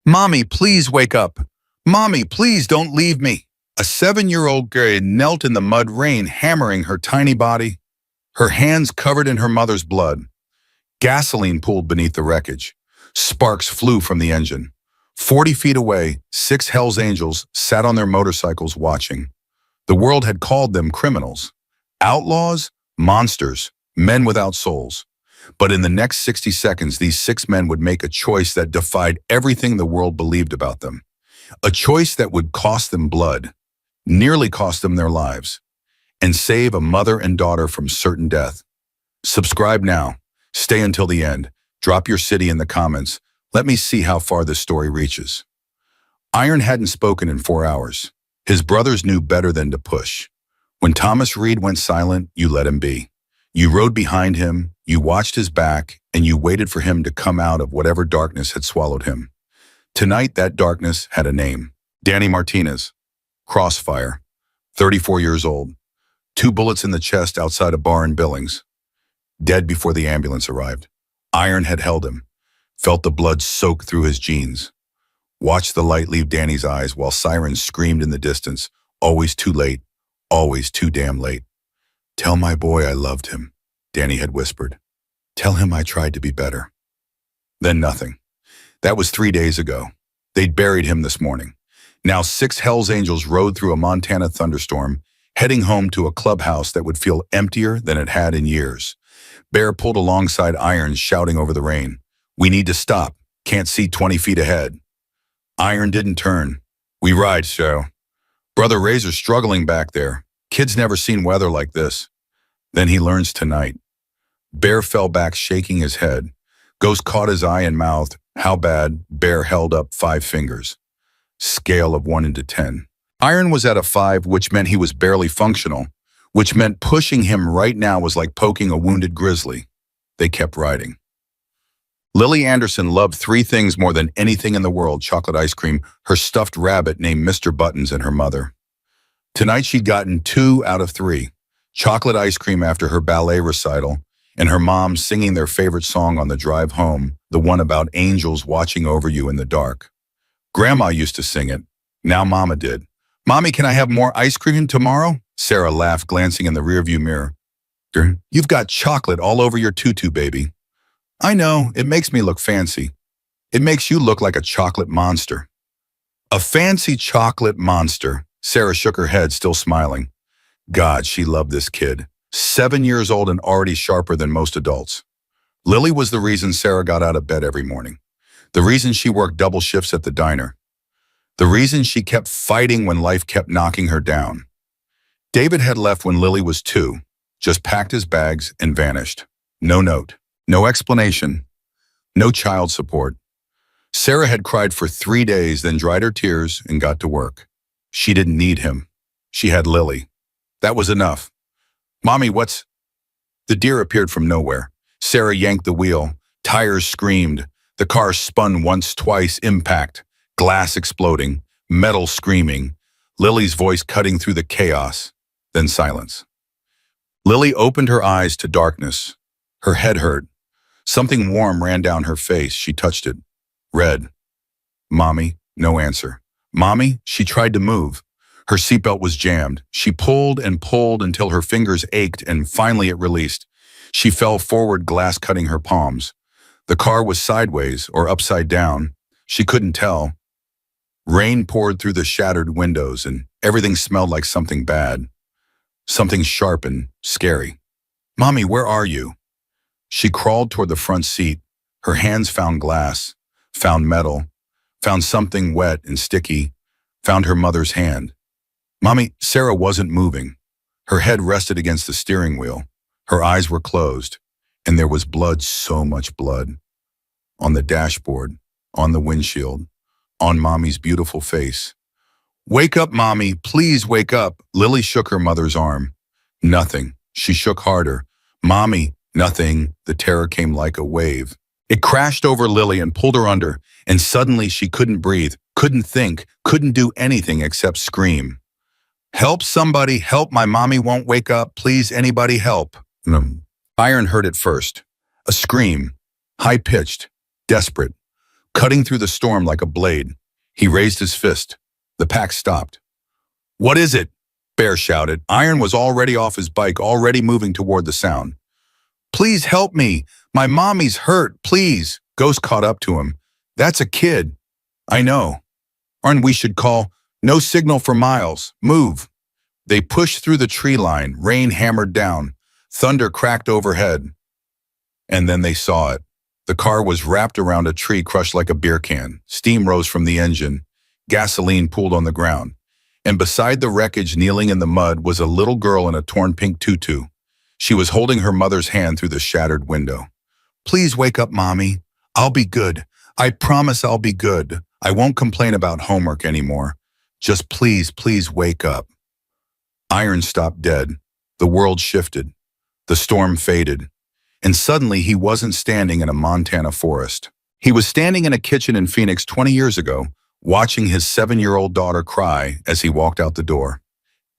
Mommy, please wake up. Mommy, please don't leave me. A 7-year-old girl knelt in the mud rain, hammering her tiny body, her hands covered in her mother's blood. Gasoline pooled beneath the wreckage. Sparks flew from the engine. 40 feet away, 6 Hells Angels sat on their motorcycles watching. The world had called them criminals, outlaws, monsters, men without souls. But in the next 60 seconds, these 6 men would make a choice that defied everything the world believed about them. A choice that would cost them blood, nearly cost them their lives, and save a mother and daughter from certain death. Subscribe now. Stay until the end. Drop your city in the comments. Let me see how far this story reaches. Iron hadn't spoken in 4 hours. His brothers knew better than to push. When Thomas Reed went silent, you let him be. You rode behind him, you watched his back, and you waited for him to come out of whatever darkness had swallowed him. Tonight, that darkness had a name. Danny Martinez. Crossfire. 34 years old. 2 bullets in the chest outside a bar in Billings. Dead before the ambulance arrived. Iron had held him. Felt the blood soak through his jeans. Watched the light leave Danny's eyes while sirens screamed in the distance. Always too late. Always too damn late. "Tell my boy I loved him," Danny had whispered. "Tell him I tried to be better." Then nothing. That was 3 days ago. They'd buried him this morning. Now 6 Hells Angels rode through a Montana thunderstorm, heading home to a clubhouse that would feel emptier than it had in years. Bear pulled alongside Iron, shouting over the rain, "We need to stop. Can't see 20 feet ahead." Iron didn't turn. "We ride, so." Brother Razor's struggling back there. Kid's never seen weather like this. Then he learns tonight. Bear fell back, shaking his head. Ghost caught his eye and mouth. How bad? Bear held up 5 fingers. Scale of 1 to 10. Iron was at a 5, which meant he was barely functional, which meant pushing him right now was like poking a wounded grizzly. They kept riding. Lily Anderson loved 3 things more than anything in the world: chocolate ice cream, her stuffed rabbit named Mr. Buttons, and her mother. Tonight she'd gotten 2 out of 3. Chocolate ice cream after her ballet recital, and her mom singing their favorite song on the drive home, the one about angels watching over you in the dark. Grandma used to sing it. Now Mama did. "Mommy, can I have more ice cream tomorrow?" Sarah laughed, glancing in the rearview mirror. "You've got chocolate all over your tutu, baby." "I know, it makes me look fancy. It makes you look like a chocolate monster." "A fancy chocolate monster." Sarah shook her head, still smiling. God, she loved this kid. 7 years old and already sharper than most adults. Lily was the reason Sarah got out of bed every morning. The reason she worked double shifts at the diner. The reason she kept fighting when life kept knocking her down. David had left when Lily was 2, just packed his bags and vanished. No note, no explanation, no child support. Sarah had cried for 3 days, then dried her tears and got to work. She didn't need him. She had Lily. That was enough. "Mommy, what's—" The deer appeared from nowhere. Sarah yanked the wheel. Tires screamed. The car spun once, twice, impact. Glass exploding. Metal screaming. Lily's voice cutting through the chaos. Then silence. Lily opened her eyes to darkness. Her head hurt. Something warm ran down her face. She touched it. Red. "Mommy," no answer. "Mommy," she tried to move. Her seatbelt was jammed. She pulled and pulled until her fingers ached, and finally it released. She fell forward, glass cutting her palms. The car was sideways or upside down. She couldn't tell. Rain poured through the shattered windows, and everything smelled like something bad. Something sharp and scary. "Mommy, where are you?" She crawled toward the front seat. Her hands found glass, found metal, found something wet and sticky, found her mother's hand. "Mommy," Sarah wasn't moving. Her head rested against the steering wheel. Her eyes were closed, and there was blood, so much blood. On the dashboard, on the windshield, on Mommy's beautiful face. "Wake up, Mommy, please wake up." Lily shook her mother's arm. Nothing. She shook harder. "Mommy," nothing. The terror came like a wave. It crashed over Lily and pulled her under, and suddenly she couldn't breathe, couldn't think, couldn't do anything except scream. "Help, somebody, help, my mommy won't wake up, please, anybody help." Iron heard it first. A scream, high-pitched, desperate. cutting through the storm like a blade. He raised his fist. The pack stopped. "What is it?" Bear shouted. Iron was already off his bike, already moving toward the sound. "Please help me. My mommy's hurt, please." Ghost caught up to him. "That's a kid." "I know. Aren't we should call? No signal for miles. Move." They pushed through the tree line. Rain hammered down. Thunder cracked overhead. And then they saw it. The car was wrapped around a tree crushed like a beer can. Steam rose from the engine. Gasoline pooled on the ground. And beside the wreckage, kneeling in the mud, was a little girl in a torn pink tutu. She was holding her mother's hand through the shattered window. "Please wake up, Mommy. I'll be good. I promise I'll be good. I won't complain about homework anymore. Just please, please wake up." Iron stopped dead. The world shifted. The storm faded. And suddenly he wasn't standing in a Montana forest. He was standing in a kitchen in Phoenix 20 years ago, watching his 7-year-old daughter cry as he walked out the door.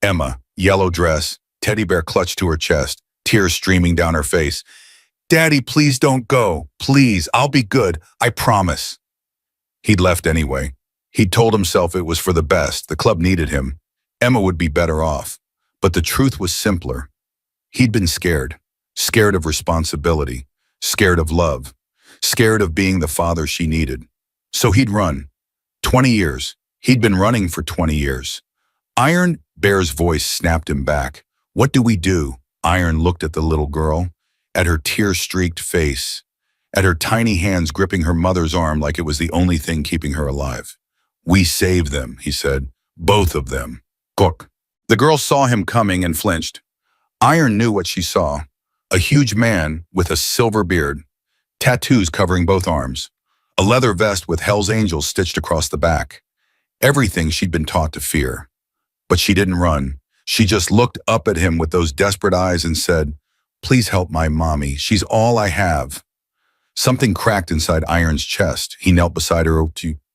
Emma, yellow dress, teddy bear clutched to her chest, tears streaming down her face. "Daddy, please don't go. Please, I'll be good. I promise." He'd left anyway. He'd told himself it was for the best. The club needed him. Emma would be better off. But the truth was simpler. He'd been scared. Scared of responsibility. Scared of love. Scared of being the father she needed. So he'd run. 20 years. He'd been running for 20 years. Iron Bear's voice snapped him back. "What do we do?" Iron looked at the little girl, at her tear-streaked face, at her tiny hands gripping her mother's arm like it was the only thing keeping her alive. "We saved them," he said. "Both of them." Cook. The girl saw him coming and flinched. Iron knew what she saw. A huge man with a silver beard, tattoos covering both arms, a leather vest with Hell's Angels stitched across the back. Everything she'd been taught to fear. But she didn't run. She just looked up at him with those desperate eyes and said, "Please help my mommy. She's all I have." Something cracked inside Iron's chest. He knelt beside her.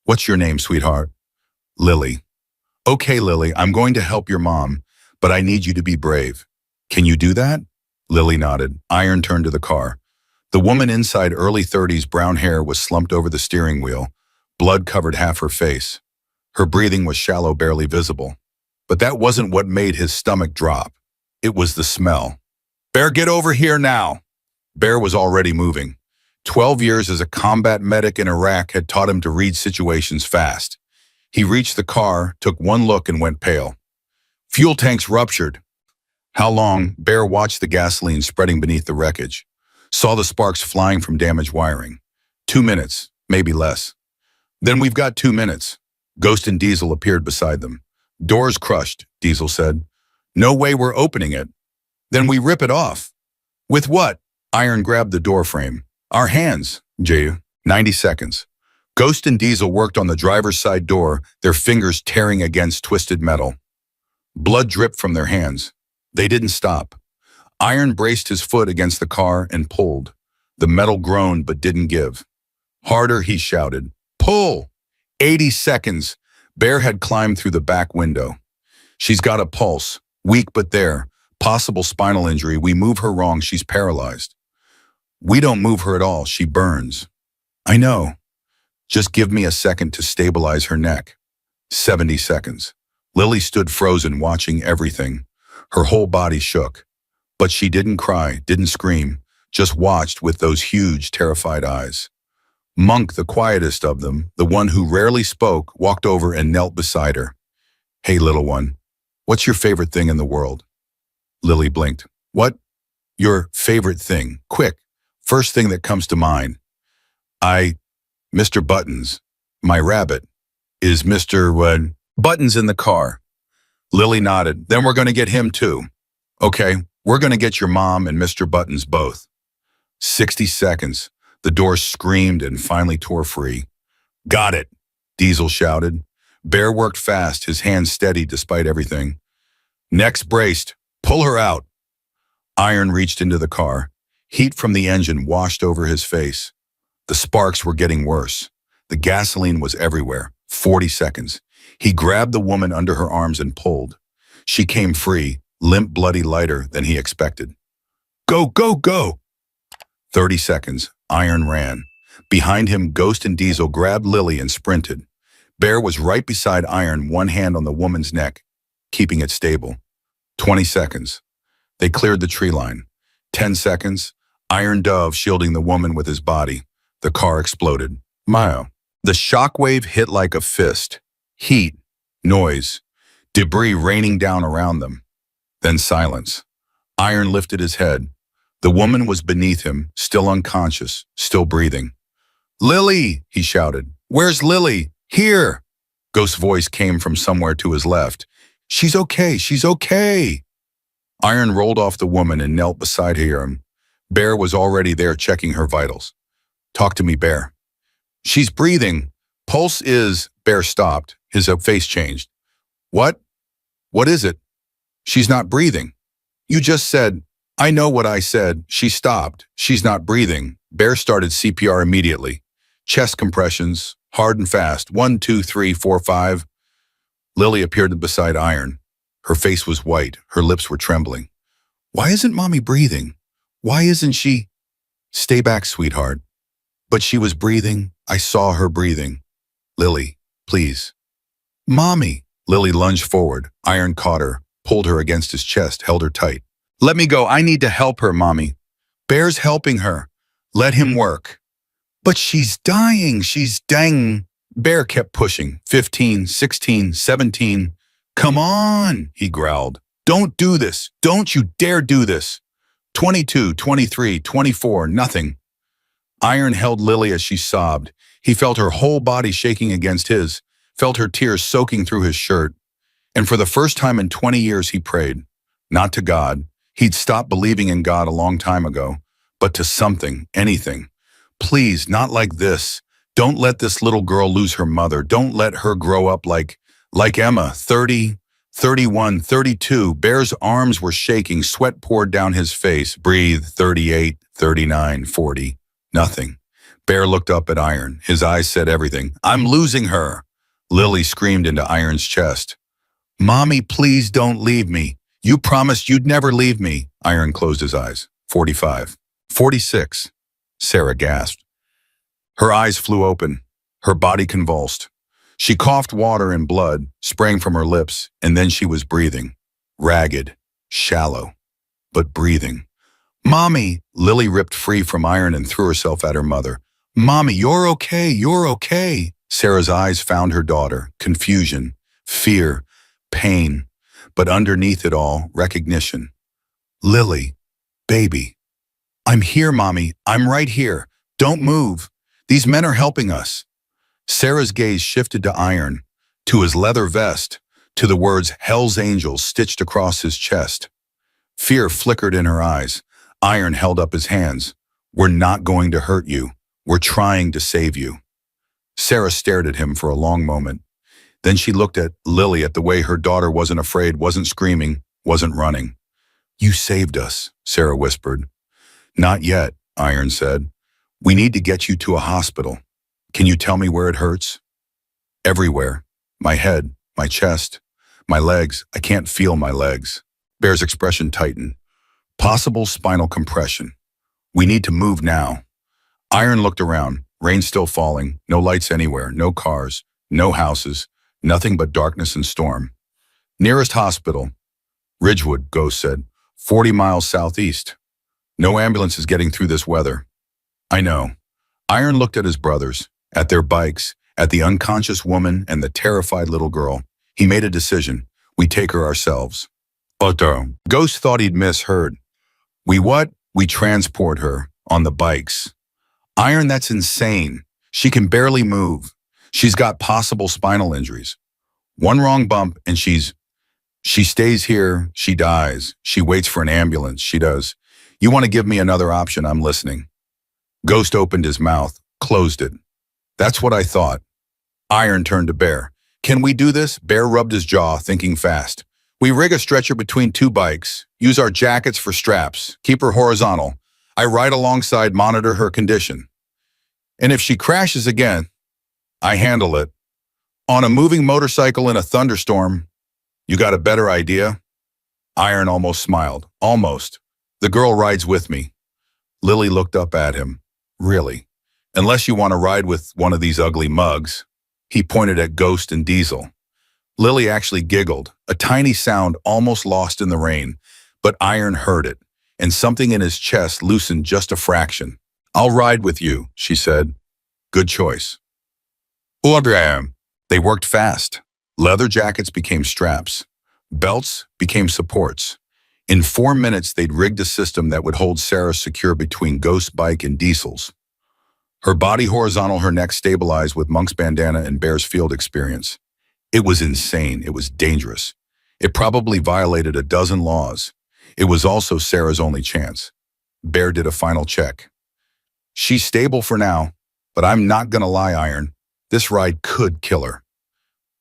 "What's your name, sweetheart?" "Lily." "Okay, Lily, I'm going to help your mom, but I need you to be brave. Can you do that?" Lily nodded. Iron turned to the car. The woman inside, early 30s, brown hair, was slumped over the steering wheel. Blood covered half her face. Her breathing was shallow, barely visible. But that wasn't what made his stomach drop. It was the smell. "Bear, get over here now." Bear was already moving. 12 years as a combat medic in Iraq had taught him to read situations fast. He reached the car, took one look, and went pale. "Fuel tanks ruptured." How long? Bear watched the gasoline spreading beneath the wreckage. Saw the sparks flying from damaged wiring. 2 minutes, maybe less. "Then we've got 2 minutes. Ghost and Diesel appeared beside them. "Door's crushed," Diesel said. "No way we're opening it." "Then we rip it off." "With what?" Iron grabbed the door frame. "Our hands, Jay." 90 seconds. Ghost and Diesel worked on the driver's side door, their fingers tearing against twisted metal. Blood dripped from their hands. They didn't stop. Iron braced his foot against the car and pulled. The metal groaned but didn't give. "Harder," he shouted. "Pull!" 80 seconds. Bear had climbed through the back window. "She's got a pulse. Weak but there. Possible spinal injury. We move her wrong, she's paralyzed." "We don't move her at all. She burns." "I know. Just give me a second to stabilize her neck." 70 seconds. Lily stood frozen, watching everything. Her whole body shook. But she didn't cry, didn't scream, just watched with those huge, terrified eyes. Monk, the quietest of them, the one who rarely spoke, walked over and knelt beside her. "Hey, little one, what's your favorite thing in the world?" Lily blinked. "What? Your favorite thing? Quick, first thing that comes to mind." Mr. Buttons, my rabbit." "Is Mr. what?" "Buttons in the car." Lily nodded. "Then we're going to get him too." "Okay, we're going to get your mom and Mr. Buttons both." 60 seconds. The door screamed and finally tore free. "Got it," Diesel shouted. Bear worked fast, his hands steady despite everything. "Next braced. Pull her out." Iron reached into the car. Heat from the engine washed over his face. The sparks were getting worse. The gasoline was everywhere. 40 seconds. He grabbed the woman under her arms and pulled. She came free, limp, bloody, lighter than he expected. "Go, go, go!" 30 seconds. Iron ran. Behind him, Ghost and Diesel grabbed Lily and sprinted. Bear was right beside Iron, one hand on the woman's neck, keeping it stable. 20 seconds. They cleared the tree line. 10 seconds. Iron dove shielding the woman with his body. The car exploded. Mile. The shockwave hit like a fist. Heat. Noise. Debris raining down around them. Then silence. Iron lifted his head. The woman was beneath him, still unconscious, still breathing. "Lily!" he shouted. "Where's Lily? Here!" Ghost's voice came from somewhere to his left. "She's okay, she's okay!" Iron rolled off the woman and knelt beside her. Bear was already there checking her vitals. "Talk to me, Bear." "She's breathing. Pulse is—" Bear stopped. His face changed. "What? What is it?" "She's not breathing." "You just said—" "I know what I said. She stopped. She's not breathing." Bear started CPR immediately. Chest compressions, hard and fast. 1, 2, 3, 4, 5. Lily appeared beside Iron. Her face was white. Her lips were trembling. "Why isn't Mommy breathing? Why isn't she—" "Stay back, sweetheart." "But she was breathing. I saw her breathing." "Lily, please." "Mommy." Lily lunged forward. Iron caught her, pulled her against his chest, held her tight. "Let me go. I need to help her, Mommy." "Bear's helping her. Let him work." "But she's dying. She's dying." Bear kept pushing. 15, 16, 17. "Come on," he growled. "Don't do this. Don't you dare do this." 22, 23, 24, nothing. Iron held Lily as she sobbed. He felt her whole body shaking against his, felt her tears soaking through his shirt. And for the first time in 20 years, he prayed. Not to God. He'd stopped believing in God a long time ago, but to something, anything. "Please, not like this. Don't let this little girl lose her mother. Don't let her grow up like Emma, 30, 31, 32. Bear's arms were shaking, sweat poured down his face. Breathe, 38, 39, 40. Nothing. Bear looked up at Iron. His eyes said everything. "I'm losing her." Lily screamed into Iron's chest. "Mommy, please don't leave me. You promised you'd never leave me." Iron closed his eyes. 45. 46. Sarah gasped. Her eyes flew open. Her body convulsed. She coughed water and blood, spraying from her lips, and then she was breathing. Ragged, shallow, but breathing. "Mommy!" Lily ripped free from Iron and threw herself at her mother. "Mommy, you're okay, you're okay." Sarah's eyes found her daughter. Confusion, fear, pain, but underneath it all, recognition. "Lily, baby." "I'm here, Mommy. I'm right here. Don't move. These men are helping us." Sarah's gaze shifted to Iron, to his leather vest, to the words Hell's Angels stitched across his chest. Fear flickered in her eyes. Iron held up his hands. "We're not going to hurt you. We're trying to save you." Sarah stared at him for a long moment. Then she looked at Lily, at the way her daughter wasn't afraid, wasn't screaming, wasn't running. "You saved us," Sarah whispered. "Not yet," Iron said. "We need to get you to a hospital. Can you tell me where it hurts?" "Everywhere. My head, my chest, my legs. I can't feel my legs." Bear's expression tightened. "Possible spinal compression. We need to move now." Iron looked around. Rain still falling. No lights anywhere. No cars. No houses. Nothing but darkness and storm. "Nearest hospital." "Ridgewood," Ghost said. 40 miles southeast. "No ambulance is getting through this weather." "I know." Iron looked at his brothers, at their bikes, at the unconscious woman and the terrified little girl. He made a decision. "We take her ourselves." But Ghost thought he'd misheard. "We what?" "We transport her on the bikes." "Iron, that's insane. She can barely move. She's got possible spinal injuries. One wrong bump and she stays here, she dies. She waits for an ambulance, she does. You want to give me another option? I'm listening." Ghost opened his mouth, closed it. "That's what I thought." Iron turned to Bear. "Can we do this?" Bear rubbed his jaw, thinking fast. "We rig a stretcher between two bikes, use our jackets for straps, keep her horizontal. I ride alongside, monitor her condition. And if she crashes again, I handle it. On a moving motorcycle in a thunderstorm, you got a better idea?" Iron almost smiled. "Almost. The girl rides with me." Lily looked up at him. "Really? Unless you want to ride with one of these ugly mugs. He pointed at Ghost and Diesel. Lily actually giggled, a tiny sound almost lost in the rain, but Iron heard it, and something in his chest loosened just a fraction. I'll ride with you, she said. Good choice. Abraham. They worked fast. Leather jackets became straps. Belts became supports. In 4 minutes, they'd rigged a system that would hold Sarah secure between Ghost's bike and Diesel's. Her body horizontal, her neck stabilized with Monk's bandana and Bear's field experience. It was insane. It was dangerous. It probably violated a dozen laws. It was also Sarah's only chance. Bear did a final check. She's stable for now, but I'm not gonna lie, Iron. This ride could kill her.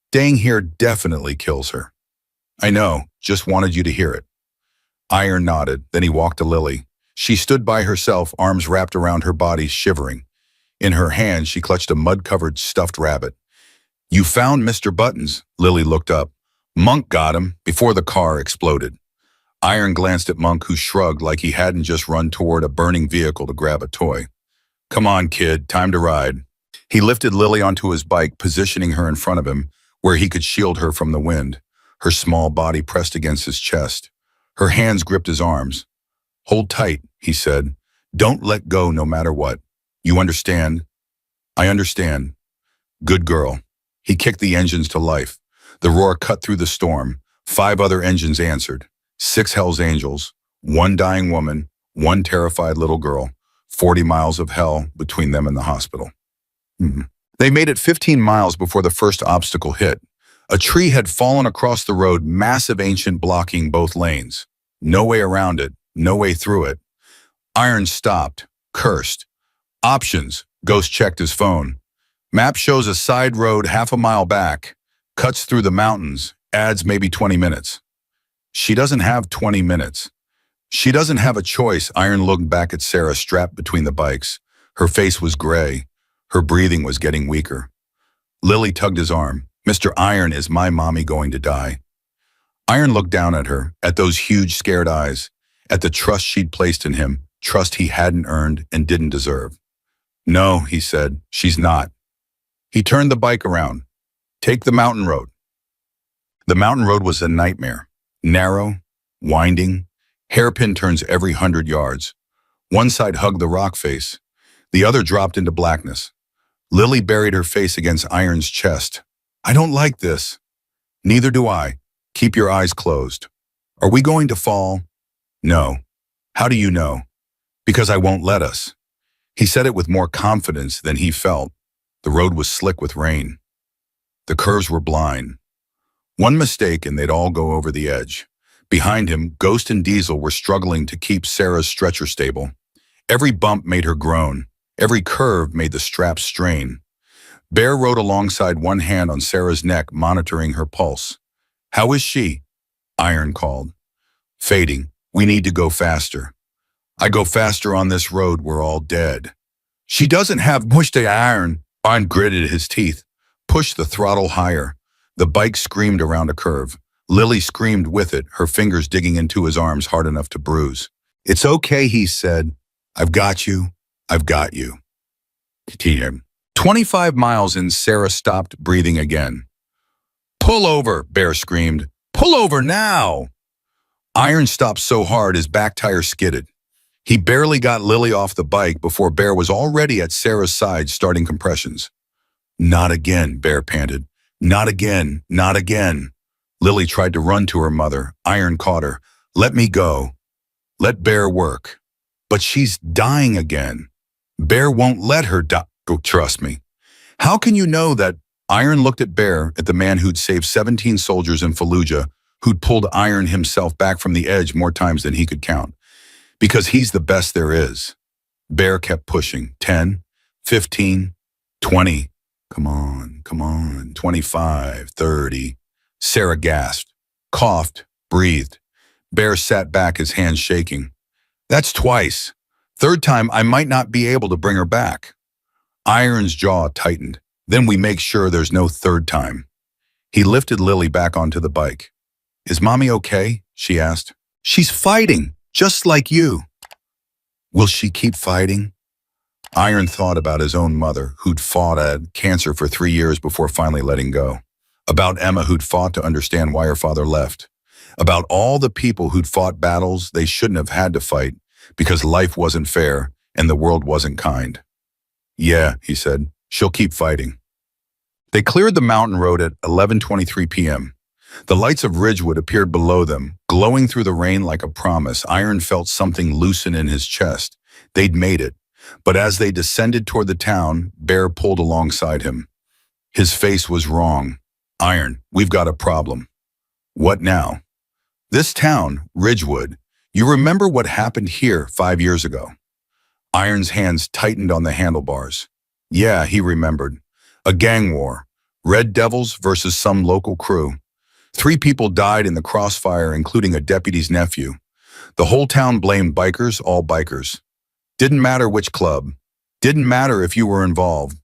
Staying here definitely kills her. I know, just wanted you to hear it. Iron nodded, then he walked to Lily. She stood by herself, arms wrapped around her body, shivering. In her hand, she clutched a mud-covered stuffed rabbit. You found Mr. Buttons, Lily looked up. Monk got him before the car exploded. Iron glanced at Monk, who shrugged like he hadn't just run toward a burning vehicle to grab a toy. Come on, kid, time to ride. He lifted Lily onto his bike, positioning her in front of him, where he could shield her from the wind. Her small body pressed against his chest. Her hands gripped his arms. Hold tight, he said. Don't let go no matter what. You understand? I understand. Good girl. He kicked the engines to life. The roar cut through the storm. 5 other engines answered. 6 Hell's Angels, 1 dying woman, 1 terrified little girl, 40 miles of hell between them and the hospital. They made it 15 miles before the first obstacle hit. A tree had fallen across the road, massive ancient blocking both lanes. No way around it, no way through it. Iron stopped, cursed. Options, Ghost checked his phone. Map shows a side road half a mile back, cuts through the mountains, adds maybe 20 minutes. She doesn't have 20 minutes. She doesn't have a choice. Iron looked back at Sarah strapped between the bikes. Her face was gray. Her breathing was getting weaker. Lily tugged his arm. Mr. Iron, is my mommy going to die? Iron looked down at her, at those huge scared eyes, at the trust she'd placed in him, trust he hadn't earned and didn't deserve. No, he said, she's not. He turned the bike around. Take the mountain road. The mountain road was a nightmare. Narrow, winding, hairpin turns every 100 yards. One side hugged the rock face. The other dropped into blackness. Lily buried her face against Iron's chest. I don't like this. Neither do I. Keep your eyes closed. Are we going to fall? No. How do you know? Because I won't let us. He said it with more confidence than he felt. The road was slick with rain. The curves were blind. One mistake and they'd all go over the edge. Behind him, Ghost and Diesel were struggling to keep Sarah's stretcher stable. Every bump made her groan. Every curve made the straps strain. Bear rode alongside, one hand on Sarah's neck, monitoring her pulse. How is she? Iron called. Fading. We need to go faster. I go faster on this road, we're all dead. She doesn't have much to Iron. Iron gritted his teeth. Pushed the throttle higher. The bike screamed around a curve. Lily screamed with it, her fingers digging into his arms hard enough to bruise. It's okay, he said. I've got you. I've got you. 25 miles in, Sarah stopped, breathing again. Pull over, Bear screamed. Pull over now! Iron stopped so hard his back tire skidded. He barely got Lily off the bike before Bear was already at Sarah's side, starting compressions. Not again, Bear panted. Not again, not again. Lily tried to run to her mother. Iron caught her. Let me go. Let Bear work. But she's dying again. Bear won't let her die. Oh, trust me. How can you know that? Iron looked at Bear, at the man who'd saved 17 soldiers in Fallujah, who'd pulled Iron himself back from the edge more times than he could count. Because he's the best there is. Bear kept pushing. 10, 15, 20. Come on, 25, 30. Sarah gasped, coughed, breathed. Bear sat back, his hands shaking. That's twice. Third time, I might not be able to bring her back. Iron's jaw tightened. Then we make sure there's no third time. He lifted Lily back onto the bike. Is Mommy okay? She asked. She's fighting, just like you. Will she keep fighting? Iron thought about his own mother, who'd fought at cancer for 3 years before finally letting go. About Emma, who'd fought to understand why her father left. About all the people who'd fought battles they shouldn't have had to fight because life wasn't fair and the world wasn't kind. Yeah, he said, she'll keep fighting. They cleared the mountain road at 11:23 p.m. The lights of Ridgewood appeared below them, glowing through the rain like a promise. Iron felt something loosen in his chest. They'd made it. But as they descended toward the town, Bear pulled alongside him. His face was wrong. Iron, we've got a problem. What now? This town, Ridgewood, you remember what happened here 5 years ago? Iron's hands tightened on the handlebars. Yeah, he remembered. A gang war. Red Devils versus some local crew. 3 people died in the crossfire, including a deputy's nephew. The whole town blamed bikers, all bikers. Didn't matter which club. Didn't matter if you were involved.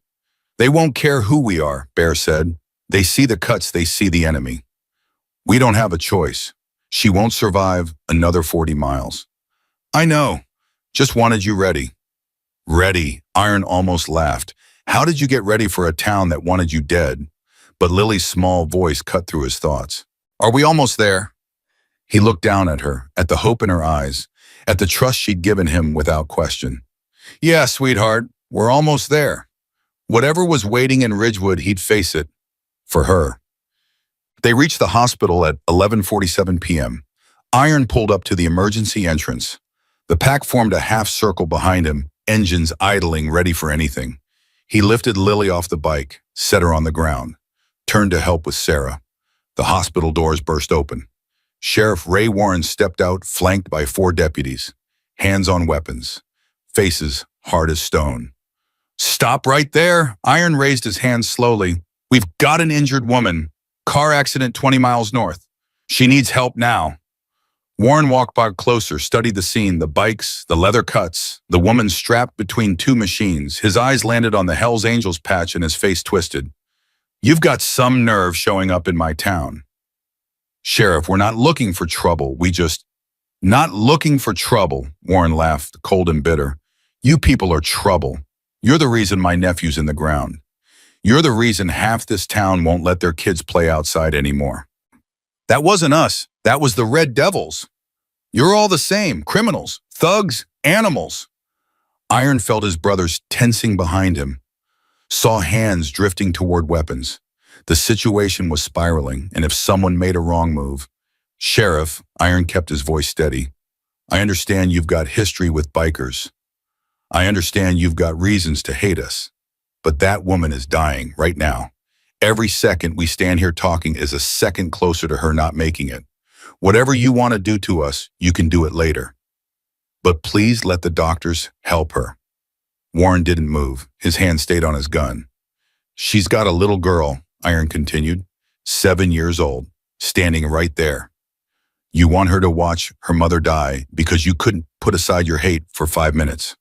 They won't care who we are, Bear said. They see the cuts, they see the enemy. We don't have a choice. She won't survive another 40 miles. I know. Just wanted you ready. Ready? Iron almost laughed. How did you get ready for a town that wanted you dead? But Lily's small voice cut through his thoughts. Are we almost there? He looked down at her, at the hope in her eyes, at the trust she'd given him without question. Yeah, sweetheart, we're almost there. Whatever was waiting in Ridgewood, he'd face it. For her. They reached the hospital at 11:47 p.m. Iron pulled up to the emergency entrance. The pack formed a half circle behind him, engines idling, ready for anything. He lifted Lily off the bike, set her on the ground, turned to help with Sarah. The hospital doors burst open. Sheriff Ray Warren stepped out, flanked by 4 deputies, hands on weapons, faces hard as stone. Stop right there! Iron raised his hands slowly. We've got an injured woman. Car accident 20 miles north. She needs help now. Warren walked by closer, studied the scene, the bikes, the leather cuts, the woman strapped between 2 machines. His eyes landed on the Hells Angels patch and his face twisted. You've got some nerve showing up in my town. Sheriff, we're not looking for trouble. Not looking for trouble, Warren laughed, cold and bitter. You people are trouble. You're the reason my nephew's in the ground. You're the reason half this town won't let their kids play outside anymore. That wasn't us. That was the Red Devils. You're all the same, criminals, thugs, animals. Iron felt his brothers tensing behind him, saw hands drifting toward weapons. The situation was spiraling, and if someone made a wrong move, Sheriff, Iron kept his voice steady. I understand you've got history with bikers. I understand you've got reasons to hate us. But that woman is dying right now. Every second we stand here talking is a second closer to her not making it. Whatever you want to do to us, you can do it later. But please let the doctors help her. Warren didn't move. His hand stayed on his gun. She's got a little girl, Iron continued, 7 years old, standing right there. You want her to watch her mother die because you couldn't put aside your hate for 5 minutes.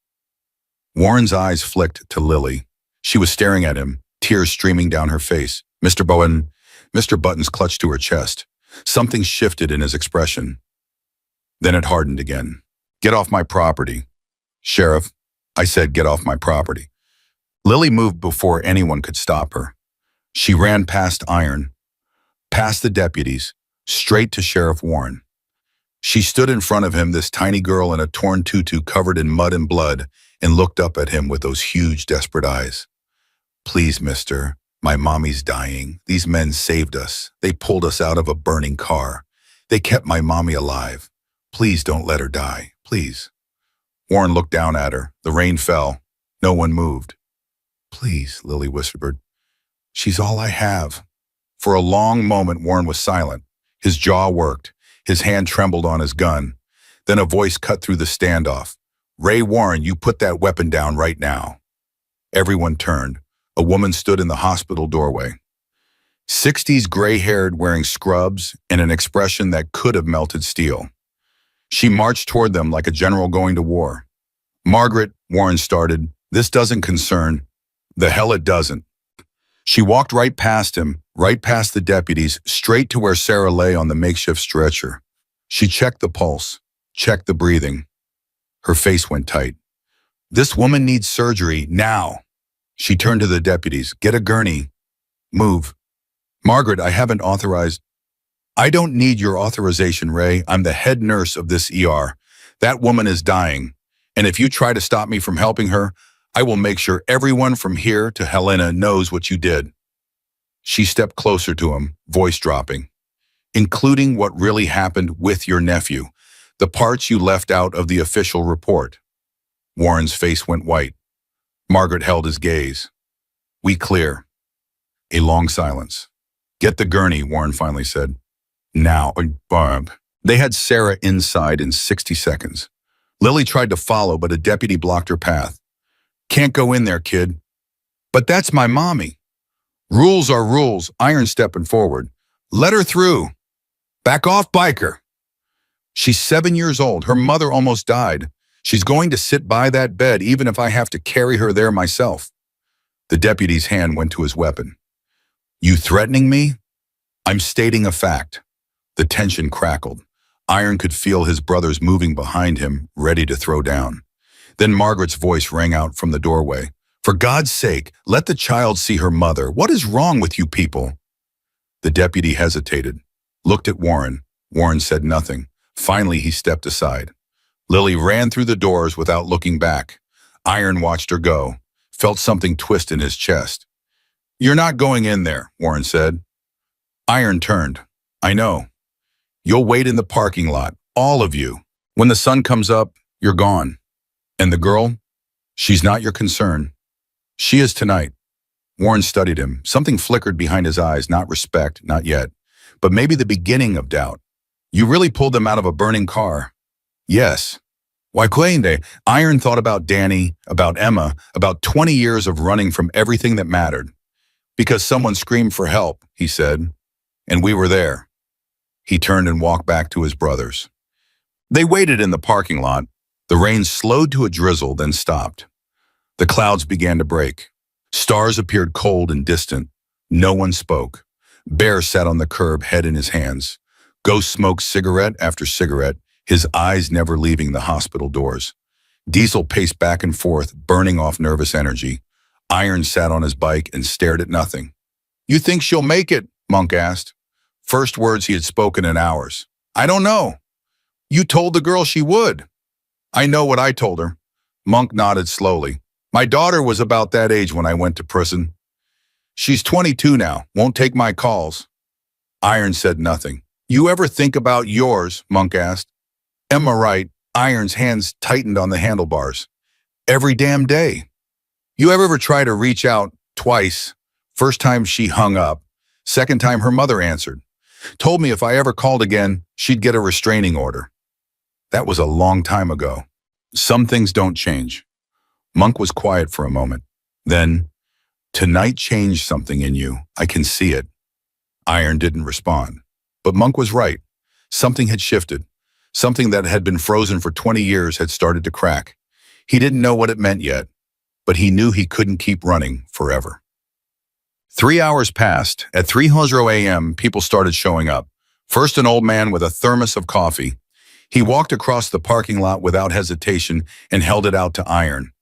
Warren's eyes flicked to Lily. She was staring at him, tears streaming down her face. Mr. Bowen, Mr. Buttons clutched to her chest. Something shifted in his expression. Then it hardened again. Get off my property. Sheriff, I said get off my property. Lily moved before anyone could stop her. She ran past Iron, past the deputies, straight to Sheriff Warren. She stood in front of him, this tiny girl in a torn tutu covered in mud and blood, and looked up at him with those huge, desperate eyes. Please, mister, my mommy's dying. These men saved us. They pulled us out of a burning car. They kept my mommy alive. Please don't let her die, please. Warren looked down at her. The rain fell. No one moved. Please, Lily whispered. She's all I have. For a long moment, Warren was silent. His jaw worked. His hand trembled on his gun. Then a voice cut through the standoff. Ray Warren, you put that weapon down right now. Everyone turned. A woman stood in the hospital doorway. 60s gray-haired, wearing scrubs and an expression that could have melted steel. She marched toward them like a general going to war. Margaret, Warren started, this doesn't concern. The hell it doesn't. She walked right past him, right past the deputies, straight to where Sarah lay on the makeshift stretcher. She checked the pulse, checked the breathing. Her face went tight. This woman needs surgery now. She turned to the deputies. Get a gurney. Move. Margaret, I haven't authorized. I don't need your authorization, Ray. I'm the head nurse of this ER. That woman is dying. And if you try to stop me from helping her, I will make sure everyone from here to Helena knows what you did. She stepped closer to him, voice dropping. Including what really happened with your nephew, the parts you left out of the official report. Warren's face went white. Margaret held his gaze. We clear. A long silence. Get the gurney, Warren finally said. Now, Barb. They had Sarah inside in 60 seconds. Lily tried to follow, but a deputy blocked her path. Can't go in there, kid. But that's my mommy. Rules are rules, Iron stepping forward. Let her through. Back off, biker. She's 7 years old. Her mother almost died. She's going to sit by that bed even if I have to carry her there myself. The deputy's hand went to his weapon. You threatening me? I'm stating a fact. The tension crackled. Iron could feel his brothers moving behind him, ready to throw down. Then Margaret's voice rang out from the doorway. For God's sake, let the child see her mother. What is wrong with you people? The deputy hesitated, looked at Warren. Warren said nothing. Finally, he stepped aside. Lily ran through the doors without looking back. Iron watched her go, felt something twist in his chest. You're not going in there, Warren said. Iron turned. I know. You'll wait in the parking lot, all of you. When the sun comes up, you're gone. And the girl? She's not your concern. She is tonight. Warren studied him. Something flickered behind his eyes, not respect, not yet, but maybe the beginning of doubt. You really pulled them out of a burning car. Yes. Why, Quende? Iron thought about Danny, about Emma, about 20 years of running from everything that mattered. Because someone screamed for help, he said, and we were there. He turned and walked back to his brothers. They waited in the parking lot. The rain slowed to a drizzle, then stopped. The clouds began to break. Stars appeared cold and distant. No one spoke. Bear sat on the curb, head in his hands. Ghost smoked cigarette after cigarette, his eyes never leaving the hospital doors. Diesel paced back and forth, burning off nervous energy. Iron sat on his bike and stared at nothing. You think she'll make it? Monk asked. First words he had spoken in hours. I don't know. You told the girl she would. I know what I told her. Monk nodded slowly. My daughter was about that age when I went to prison. She's 22 now, won't take my calls. Iron said nothing. You ever think about yours? Monk asked. Emma right. Iron's hands tightened on the handlebars. Every damn day. You ever try to reach out twice? First time she hung up. Second time her mother answered. Told me if I ever called again, she'd get a restraining order. That was a long time ago. Some things don't change. Monk was quiet for a moment. Then, tonight changed something in you. I can see it. Iron didn't respond. But Monk was right. Something had shifted. Something that had been frozen for 20 years had started to crack. He didn't know what it meant yet, but he knew he couldn't keep running forever. 3 hours passed. At 3:00 a.m., people started showing up. First, an old man with a thermos of coffee. He walked across the parking lot without hesitation and held it out to Iron.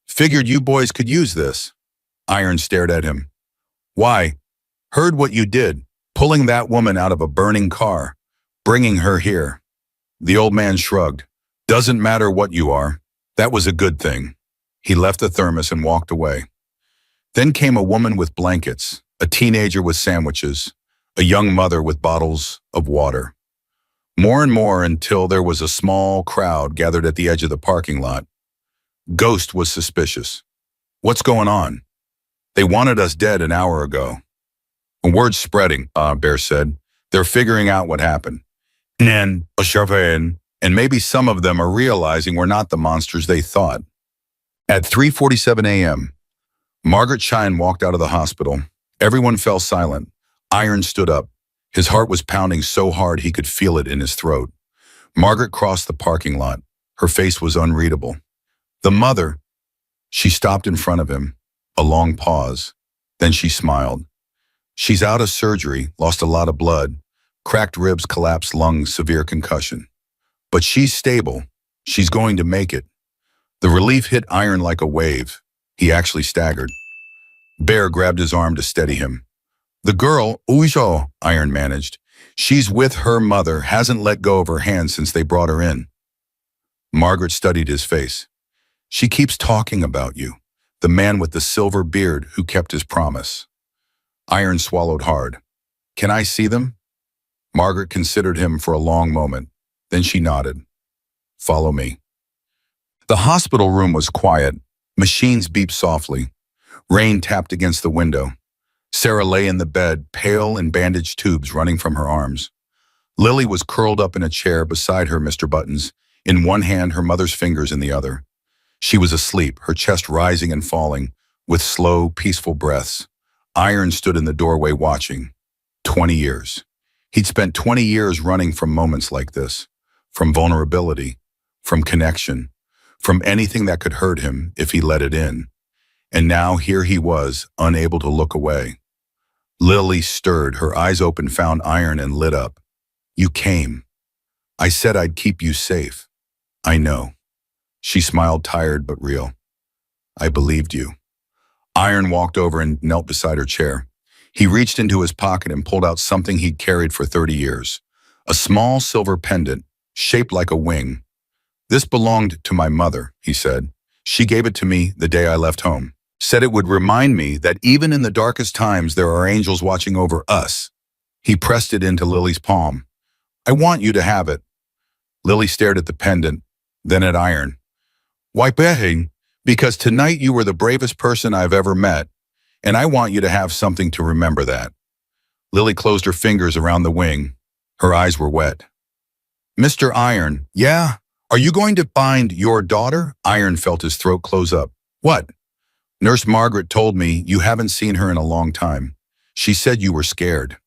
Figured you boys could use this. Iron stared at him. Why? Heard what you did, pulling that woman out of a burning car, bringing her here. The old man shrugged. Doesn't matter what you are. That was a good thing. He left the thermos and walked away. Then came a woman with blankets, a teenager with sandwiches, a young mother with bottles of water. More and more until there was a small crowd gathered at the edge of the parking lot. Ghost was suspicious. What's going on? They wanted us dead an hour ago. A word's spreading, Bear said. They're figuring out what happened. And maybe some of them are realizing we're not the monsters they thought. At 3:47 a.m., Margaret Shine walked out of the hospital. Everyone fell silent. Iron stood up. His heart was pounding so hard he could feel it in his throat. Margaret crossed the parking lot. Her face was unreadable. The mother, she stopped in front of him. A long pause. Then she smiled. She's out of surgery, lost a lot of blood, cracked ribs, collapsed lungs, severe concussion. But she's stable. She's going to make it. The relief hit Iron like a wave. He actually staggered. Bear grabbed his arm to steady him. The girl, Ujo, Iron managed. She's with her mother, hasn't let go of her hand since they brought her in. Margaret studied his face. She keeps talking about you, the man with the silver beard who kept his promise. Iron swallowed hard. Can I see them? Margaret considered him for a long moment. Then she nodded. Follow me. The hospital room was quiet. Machines beeped softly. Rain tapped against the window. Sarah lay in the bed, pale and bandaged tubes running from her arms. Lily was curled up in a chair beside her, Mr. Buttons, in one hand, her mother's fingers in the other. She was asleep, her chest rising and falling, with slow, peaceful breaths. Iron stood in the doorway watching. 20 years. He'd spent 20 years running from moments like this, from vulnerability, from connection, from anything that could hurt him if he let it in. And now here he was, unable to look away. Lily stirred, her eyes open, found Iron and lit up. You came. I said I'd keep you safe. I know. She smiled, tired but real. I believed you. Iron walked over and knelt beside her chair. He reached into his pocket and pulled out something he'd carried for 30 years. A small silver pendant, shaped like a wing. This belonged to my mother, he said. She gave it to me the day I left home. Said it would remind me that even in the darkest times there are angels watching over us. He pressed it into Lily's palm. I want you to have it. Lily stared at the pendant, then at Iron. Why betting? Because tonight you were the bravest person I've ever met, and I want you to have something to remember that. Lily closed her fingers around the wing. Her eyes were wet. Mr. Iron, yeah? Are you going to find your daughter? Iron felt his throat close up. What? Nurse Margaret told me you haven't seen her in a long time. She said you were scared.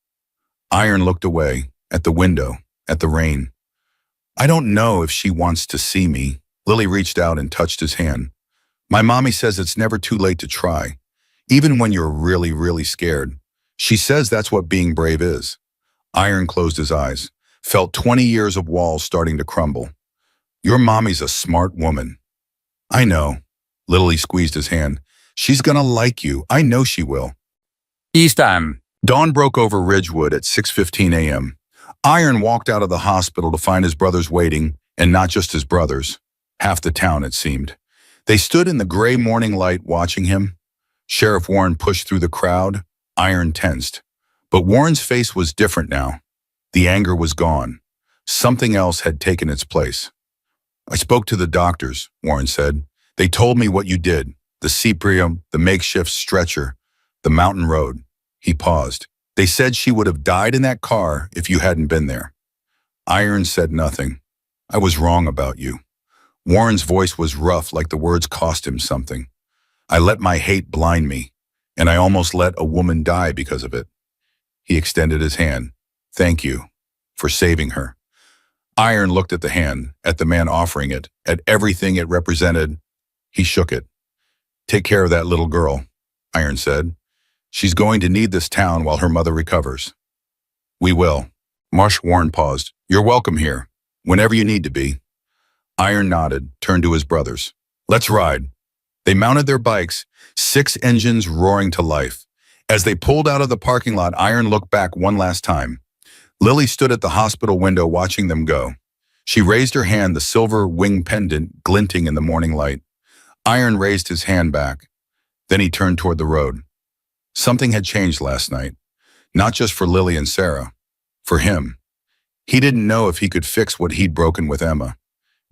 Iron looked away, at the window, at the rain. I don't know if she wants to see me. Lily reached out and touched his hand. My mommy says it's never too late to try, even when you're really, really scared. She says that's what being brave is. Iron closed his eyes, felt 20 years of walls starting to crumble. Your mommy's a smart woman. I know. Lily squeezed his hand. She's gonna like you. I know she will. East time. Dawn broke over Ridgewood at 6:15 a.m. Iron walked out of the hospital to find his brothers waiting, and not just his brothers. Half the town, it seemed. They stood in the gray morning light watching him. Sheriff Warren pushed through the crowd. Iron tensed. But Warren's face was different now. The anger was gone. Something else had taken its place. I spoke to the doctors, Warren said. They told me what you did. The CPRIA, the makeshift stretcher, the mountain road. He paused. They said she would have died in that car if you hadn't been there. Iron said nothing. I was wrong about you. Warren's voice was rough, like the words cost him something. I let my hate blind me, and I almost let a woman die because of it. He extended his hand. Thank you for saving her. Iron looked at the hand, at the man offering it, at everything it represented. He shook it. Take care of that little girl, Iron said. She's going to need this town while her mother recovers. We will. Marsh Warren paused. You're welcome here, whenever you need to be. Iron nodded, turned to his brothers. Let's ride. They mounted their bikes, 6 engines roaring to life. As they pulled out of the parking lot, Iron looked back one last time. Lily stood at the hospital window watching them go. She raised her hand, the silver wing pendant glinting in the morning light. Iron raised his hand back. Then he turned toward the road. Something had changed last night, not just for Lily and Sarah, for him. He didn't know if he could fix what he'd broken with Emma.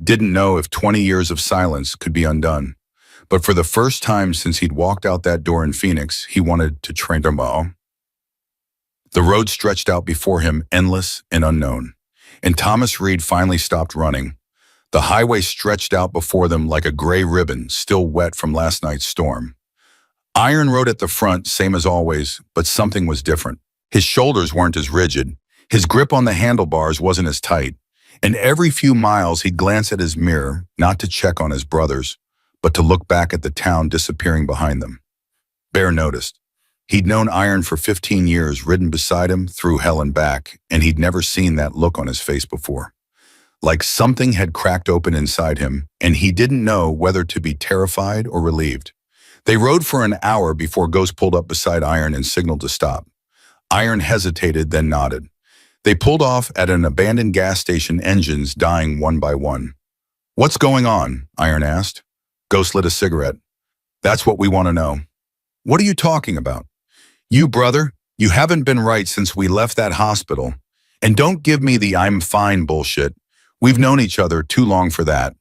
Didn't know if 20 years of silence could be undone. But for the first time since he'd walked out that door in Phoenix, he wanted to train them all. The road stretched out before him, endless and unknown. And Thomas Reed finally stopped running. The highway stretched out before them like a gray ribbon, still wet from last night's storm. Iron rode at the front, same as always, but something was different. His shoulders weren't as rigid. His grip on the handlebars wasn't as tight. And every few miles he'd glance at his mirror, not to check on his brothers, but to look back at the town disappearing behind them. Bear noticed. He'd known Iron for 15 years, ridden beside him through hell and back, and he'd never seen that look on his face before. like something had cracked open inside him, and he didn't know whether to be terrified or relieved. They rode for an hour before Ghost pulled up beside Iron and signaled to stop. Iron hesitated, then nodded. They pulled off at an abandoned gas station, engines dying one by one. "What's going on?" Iron asked. Ghost lit a cigarette. "That's what we want to know." "What are you talking about?" "You, brother, you haven't been right since we left that hospital. And don't give me the 'I'm fine' bullshit. We've known each other too long for that."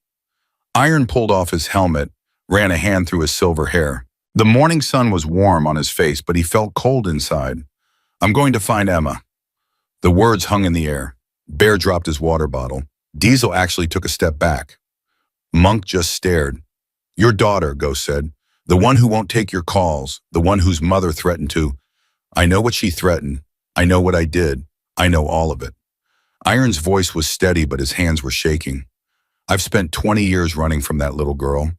Iron pulled off his helmet, ran a hand through his silver hair. The morning sun was warm on his face, but he felt cold inside. "I'm going to find Emma." The words hung in the air. Bear dropped his water bottle. Diesel actually took a step back. Monk just stared. "Your daughter," Ghost said. "The one who won't take your calls, the one whose mother threatened to—" "I know what she threatened. I know what I did. I know all of it." Iron's voice was steady, but his hands were shaking. "I've spent 20 years running from that little girl.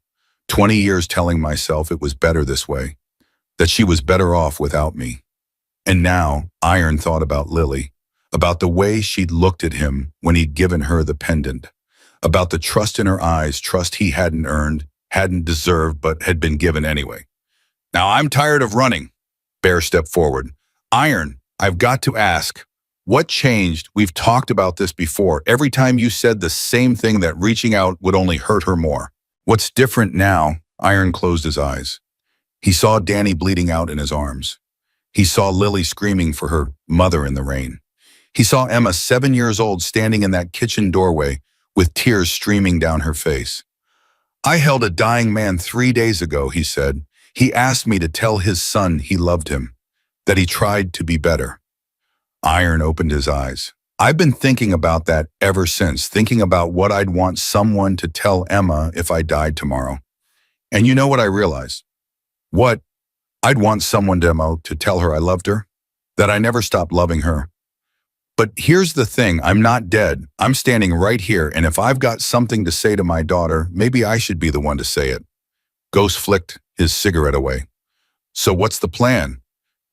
20 years telling myself it was better this way, that she was better off without me. And now, Iron thought about Lily, about the way she'd looked at him when he'd given her the pendant, about the trust in her eyes, trust he hadn't earned, hadn't deserved, but had been given anyway. "Now I'm tired of running." Bear stepped forward. "Iron, I've got to ask, what changed? We've talked about this before. Every time you said the same thing, that reaching out would only hurt her more. What's different now?" Iron closed his eyes. He saw Danny bleeding out in his arms. He saw Lily screaming for her mother in the rain. He saw Emma, 7 years old, standing in that kitchen doorway with tears streaming down her face. "I held a dying man 3 days ago," he said. "He asked me to tell his son he loved him, that he tried to be better." Iron opened his eyes. "I've been thinking about that ever since, thinking about what I'd want someone to tell Emma if I died tomorrow. And you know what I realized?" "What?" "I'd want someone, Demo, to tell her I loved her, that I never stopped loving her. But here's the thing, I'm not dead. I'm standing right here, and if I've got something to say to my daughter, maybe I should be the one to say it." Ghost flicked his cigarette away. "So what's the plan?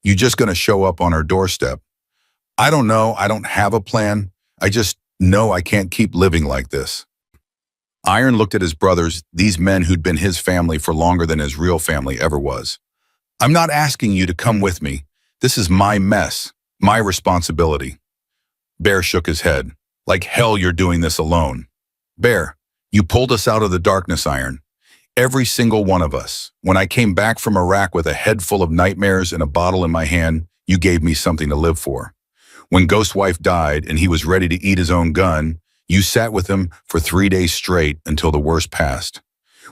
You just gonna show up on her doorstep?" "I don't know. I don't have a plan. I just know I can't keep living like this." Iron looked at his brothers, these men who'd been his family for longer than his real family ever was. "I'm not asking you to come with me. This is my mess, my responsibility." Bear shook his head. "Like hell you're doing this alone." "Bear, you pulled us out of the darkness, Iron. Every single one of us. When I came back from Iraq with a head full of nightmares and a bottle in my hand, you gave me something to live for. When Ghost's wife died and he was ready to eat his own gun, you sat with him for 3 days straight until the worst passed.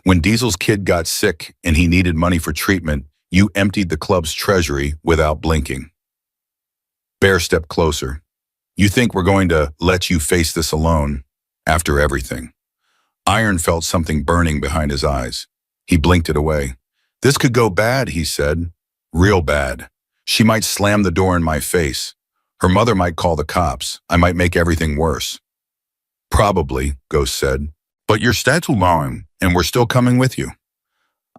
When Diesel's kid got sick and he needed money for treatment, you emptied the club's treasury without blinking." Bear stepped closer. "You think we're going to let you face this alone after everything?" Iron felt something burning behind his eyes. He blinked it away. "This could go bad," he said. "Real bad. She might slam the door in my face. Her mother might call the cops. I might make everything worse." "Probably," Ghost said. "But you're still lying, and we're still coming with you."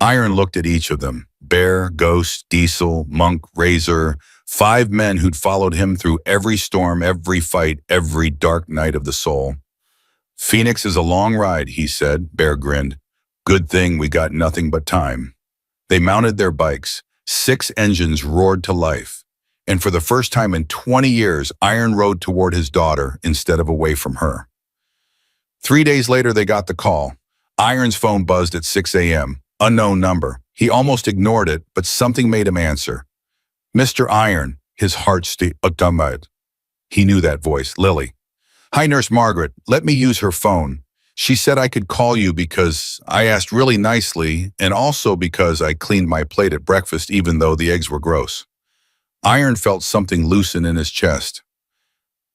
Iron looked at each of them. Bear, Ghost, Diesel, Monk, Razor, 5 men who'd followed him through every storm, every fight, every dark night of the soul. "Phoenix is a long ride," he said. Bear grinned. "Good thing we got nothing but time." They mounted their bikes. 6 engines roared to life. And for the first time in 20 years, Iron rode toward his daughter instead of away from her. 3 days later, they got the call. Iron's phone buzzed at 6 a.m. Unknown number. He almost ignored it, but something made him answer. "Mr. Iron," his heart stuck. He knew that voice. "Lily." "Hi, Nurse Margaret. Let me use her phone. She said I could call you because I asked really nicely, and also because I cleaned my plate at breakfast even though the eggs were gross." Iron felt something loosen in his chest.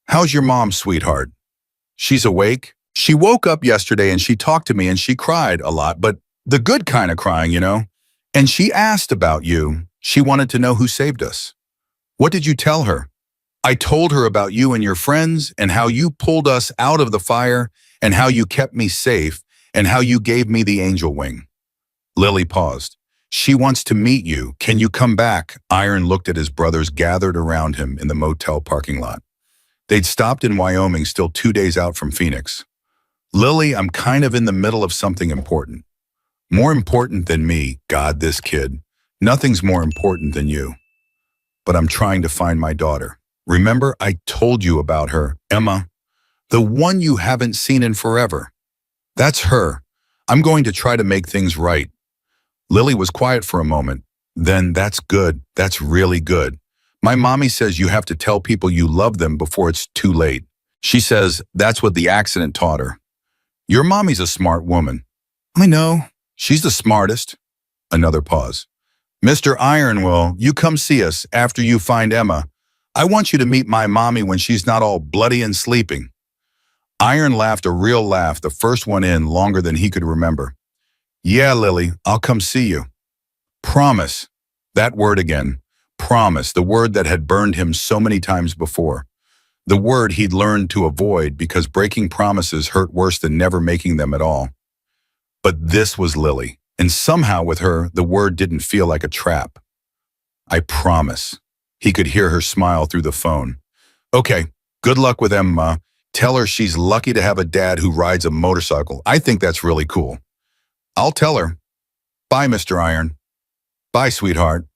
"How's your mom, sweetheart?" "She's awake. She woke up yesterday and she talked to me and she cried a lot, but the good kind of crying, you know. And she asked about you. She wanted to know who saved us." "What did you tell her?" "I told her about you and your friends and how you pulled us out of the fire and how you kept me safe and how you gave me the angel wing." Lily paused. "She wants to meet you. Can you come back?" Iron looked at his brothers gathered around him in the motel parking lot. They'd stopped in Wyoming, still 2 days out from Phoenix. Lily, I'm kind of in the middle of something important. More important than me, God, this kid. Nothing's more important than you. But I'm trying to find my daughter. Remember, I told you about her, Emma, the one you haven't seen in forever. That's her. I'm going to try to make things right. Lily was quiet for a moment. Then that's good. That's really good. My mommy says you have to tell people you love them before it's too late. She says that's what the accident taught her. Your mommy's a smart woman. I know. She's the smartest. Another pause. Mr. Ironwell, you come see us after you find Emma. I want you to meet my mommy when she's not all bloody and sleeping. Iron laughed a real laugh, the first one in longer than he could remember. Yeah, Lily, I'll come see you. Promise. That word again. Promise, the word that had burned him so many times before. The word he'd learned to avoid because breaking promises hurt worse than never making them at all. But this was Lily, and somehow with her, the word didn't feel like a trap. I promise. He could hear her smile through the phone. Okay, good luck with Emma. Tell her she's lucky to have a dad who rides a motorcycle. I think that's really cool. I'll tell her. Bye, Mr. Iron. Bye, sweetheart.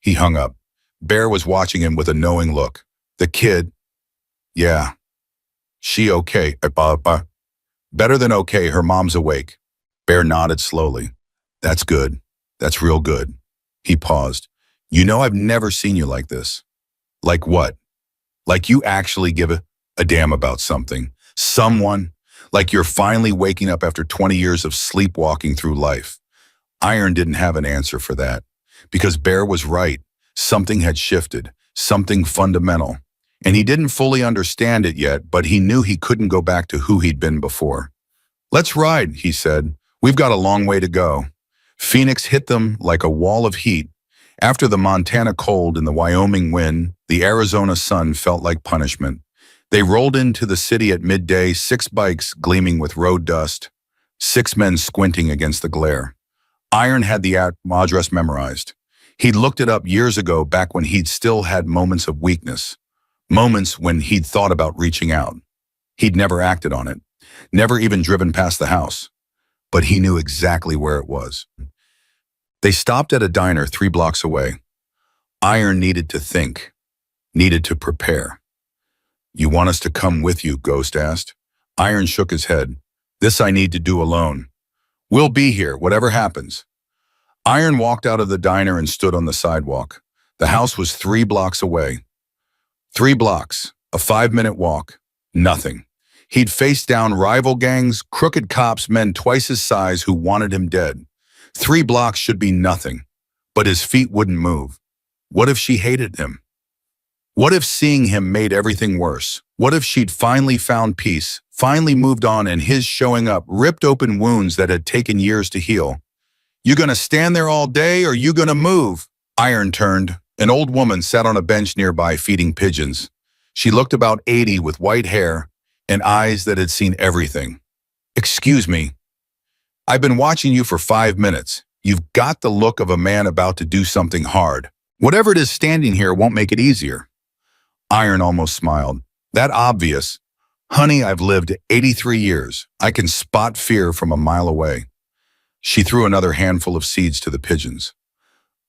He hung up. Bear was watching him with a knowing look. The kid. Yeah. She okay. Better than okay, her mom's awake. Bear nodded slowly. That's good. That's real good. He paused. You know I've never seen you like this. Like what? Like you actually give a damn about something. Someone. Like you're finally waking up after 20 years of sleepwalking through life. Iron didn't have an answer for that. Because Bear was right. Something had shifted. Something fundamental. And he didn't fully understand it yet, but he knew he couldn't go back to who he'd been before. Let's ride, he said. We've got a long way to go. Phoenix hit them like a wall of heat. After the Montana cold and the Wyoming wind, the Arizona sun felt like punishment. They rolled into the city at midday, 6 bikes gleaming with road dust, 6 men squinting against the glare. Iron had the address memorized. He'd looked it up years ago, back when he'd still had moments of weakness, moments when he'd thought about reaching out. He'd never acted on it, never even driven past the house, but he knew exactly where it was. They stopped at a diner 3 blocks away. Iron needed to think, needed to prepare. You want us to come with you? Ghost asked. Iron shook his head. This I need to do alone. We'll be here, whatever happens. Iron walked out of the diner and stood on the sidewalk. The house was 3 blocks away. 3 blocks, a 5-minute walk, nothing. He'd faced down rival gangs, crooked cops, men twice his size who wanted him dead. 3 blocks should be nothing, but his feet wouldn't move. What if she hated him? What if seeing him made everything worse? What if she'd finally found peace, finally moved on, and his showing up ripped open wounds that had taken years to heal? You gonna stand there all day, or you gonna move? Iron turned. An old woman sat on a bench nearby feeding pigeons. She looked about 80 with white hair and eyes that had seen everything. Excuse me. I've been watching you for 5 minutes. You've got the look of a man about to do something hard. Whatever it is standing here won't make it easier. Iron almost smiled. That obvious. Honey, I've lived 83 years. I can spot fear from a mile away. She threw another handful of seeds to the pigeons.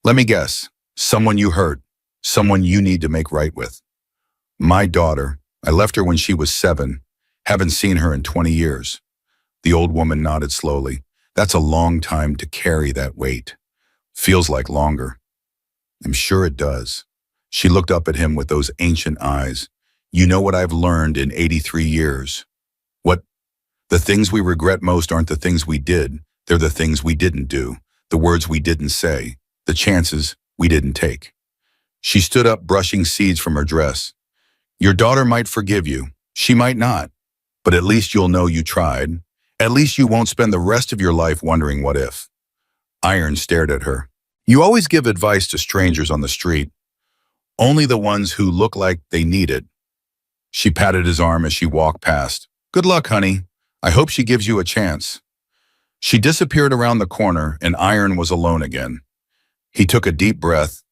Let me guess. Someone you hurt. Someone you need to make right with. My daughter. I left her when she was 7. Haven't seen her in 20 years. The old woman nodded slowly. That's a long time to carry that weight. Feels like longer. I'm sure it does. She looked up at him with those ancient eyes. You know what I've learned in 83 years? What? The things we regret most aren't the things we did. They're the things we didn't do, the words we didn't say, the chances we didn't take. She stood up, brushing seeds from her dress. Your daughter might forgive you. She might not. But at least you'll know you tried. At least you won't spend the rest of your life wondering what if. Iron stared at her. You always give advice to strangers on the street. Only the ones who look like they need it. She patted his arm as she walked past. Good luck, honey. I hope she gives you a chance. She disappeared around the corner, and Iron was alone again. He took a deep breath,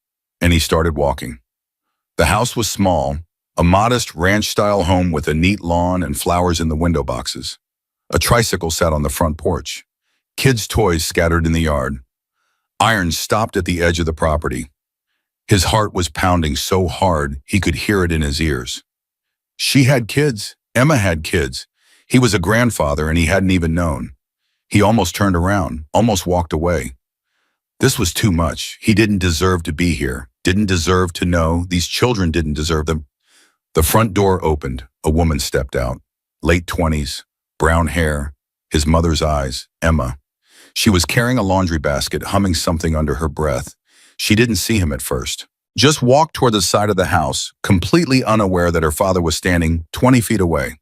and he started walking. The house was small, a modest ranch-style home with a neat lawn and flowers in the window boxes. A tricycle sat on the front porch. Kids' toys scattered in the yard. Iron stopped at the edge of the property. His heart was pounding so hard he could hear it in his ears. She had kids. Emma had kids. He was a grandfather and he hadn't even known. He almost turned around, almost walked away. This was too much. He didn't deserve to be here, didn't deserve to know. These children didn't deserve them. The front door opened. A woman stepped out. Late 20s, brown hair, his mother's eyes, Emma. She was carrying a laundry basket, humming something under her breath. She didn't see him at first. Just walked toward the side of the house, completely unaware that her father was standing 20 feet away.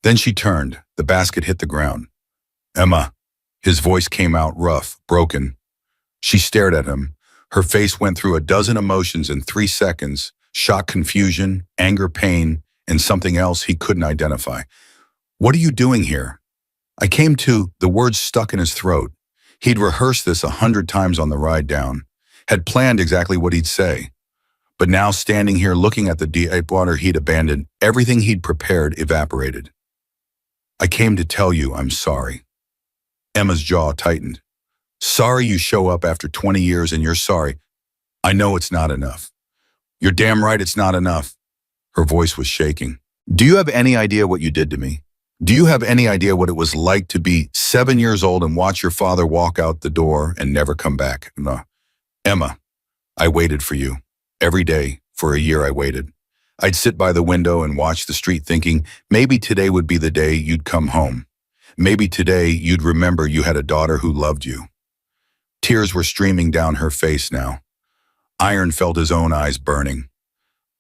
Then she turned. The basket hit the ground. Emma. His voice came out rough, broken. She stared at him. Her face went through a dozen emotions in 3 seconds: shock, confusion, anger, pain, and something else he couldn't identify. What are you doing here? I came to. The words stuck in his throat. He'd rehearsed this 100 times on the ride down, had planned exactly what he'd say. But now, standing here looking at the deep water he'd abandoned, everything he'd prepared evaporated. I came to tell you I'm sorry. Emma's jaw tightened. Sorry you show up after 20 years and you're sorry. I know it's not enough. You're damn right it's not enough. Her voice was shaking. Do you have any idea what you did to me? Do you have any idea what it was like to be 7 years old and watch your father walk out the door and never come back? No. Emma, I waited for you. Every day, for a year I waited. I'd sit by the window and watch the street thinking, maybe today would be the day you'd come home. Maybe today you'd remember you had a daughter who loved you. Tears were streaming down her face now. Iron felt his own eyes burning.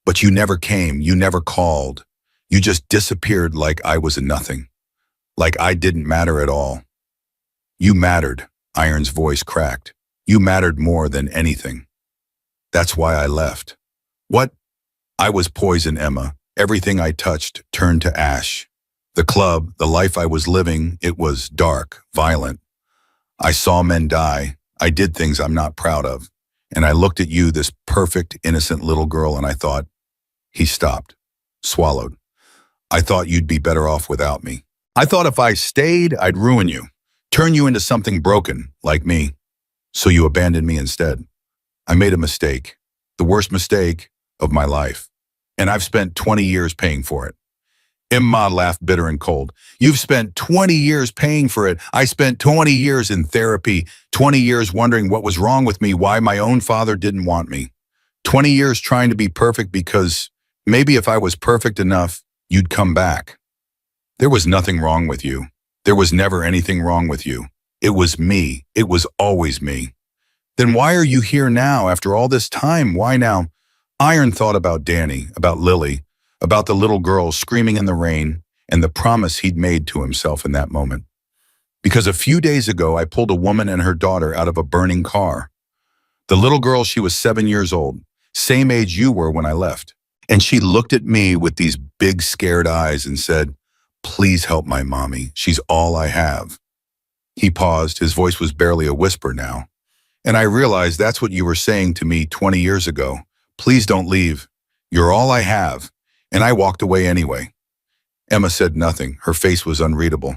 But you never came, you never called. You just disappeared like I was a nothing. Like I didn't matter at all. You mattered, Iron's voice cracked. You mattered more than anything. That's why I left. What? I was poison, Emma. Everything I touched turned to ash. The club, the life I was living, it was dark, violent. I saw men die. I did things I'm not proud of. And I looked at you, this perfect, innocent little girl, and I thought. He stopped, swallowed. I thought you'd be better off without me. I thought if I stayed, I'd ruin you, turn you into something broken, like me. So you abandoned me instead. I made a mistake, the worst mistake of my life. And I've spent 20 years paying for it. Emma laughed bitter and cold. You've spent 20 years paying for it. I spent 20 years in therapy, 20 years wondering what was wrong with me, why my own father didn't want me. 20 years trying to be perfect because maybe if I was perfect enough, you'd come back. There was nothing wrong with you. There was never anything wrong with you. It was me. It was always me. Then why are you here now after all this time? Why now? Iron thought about Danny, about Lily, about the little girl screaming in the rain, and the promise he'd made to himself in that moment. Because a few days ago, I pulled a woman and her daughter out of a burning car. The little girl, she was 7 years old, same age you were when I left. And she looked at me with these big scared eyes and said, please help my mommy. She's all I have. He paused. His voice was barely a whisper now. And I realized that's what you were saying to me 20 years ago. Please don't leave. You're all I have. And I walked away anyway. Emma said nothing. Her face was unreadable.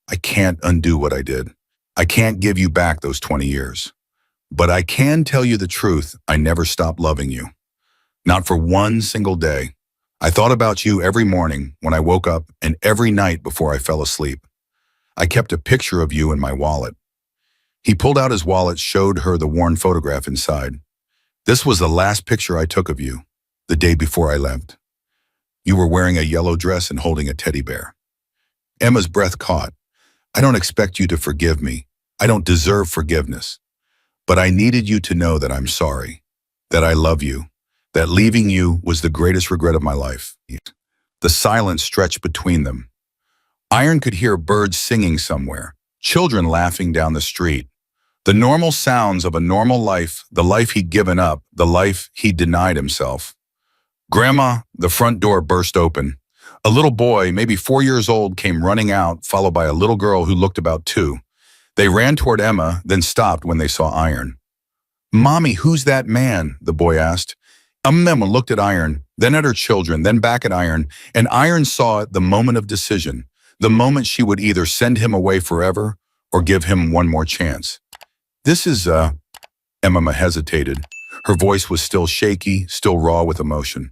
I can't undo what I did. I can't give you back those 20 years. But I can tell you the truth. I never stopped loving you. Not for one single day. I thought about you every morning when I woke up and every night before I fell asleep. I kept a picture of you in my wallet. He pulled out his wallet, showed her the worn photograph inside. This was the last picture I took of you, the day before I left. You were wearing a yellow dress and holding a teddy bear. Emma's breath caught. I don't expect you to forgive me. I don't deserve forgiveness. But I needed you to know that I'm sorry, that I love you, that leaving you was the greatest regret of my life. The silence stretched between them. Iron could hear birds singing somewhere, children laughing down the street. The normal sounds of a normal life, the life he'd given up, the life he'd denied himself. Grandma, the front door burst open. A little boy, maybe 4 years old, came running out, followed by a little girl who looked about 2. They ran toward Emma, then stopped when they saw Iron. Mommy, who's that man? The boy asked. Emma looked at Iron, then at her children, then back at Iron, and Iron saw it, the moment of decision, The moment she would either send him away forever or give him one more chance. This is, Emma hesitated. Her voice was still shaky, still raw with emotion.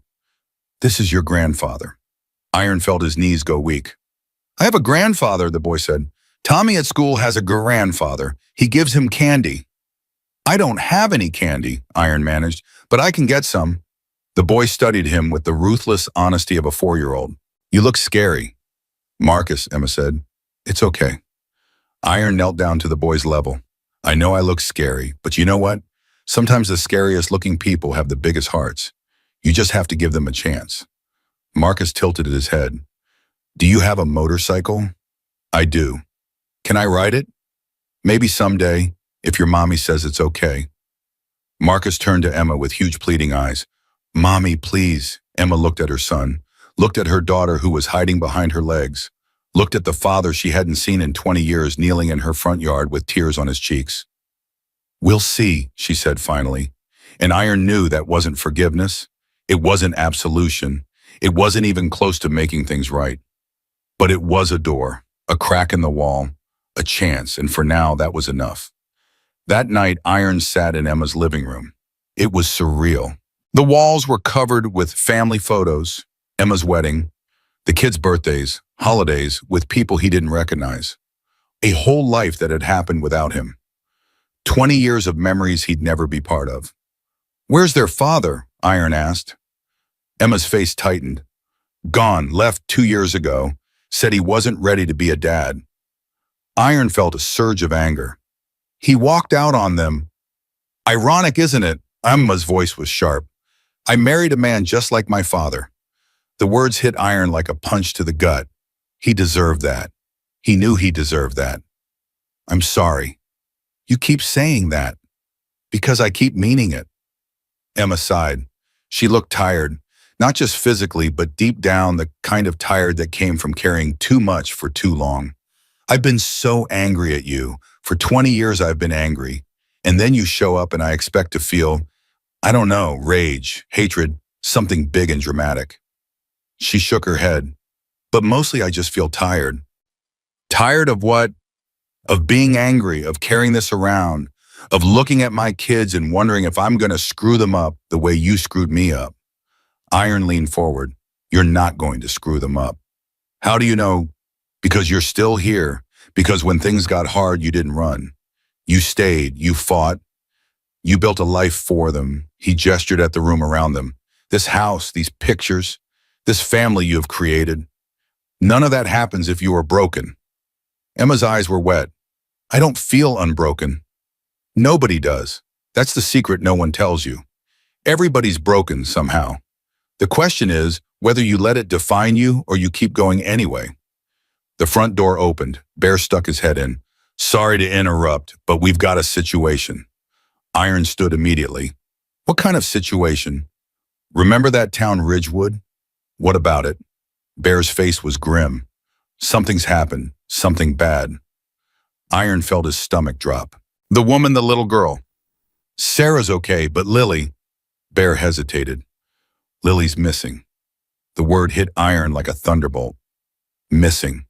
This is your grandfather. Iron felt his knees go weak. I have a grandfather, the boy said. Tommy at school has a grandfather. He gives him candy. I don't have any candy, Iron managed, but I can get some. The boy studied him with the ruthless honesty of a 4-year-old. You look scary. Marcus, Emma said. It's okay. Iron knelt down to the boy's level. I know I look scary, but you know what? Sometimes the scariest looking people have the biggest hearts. You just have to give them a chance. Marcus tilted his head. Do you have a motorcycle? I do. Can I ride it? Maybe someday, if your mommy says it's okay. Marcus turned to Emma with huge pleading eyes. Mommy, please. Emma looked at her son, looked at her daughter who was hiding behind her legs, looked at the father she hadn't seen in 20 years kneeling in her front yard with tears on his cheeks. We'll see, she said finally. And Iron knew that wasn't forgiveness. It wasn't absolution. It wasn't even close to making things right. But it was a door, a crack in the wall, a chance, and for now that was enough. That night, Iron sat in Emma's living room. It was surreal. The walls were covered with family photos, Emma's wedding, the kids' birthdays, holidays with people he didn't recognize. A whole life that had happened without him. 20 years of memories he'd never be part of. Where's their father? Iron asked. Emma's face tightened. Gone, left 2 years ago, said he wasn't ready to be a dad. Iron felt a surge of anger. He walked out on them. Ironic, isn't it? Emma's voice was sharp. I married a man just like my father. The words hit Iron like a punch to the gut. He deserved that. He knew he deserved that. I'm sorry. You keep saying that. Because I keep meaning it. Emma sighed. She looked tired, not just physically, but deep down the kind of tired that came from carrying too much for too long. I've been so angry at you. For 20 years I've been angry. And then you show up and I expect to feel, I don't know, rage, hatred, something big and dramatic. She shook her head. But mostly I just feel tired. Tired of what? Of being angry, of carrying this around, of looking at my kids and wondering if I'm going to screw them up the way you screwed me up. Iron leaned forward. You're not going to screw them up. How do you know? Because you're still here. Because when things got hard, you didn't run. You stayed. You fought. You built a life for them. He gestured at the room around them. This house, these pictures, this family you have created. None of that happens if you are broken. Emma's eyes were wet. I don't feel unbroken. Nobody does. That's the secret no one tells you. Everybody's broken somehow. The question is whether you let it define you or you keep going anyway. The front door opened. Bear stuck his head in. Sorry to interrupt, but we've got a situation. Iron stood immediately. What kind of situation? Remember that town Ridgewood? What about it? Bear's face was grim. Something's happened. Something bad. Iron felt his stomach drop. The woman, the little girl. Sarah's okay, but Lily. Bear hesitated. Lily's missing. The word hit Iron like a thunderbolt. Missing.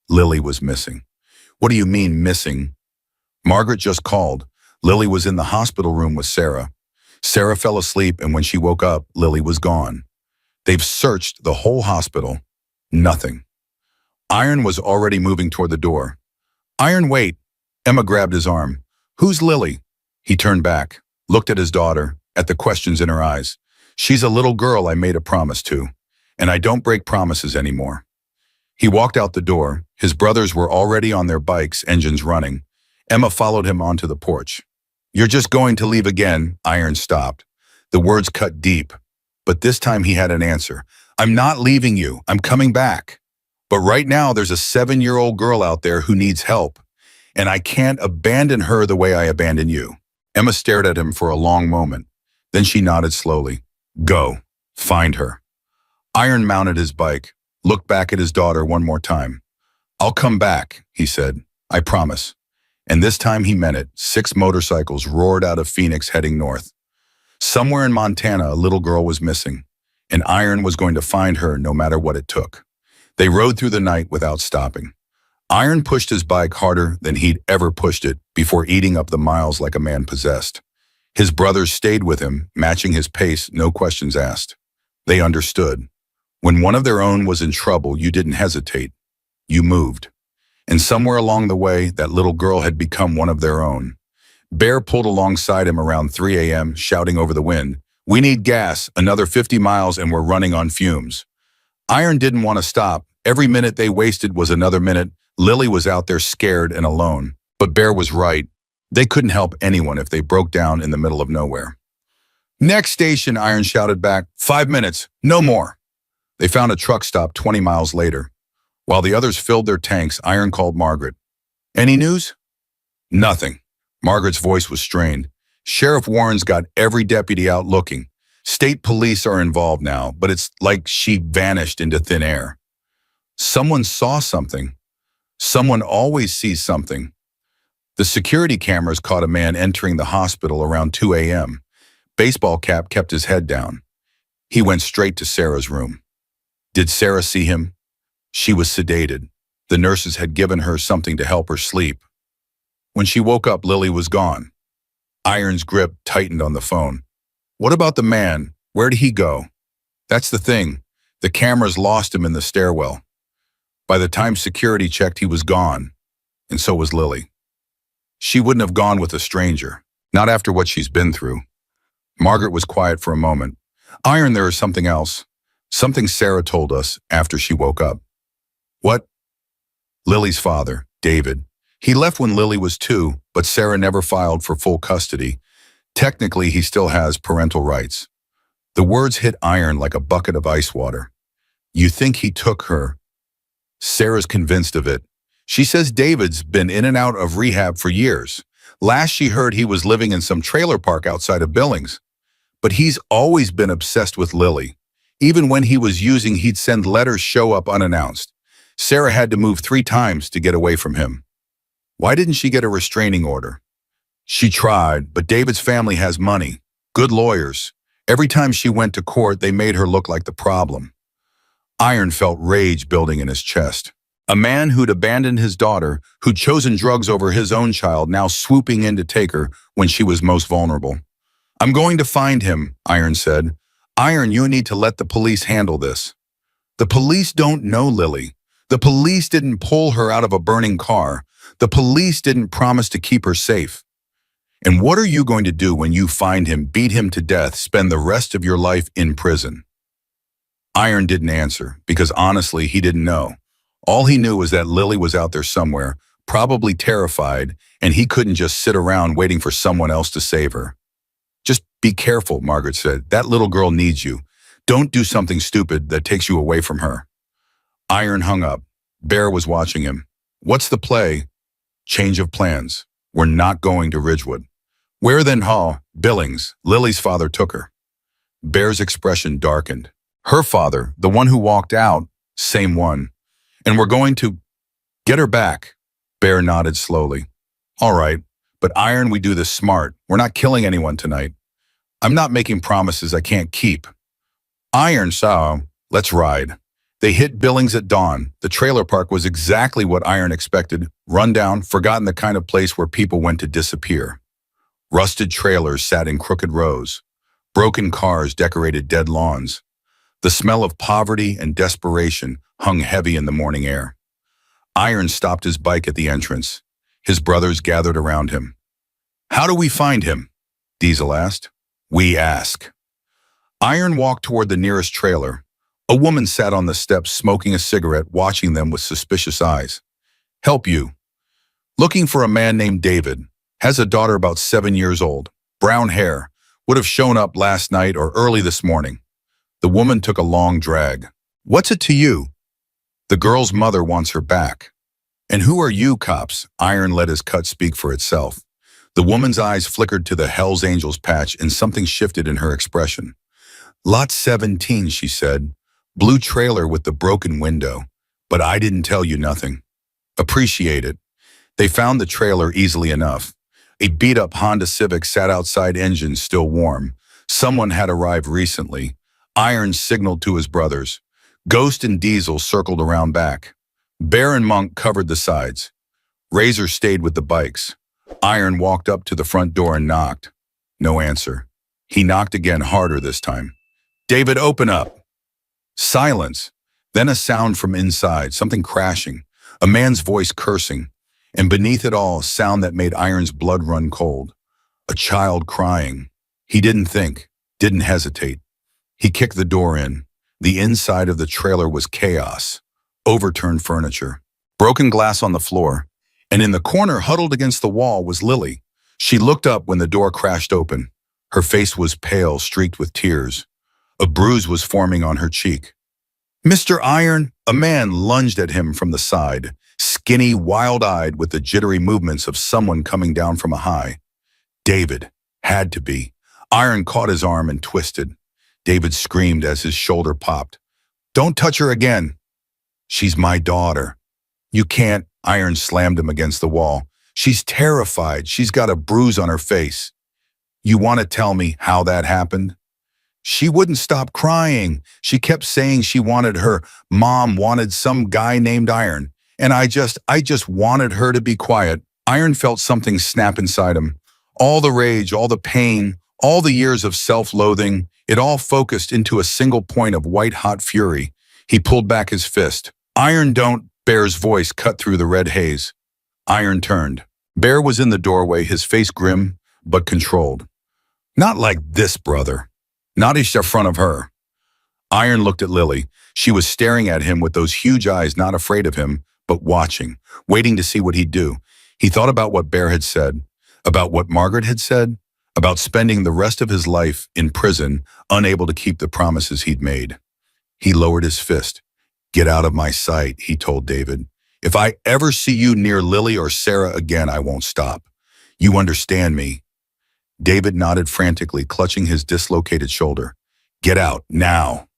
Lily was missing. What do you mean, missing? Margaret just called. Lily was in the hospital room with Sarah. Sarah fell asleep, and when she woke up, Lily was gone. They've searched the whole hospital. Nothing. Iron was already moving toward the door. Iron, wait. Emma grabbed his arm. Who's Lily? He turned back, looked at his daughter, at the questions in her eyes. She's a little girl I made a promise to, and I don't break promises anymore. He walked out the door. His brothers were already on their bikes, engines running. Emma followed him onto the porch. You're just going to leave again, Iron stopped. The words cut deep, but this time he had an answer. I'm not leaving you. I'm coming back. But right now there's a 7-year-old girl out there who needs help, and I can't abandon her the way I abandon you. Emma stared at him for a long moment. Then she nodded slowly. Go. Find her. Iron mounted his bike, looked back at his daughter one more time. I'll come back, he said. I promise. And this time he meant it. 6 motorcycles roared out of Phoenix heading north. Somewhere in Montana, a little girl was missing, and Iron was going to find her no matter what it took. They rode through the night without stopping. Iron pushed his bike harder than he'd ever pushed it before eating up the miles like a man possessed. His brothers stayed with him, matching his pace, no questions asked. They understood. When one of their own was in trouble, you didn't hesitate. You moved. And somewhere along the way, that little girl had become one of their own. Bear pulled alongside him around 3 a.m., shouting over the wind, "We need gas, another 50 miles and we're running on fumes." Iron didn't want to stop. Every minute they wasted was another minute. Lily was out there scared and alone. But Bear was right. They couldn't help anyone if they broke down in the middle of nowhere. "Next station," Iron shouted back. 5 minutes, no more." They found a truck stop 20 miles later. While the others filled their tanks, Iron called Margaret. "Any news?" "Nothing." Margaret's voice was strained. "Sheriff Warren's got every deputy out looking. State police are involved now, but it's like she vanished into thin air." Someone saw something. Someone always sees something. The security cameras caught a man entering the hospital around 2 a.m. Baseball cap kept his head down. He went straight to Sarah's room. Did Sarah see him? She was sedated. The nurses had given her something to help her sleep. When she woke up, Lily was gone. Iron's grip tightened on the phone. "What about the man? Where did he go?" "That's the thing. The cameras lost him in the stairwell. By the time security checked, he was gone. And so was Lily. She wouldn't have gone with a stranger, not after what she's been through." Margaret was quiet for a moment. "Iron, there is something else. Something Sarah told us after she woke up." "What?" "Lily's father, David. He left when Lily was 2, but Sarah never filed for full custody. Technically, he still has parental rights." The words hit Iron like a bucket of ice water. "You think he took her?" Sarah's convinced of it. She says David's been in and out of rehab for years. Last she heard, he was living in some trailer park outside of Billings. But he's always been obsessed with Lily. Even when he was using, he'd send letters show up unannounced. Sarah had to move 3 times to get away from him. Why didn't she get a restraining order? She tried, but David's family has money, good lawyers. Every time she went to court, they made her look like the problem. Iron felt rage building in his chest. A man who'd abandoned his daughter, who'd chosen drugs over his own child, now swooping in to take her when she was most vulnerable. "I'm going to find him," Iron said. "Iron, you need to let the police handle this." "The police don't know Lily. The police didn't pull her out of a burning car. The police didn't promise to keep her safe. And what are you going to do when you find him, beat him to death, spend the rest of your life in prison?" Iron didn't answer, because honestly, he didn't know. All he knew was that Lily was out there somewhere, probably terrified, and he couldn't just sit around waiting for someone else to save her. "Just be careful," Margaret said. "That little girl needs you. Don't do something stupid that takes you away from her." Iron hung up. Bear was watching him. "What's the play?" "Change of plans. We're not going to Ridgewood." "Where then?" "Billings. Lily's father took her." Bear's expression darkened. "Her father, the one who walked out?" "Same one. And we're going to get her back." Bear nodded slowly. "All right, but Iron, we do this smart. We're not killing anyone tonight. I'm not making promises I can't keep." "Iron, so let's ride." They hit Billings at dawn. The trailer park was exactly what Iron expected. Run down, forgotten, the kind of place where people went to disappear. Rusted trailers sat in crooked rows. Broken cars decorated dead lawns. The smell of poverty and desperation hung heavy in the morning air. Iron stopped his bike at the entrance. His brothers gathered around him. "How do we find him?" Diesel asked. "We ask." Iron walked toward the nearest trailer. A woman sat on the steps smoking a cigarette, watching them with suspicious eyes. "Help you." "Looking for a man named David. Has a daughter about 7 years old. Brown hair. Would have shown up last night or early this morning." The woman took a long drag. "What's it to you?" "The girl's mother wants her back." "And who are you, cops?" Iron let his cut speak for itself. The woman's eyes flickered to the Hells Angels patch, and something shifted in her expression. "Lot 17, she said. "Blue trailer with the broken window. But I didn't tell you nothing." "Appreciate it." They found the trailer easily enough. A beat-up Honda Civic sat outside, engine still warm. Someone had arrived recently. Iron signaled to his brothers. Ghost and Diesel circled around back. Bear and Monk covered the sides. Razor stayed with the bikes. Iron walked up to the front door and knocked. No answer. He knocked again, harder this time. "David, open up." Silence. Then a sound from inside, something crashing, a man's voice cursing, and beneath it all, a sound that made Iron's blood run cold. A child crying. He didn't think, didn't hesitate. He kicked the door in. The inside of the trailer was chaos. Overturned furniture, broken glass on the floor, and in the corner, huddled against the wall, was Lily. She looked up when the door crashed open. Her face was pale, streaked with tears. A bruise was forming on her cheek. "Mr. Iron!" A man lunged at him from the side, skinny, wild-eyed, with the jittery movements of someone coming down from a high. David. Had to be. Iron caught his arm and twisted. David screamed as his shoulder popped. "Don't touch her again." "She's my daughter." "You can't." Iron slammed him against the wall. "She's terrified. She's got a bruise on her face." "You want to tell me how that happened?" "She wouldn't stop crying. She kept saying she wanted her mom wanted some guy named Iron. And I just wanted her to be quiet." Iron felt something snap inside him. All the rage, all the pain, all the years of self-loathing, it all focused into a single point of white-hot fury. He pulled back his fist. "Iron, don't!" Bear's voice cut through the red haze. Iron turned. Bear was in the doorway, his face grim but controlled. "Not like this, brother. Not in front of her." Iron looked at Lily. She was staring at him with those huge eyes, not afraid of him, but watching, waiting to see what he'd do. He thought about what Bear had said, about what Margaret had said, about spending the rest of his life in prison, unable to keep the promises he'd made. He lowered his fist. "Get out of my sight," he told David. "If I ever see you near Lily or Sarah again, I won't stop. You understand me?" David nodded frantically, clutching his dislocated shoulder. "Get out, now."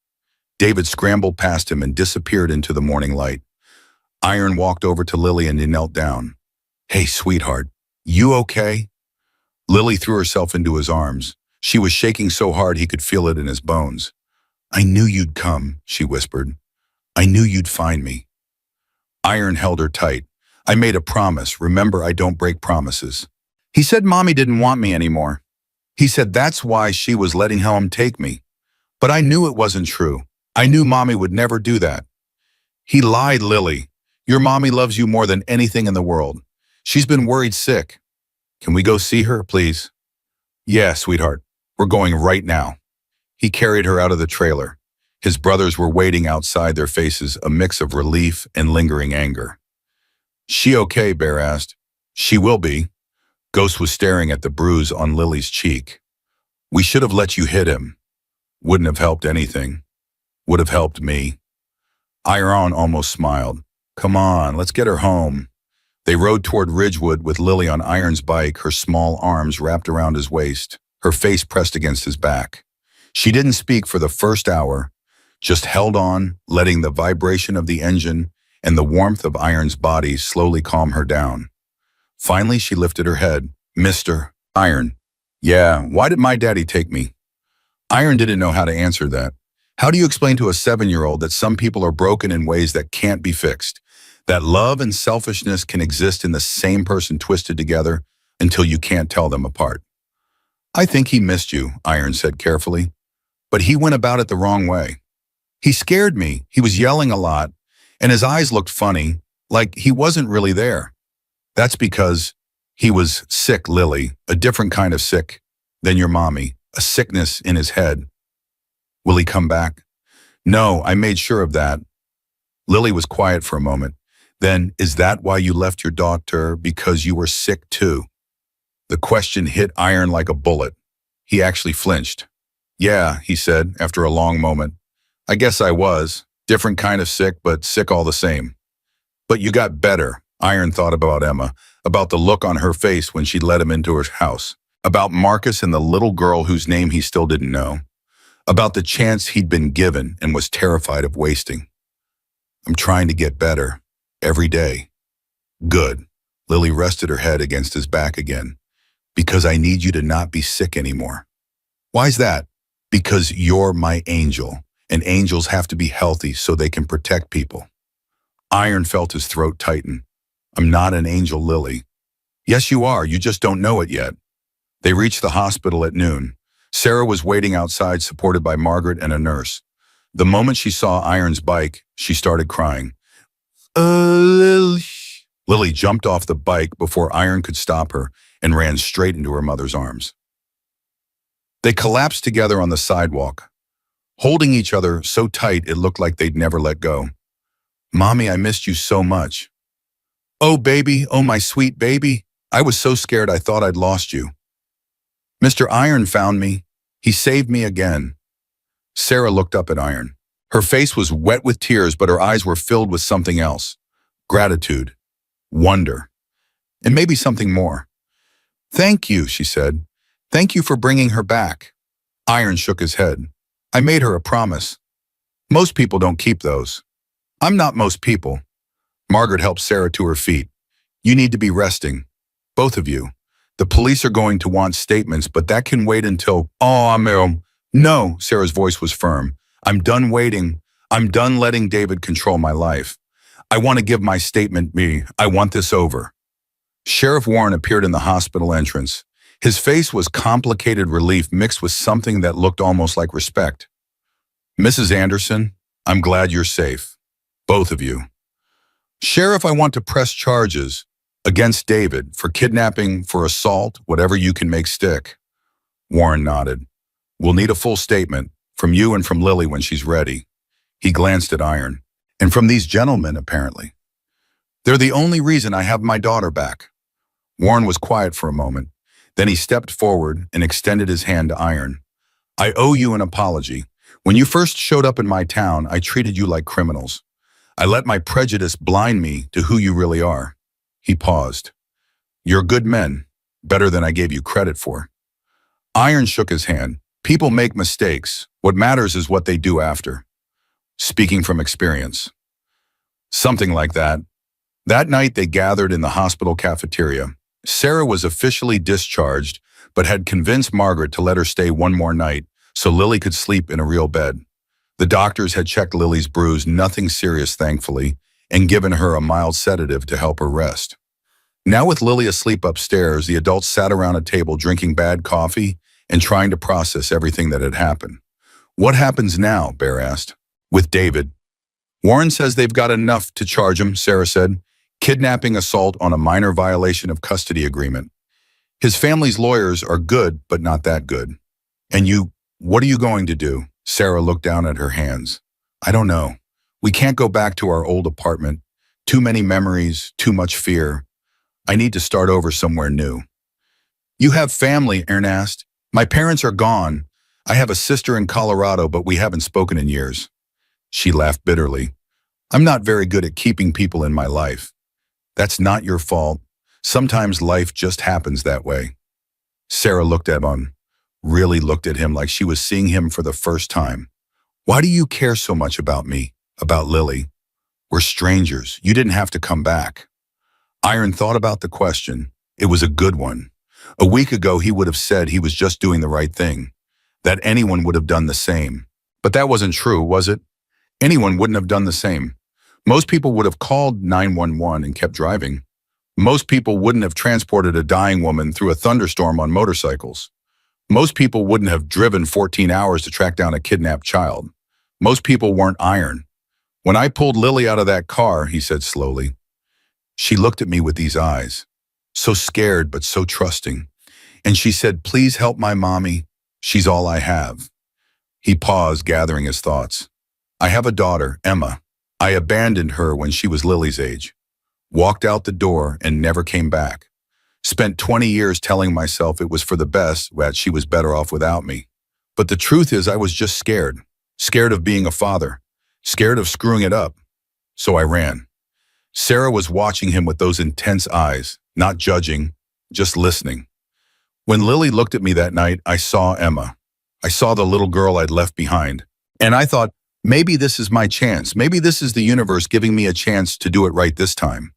David scrambled past him and disappeared into the morning light. Iron walked over to Lily and he knelt down. "Hey, sweetheart, you okay?" Lily threw herself into his arms. She was shaking so hard he could feel it in his bones. "I knew you'd come," she whispered. "I knew you'd find me." Iron held her tight. "I made a promise. Remember, I don't break promises." He said Mommy didn't want me anymore. He said that's why she was letting him take me. But I knew it wasn't true. I knew Mommy would never do that. He lied, Lily. Your mommy loves you more than anything in the world. She's been worried sick. Can we go see her, please? Yeah, sweetheart. We're going right now. He carried her out of the trailer. His brothers were waiting outside, their faces a mix of relief and lingering anger. She okay? Bear asked. She will be. Ghost was staring at the bruise on Lily's cheek. We should have let you hit him. Wouldn't have helped anything. Would have helped me. Iron almost smiled. Come on, let's get her home. They rode toward Ridgewood with Lily on Iron's bike, her small arms wrapped around his waist, her face pressed against his back. She didn't speak for the first hour, just held on, letting the vibration of the engine and the warmth of Iron's body slowly calm her down. Finally, she lifted her head. Mr. Iron. Yeah, why did my daddy take me? Iron didn't know how to answer that. How do you explain to a 7-year-old that some people are broken in ways that can't be fixed? That love and selfishness can exist in the same person twisted together until you can't tell them apart. I think he missed you, Iron said carefully, but he went about it the wrong way. He scared me. He was yelling a lot, and his eyes looked funny, like he wasn't really there. That's because he was sick, Lily, a different kind of sick than your mommy, a sickness in his head. Will he come back? No, I made sure of that. Lily was quiet for a moment. Then, is that why you left your daughter? Because you were sick too? The question hit Iron like a bullet. He actually flinched. Yeah, he said after a long moment. I guess I was. Different kind of sick, but sick all the same. But you got better. Iron thought about Emma, about the look on her face when she let him into her house, about Marcus and the little girl whose name he still didn't know, about the chance he'd been given and was terrified of wasting. I'm trying to get better. Every day. Good. Lily rested her head against his back again. Because I need you to not be sick anymore. Why's that? Because you're my angel, and angels have to be healthy so they can protect people. Iron felt his throat tighten. I'm not an angel, Lily. Yes, you are. You just don't know it yet. They reached the hospital at noon. Sarah was waiting outside, supported by Margaret and a nurse. The moment she saw Iron's bike, she started crying. Lily. Lily jumped off the bike before Iron could stop her and ran straight into her mother's arms. They collapsed together on the sidewalk, holding each other so tight it looked like they'd never let go. Mommy, I missed you so much. Oh, baby, oh, my sweet baby. I was so scared I thought I'd lost you. Mr. Iron found me. He saved me again. Sarah looked up at Iron. Her face was wet with tears, but her eyes were filled with something else. Gratitude, wonder, and maybe something more. Thank you, she said. Thank you for bringing her back. Iron shook his head. I made her a promise. Most people don't keep those. I'm not most people. Margaret helped Sarah to her feet. You need to be resting. Both of you. The police are going to want statements, but that can wait until... No, Sarah's voice was firm. I'm done waiting. I'm done letting David control my life. I want to give my statement. I want this over. Sheriff Warren appeared in the hospital entrance. His face was complicated relief mixed with something that looked almost like respect. Mrs. Anderson, I'm glad you're safe. Both of you. Sheriff, I want to press charges against David for kidnapping, for assault, whatever you can make stick. Warren nodded. We'll need a full statement from you and from Lily when she's ready. He glanced at Iron. And from these gentlemen, apparently. They're the only reason I have my daughter back. Warren was quiet for a moment. Then he stepped forward and extended his hand to Iron. I owe you an apology. When you first showed up in my town, I treated you like criminals. I let my prejudice blind me to who you really are. He paused. You're good men, better than I gave you credit for. Iron shook his hand. People make mistakes. What matters is what they do after. Speaking from experience. Something like that. That night they gathered in the hospital cafeteria. Sarah was officially discharged, but had convinced Margaret to let her stay one more night so Lily could sleep in a real bed. The doctors had checked Lily's bruise, nothing serious thankfully, and given her a mild sedative to help her rest. Now with Lily asleep upstairs, the adults sat around a table drinking bad coffee and trying to process everything that had happened. What happens now? Bear asked. With David. Warren says they've got enough to charge him, Sarah said. Kidnapping, assault on a minor violation of custody agreement. His family's lawyers are good, but not that good. And you, what are you going to do? Sarah looked down at her hands. I don't know. We can't go back to our old apartment. Too many memories, too much fear. I need to start over somewhere new. You have family, Ern asked. My parents are gone. I have a sister in Colorado, but we haven't spoken in years. She laughed bitterly. I'm not very good at keeping people in my life. That's not your fault. Sometimes life just happens that way. Sarah looked at him, really looked at him like she was seeing him for the first time. Why do you care so much about me, about Lily? We're strangers. You didn't have to come back. Iron thought about the question. It was a good one. A week ago, he would have said he was just doing the right thing, that anyone would have done the same. But that wasn't true, was it? Anyone wouldn't have done the same. Most people would have called 911 and kept driving. Most people wouldn't have transported a dying woman through a thunderstorm on motorcycles. Most people wouldn't have driven 14 hours to track down a kidnapped child. Most people weren't Iron. When I pulled Lily out of that car, he said slowly, she looked at me with these eyes, so scared but so trusting. And she said, please help my mommy. She's all I have. He paused, gathering his thoughts. I have a daughter, Emma. I abandoned her when she was Lily's age. Walked out the door and never came back. Spent 20 years telling myself it was for the best, that she was better off without me. But the truth is I was just scared. Scared of being a father. Scared of screwing it up. So I ran. Sarah was watching him with those intense eyes, not judging, just listening. When Lily looked at me that night, I saw Emma. I saw the little girl I'd left behind. And I thought, maybe this is my chance. Maybe this is the universe giving me a chance to do it right this time.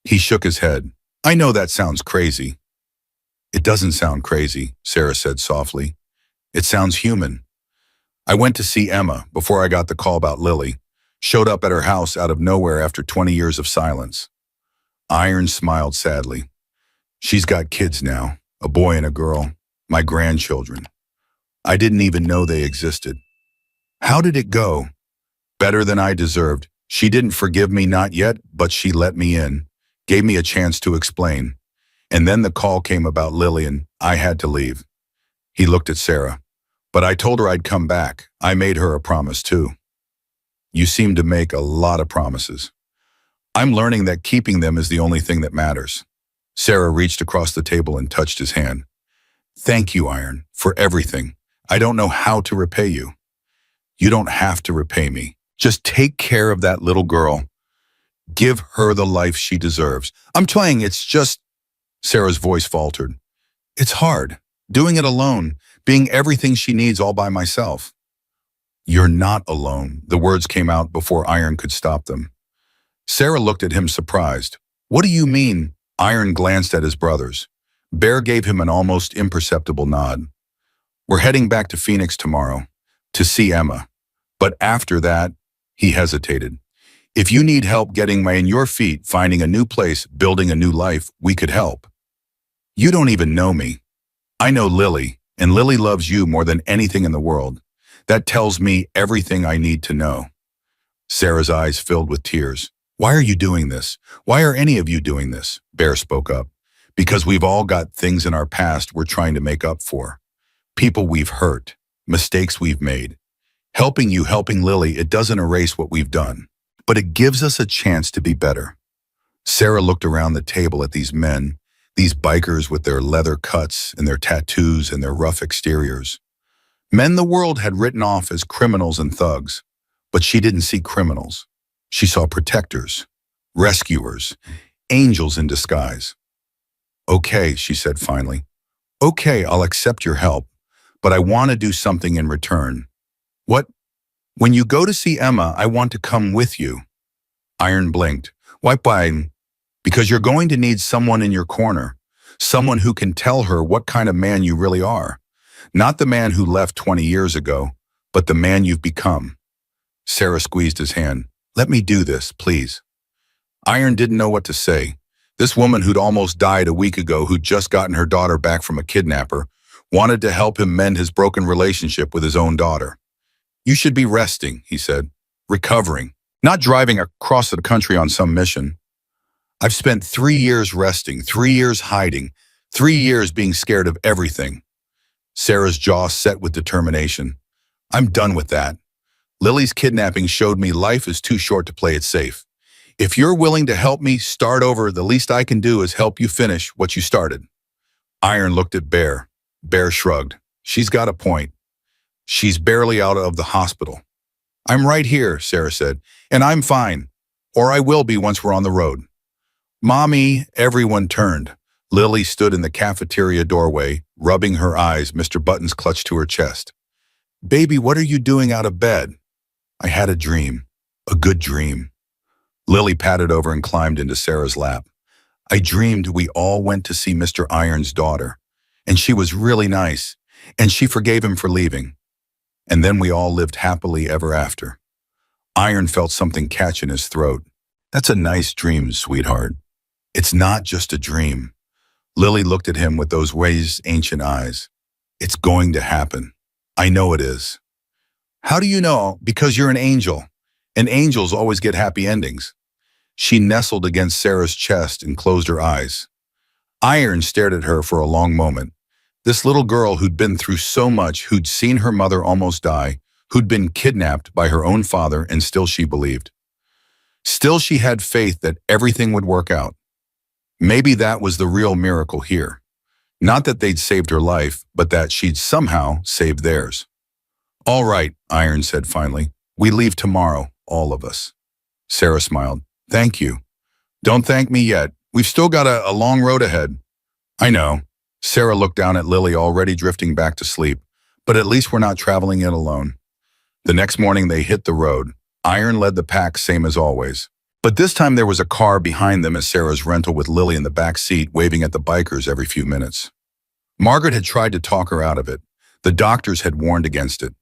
He shook his head. I know that sounds crazy. It doesn't sound crazy, Sarah said softly. It sounds human. I went to see Emma before I got the call about Lily. Showed up at her house out of nowhere after 20 years of silence. Iron smiled sadly. She's got kids now, a boy and a girl, my grandchildren. I didn't even know they existed. How did it go? Better than I deserved. She didn't forgive me, not yet, but she let me in, gave me a chance to explain. And then the call came about Lily and I had to leave. He looked at Sarah. But I told her I'd come back. I made her a promise too. You seem to make a lot of promises. I'm learning that keeping them is the only thing that matters. Sarah reached across the table and touched his hand. Thank you, Iron, for everything. I don't know how to repay you. You don't have to repay me. Just take care of that little girl. Give her the life she deserves. I'm trying, it's just... Sarah's voice faltered. It's hard, doing it alone, being everything she needs all by myself. You're not alone. The words came out before Iron could stop them. Sarah looked at him surprised. What do you mean? Iron glanced at his brothers. Bear gave him an almost imperceptible nod. We're heading back to Phoenix tomorrow, to see Emma. But after that, he hesitated. If you need help getting on your feet, finding a new place, building a new life, we could help. You don't even know me. I know Lily, and Lily loves you more than anything in the world. That tells me everything I need to know. Sarah's eyes filled with tears. Why are you doing this? Why are any of you doing this? Bear spoke up. Because we've all got things in our past we're trying to make up for. People we've hurt, mistakes we've made. Helping you, helping Lily, it doesn't erase what we've done, but it gives us a chance to be better. Sarah looked around the table at these men, these bikers with their leather cuts and their tattoos and their rough exteriors. Men the world had written off as criminals and thugs, but she didn't see criminals. She saw protectors, rescuers, angels in disguise. Okay, she said finally. Okay, I'll accept your help, but I want to do something in return. What? When you go to see Emma, I want to come with you. Iron blinked. Why? Because you're going to need someone in your corner, someone who can tell her what kind of man you really are. Not the man who left 20 years ago, but the man you've become. Sarah squeezed his hand. Let me do this, please. Iron didn't know what to say. This woman who'd almost died a week ago, who'd just gotten her daughter back from a kidnapper, wanted to help him mend his broken relationship with his own daughter. You should be resting, he said, recovering, not driving across the country on some mission. I've spent 3 years resting, 3 years hiding, 3 years being scared of everything. Sarah's jaw set with determination. I'm done with that. Lily's kidnapping showed me life is too short to play it safe. If you're willing to help me start over, the least I can do is help you finish what you started. Iron looked at Bear. Bear shrugged. She's got a point. She's barely out of the hospital. I'm right here, Sarah said, and I'm fine. Or I will be once we're on the road. Mommy, everyone turned. Lily stood in the cafeteria doorway, rubbing her eyes. Mr. Buttons clutched to her chest. Baby, what are you doing out of bed? I had a dream. A good dream. Lily patted over and climbed into Sarah's lap. I dreamed we all went to see Mr. Iron's daughter, and she was really nice, and she forgave him for leaving. And then we all lived happily ever after. Iron felt something catch in his throat. That's a nice dream, sweetheart. It's not just a dream. Lily looked at him with those raised ancient eyes. It's going to happen. I know it is. How do you know? Because you're an angel, and angels always get happy endings. She nestled against Sarah's chest and closed her eyes. Iron stared at her for a long moment. This little girl who'd been through so much, who'd seen her mother almost die, who'd been kidnapped by her own father, and still she believed. Still she had faith that everything would work out. Maybe that was the real miracle here. Not that they'd saved her life, but that she'd somehow saved theirs. All right, Iron said finally. We leave tomorrow, all of us. Sarah smiled. Thank you. Don't thank me yet. We've still got a long road ahead. I know. Sarah looked down at Lily, already drifting back to sleep, but at least we're not traveling it alone. The next morning they hit the road. Iron led the pack, same as always. But this time there was a car behind them at Sarah's rental with Lily in the back seat, waving at the bikers every few minutes. Margaret had tried to talk her out of it. The doctors had warned against it.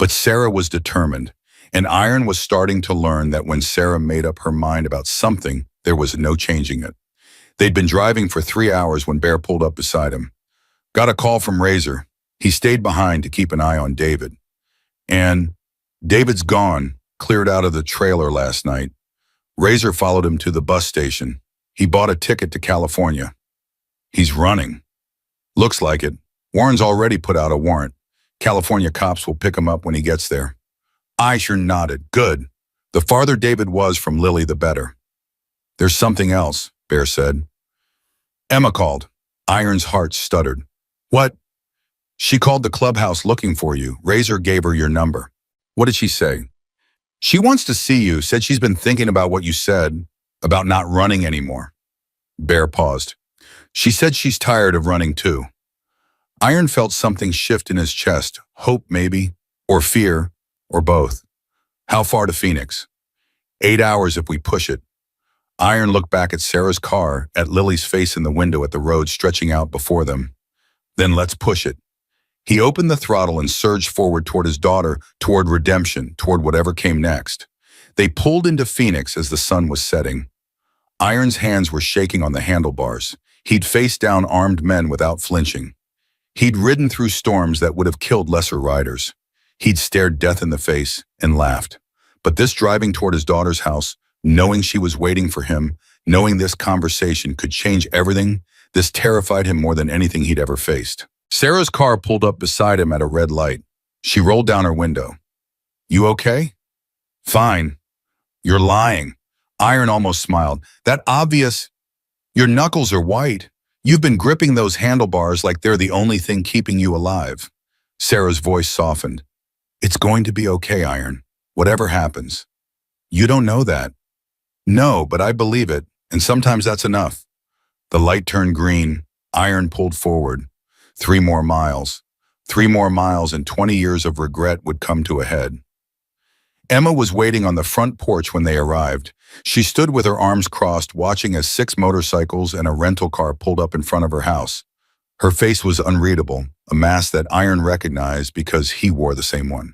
But Sarah was determined, and Iron was starting to learn that when Sarah made up her mind about something, there was no changing it. They'd been driving for 3 hours when Bear pulled up beside him. Got a call from Razor. He stayed behind to keep an eye on David. And David's gone, cleared out of the trailer last night. Razor followed him to the bus station. He bought a ticket to California. He's running. Looks like it. Warren's already put out a warrant. California cops will pick him up when he gets there. Aisha nodded. Good. The farther David was from Lily, the better. There's something else, Bear said. Emma called. Iron's heart stuttered. What? She called the clubhouse looking for you. Razor gave her your number. What did she say? She wants to see you, said she's been thinking about what you said, about not running anymore. Bear paused. She said she's tired of running too. Iron felt something shift in his chest, hope maybe, or fear, or both. How far to Phoenix? 8 hours if we push it. Iron looked back at Sarah's car, at Lily's face in the window at the road stretching out before them. Then let's push it. He opened the throttle and surged forward toward his daughter, toward redemption, toward whatever came next. They pulled into Phoenix as the sun was setting. Iron's hands were shaking on the handlebars. He'd faced down armed men without flinching. He'd ridden through storms that would have killed lesser riders. He'd stared death in the face and laughed. But this driving toward his daughter's house, knowing she was waiting for him, knowing this conversation could change everything, this terrified him more than anything he'd ever faced. Sarah's car pulled up beside him at a red light. She rolled down her window. You okay? Fine. You're lying. Iron almost smiled. That obvious. Your knuckles are white. You've been gripping those handlebars like they're the only thing keeping you alive. Sarah's voice softened. It's going to be okay, Iron. Whatever happens. You don't know that. No, but I believe it, and sometimes that's enough. The light turned green. Iron pulled forward. 3 more miles. 3 more miles and 20 years of regret would come to a head. Emma was waiting on the front porch when they arrived. She stood with her arms crossed, watching as 6 motorcycles and a rental car pulled up in front of her house. Her face was unreadable, a mask that Iron recognized because he wore the same one.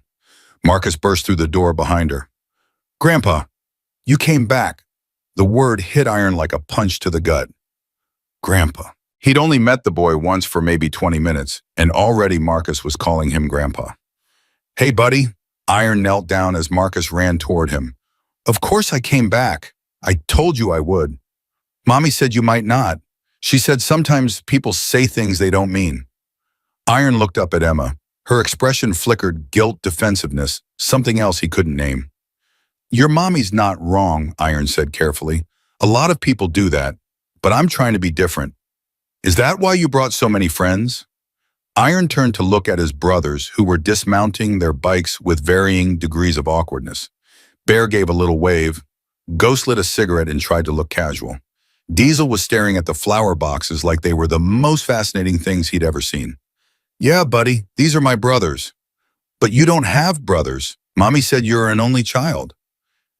Marcus burst through the door behind her. Grandpa, you came back. The word hit Iron like a punch to the gut. Grandpa. He'd only met the boy once for maybe 20 minutes, and already Marcus was calling him Grandpa. Hey, buddy. Iron knelt down as Marcus ran toward him. Of course I came back. I told you I would. Mommy said you might not. She said sometimes people say things they don't mean. Iron looked up at Emma. Her expression flickered guilt, defensiveness, something else he couldn't name. Your mommy's not wrong, Iron said carefully. A lot of people do that, but I'm trying to be different. Is that why you brought so many friends? Iron turned to look at his brothers, who were dismounting their bikes with varying degrees of awkwardness. Bear gave a little wave. Ghost lit a cigarette and tried to look casual. Diesel was staring at the flower boxes like they were the most fascinating things he'd ever seen. Yeah, buddy, these are my brothers. But you don't have brothers. Mommy said you're an only child.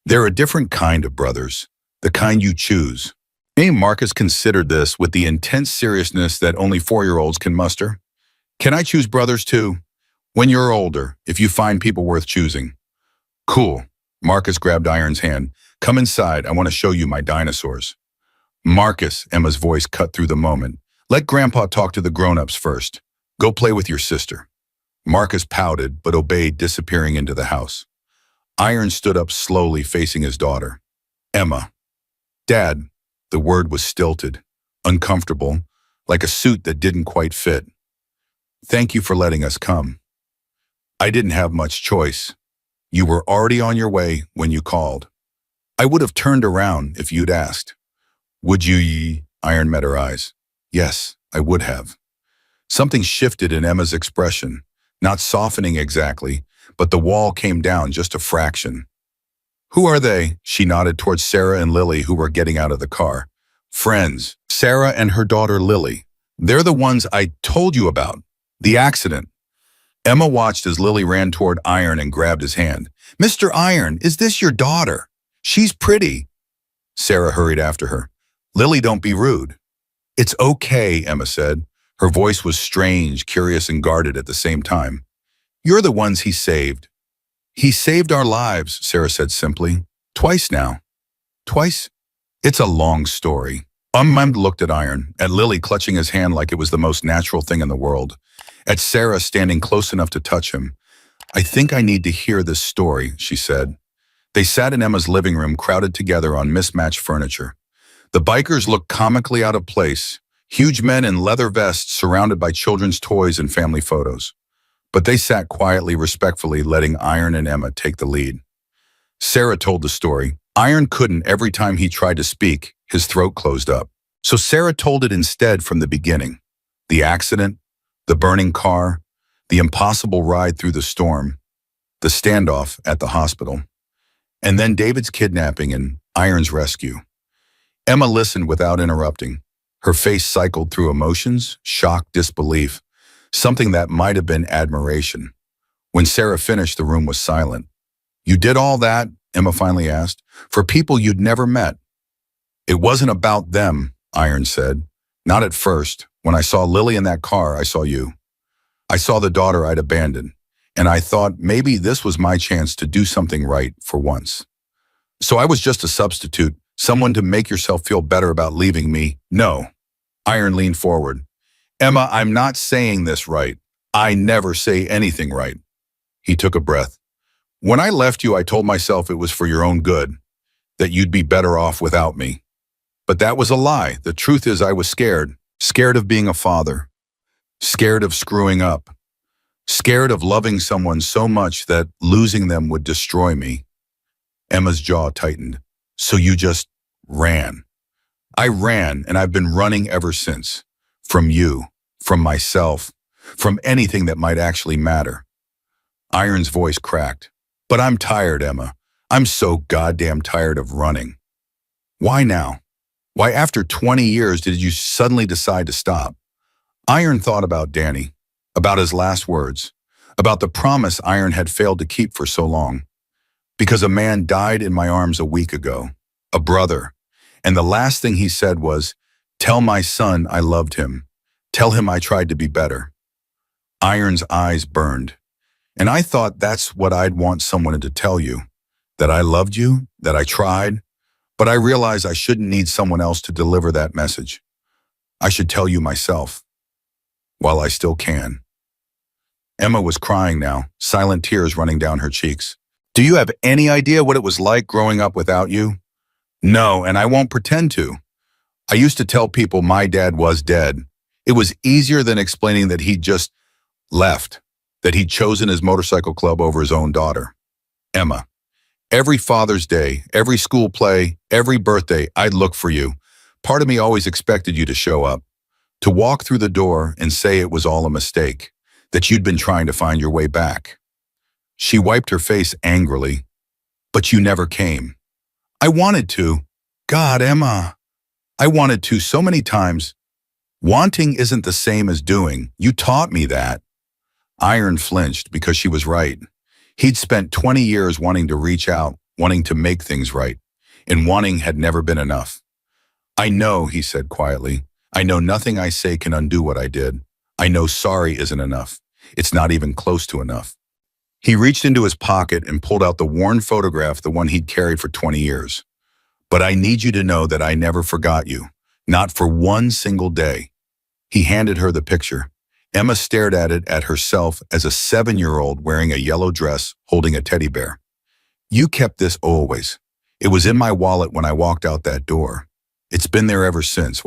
They're a different kind of brothers, the kind you choose. Marcus considered this with the intense seriousness that only 4-year-olds can muster. Can I choose brothers too? When you're older, if you find people worth choosing. Cool. Marcus grabbed Iron's hand. Come inside, I want to show you my dinosaurs. Marcus, Emma's voice cut through the moment. Let Grandpa talk to the grown-ups first. Go play with your sister. Marcus pouted, but obeyed, disappearing into the house. Iron stood up slowly, facing his daughter. Emma. Dad. The word was stilted, uncomfortable, like a suit that didn't quite fit. Thank you for letting us come. I didn't have much choice. You were already on your way when you called. I would have turned around if you'd asked. Would you? Iron met her eyes. Yes, I would have. Something shifted in Emma's expression, not softening exactly, but the wall came down just a fraction. Who are they? She nodded towards Sarah and Lily, who were getting out of the car. Friends, Sarah and her daughter Lily. They're the ones I told you about. The accident. Emma watched as Lily ran toward Iron and grabbed his hand. Mr. Iron, is this your daughter? She's pretty. Sarah hurried after her. Lily, don't be rude. It's okay, Emma said. Her voice was strange, curious, and guarded at the same time. You're the ones he saved. He saved our lives, Sarah said simply. Twice now. Twice? It's a long story. Mum looked at Iron, at Lily clutching his hand like it was the most natural thing in the world, at Sarah standing close enough to touch him. I think I need to hear this story, she said. They sat in Emma's living room, crowded together on mismatched furniture. The bikers looked comically out of place, huge men in leather vests surrounded by children's toys and family photos. But they sat quietly, respectfully, letting Iron and Emma take the lead. Sarah told the story. Iron couldn't. Every time he tried to speak, his throat closed up. So Sarah told it instead from the beginning. The accident, the burning car, the impossible ride through the storm, the standoff at the hospital, and then David's kidnapping and Iron's rescue. Emma listened without interrupting. Her face cycled through emotions, shock, disbelief, something that might have been admiration. When Sarah finished, the room was silent. You did all that, Emma finally asked, for people you'd never met. It wasn't about them, Iron said. Not at first. When I saw Lily in that car, I saw you. I saw the daughter I'd abandoned, and I thought maybe this was my chance to do something right for once. So I was just a substitute, someone to make yourself feel better about leaving me. No. Iron leaned forward. Emma, I'm not saying this right. I never say anything right. He took a breath. When I left you, I told myself it was for your own good, that you'd be better off without me. But that was a lie. The truth is I was scared of being a father, scared of screwing up, scared of loving someone so much that losing them would destroy me. Emma's jaw tightened. So you just ran. I ran, and I've been running ever since. From you, from myself, from anything that might actually matter. Iron's voice cracked. But I'm tired, Emma. I'm so goddamn tired of running. Why now? Why after 20 years did you suddenly decide to stop? Iron thought about Danny, about his last words, about the promise Iron had failed to keep for so long. Because a man died in my arms a week ago, a brother, and the last thing he said was, tell my son I loved him. Tell him I tried to be better. Iron's eyes burned. And I thought that's what I'd want someone to tell you, that I loved you, that I tried, but I realized I shouldn't need someone else to deliver that message. I should tell you myself, while I still can. Emma was crying now, silent tears running down her cheeks. Do you have any idea what it was like growing up without you? No, and I won't pretend to. I used to tell people my dad was dead. It was easier than explaining that he'd just left, that he'd chosen his motorcycle club over his own daughter. Emma, every Father's Day, every school play, every birthday, I'd look for you. Part of me always expected you to show up, to walk through the door and say it was all a mistake, that you'd been trying to find your way back. She wiped her face angrily. But you never came. I wanted to. God, Emma. I wanted to so many times. Wanting isn't the same as doing. You taught me that. Iron flinched because she was right. He'd spent 20 years wanting to reach out, wanting to make things right, and wanting had never been enough. I know, he said quietly. I know nothing I say can undo what I did. I know sorry isn't enough. It's not even close to enough. He reached into his pocket and pulled out the worn photograph, the one he'd carried for 20 years. But I need you to know that I never forgot you, not for one single day. He handed her the picture. Emma stared at it, at herself as a 7-year-old wearing a yellow dress, holding a teddy bear. You kept this always. It was in my wallet when I walked out that door. It's been there ever since.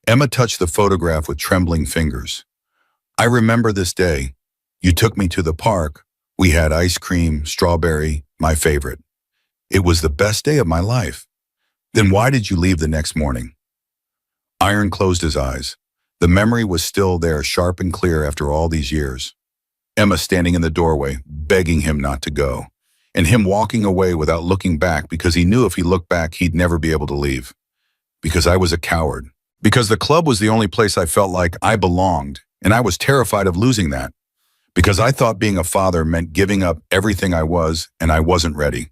Emma touched the photograph with trembling fingers. I remember this day. You took me to the park. We had ice cream, strawberry, my favorite. It was the best day of my life. Then why did you leave the next morning? Iron closed his eyes. The memory was still there, sharp and clear after all these years. Emma standing in the doorway, begging him not to go, and him walking away without looking back because he knew if he looked back, he'd never be able to leave. Because I was a coward. Because the club was the only place I felt like I belonged, and I was terrified of losing that. Because I thought being a father meant giving up everything I was, and I wasn't ready.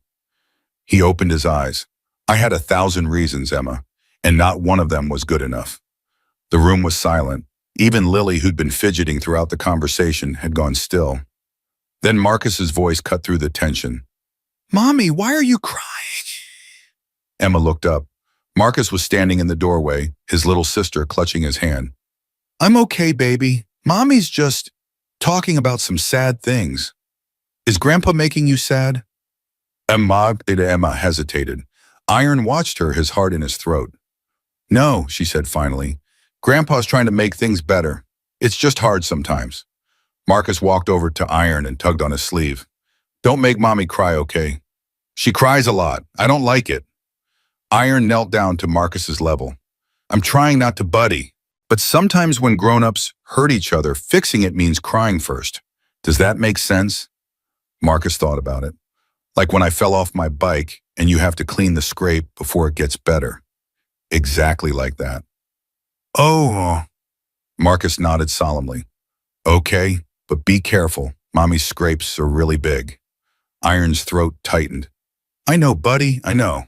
He opened his eyes. I had 1,000 reasons, Emma, and not one of them was good enough. The room was silent. Even Lily, who'd been fidgeting throughout the conversation, had gone still. Then Marcus's voice cut through the tension. Mommy, why are you crying? Emma looked up. Marcus was standing in the doorway, his little sister clutching his hand. I'm okay, baby. Mommy's just talking about some sad things. Is Grandpa making you sad? Emma hesitated. Iron watched her, his heart in his throat. No, she said finally. Grandpa's trying to make things better. It's just hard sometimes. Marcus walked over to Iron and tugged on his sleeve. Don't make Mommy cry, okay? She cries a lot. I don't like it. Iron knelt down to Marcus's level. I'm trying not to buddy, but sometimes when grown-ups hurt each other, fixing it means crying first. Does that make sense? Marcus thought about it. Like when I fell off my bike and you have to clean the scrape before it gets better. Exactly like that. Oh, Marcus nodded solemnly. Okay, but be careful. Mommy's scrapes are really big. Iron's throat tightened. I know, buddy, I know.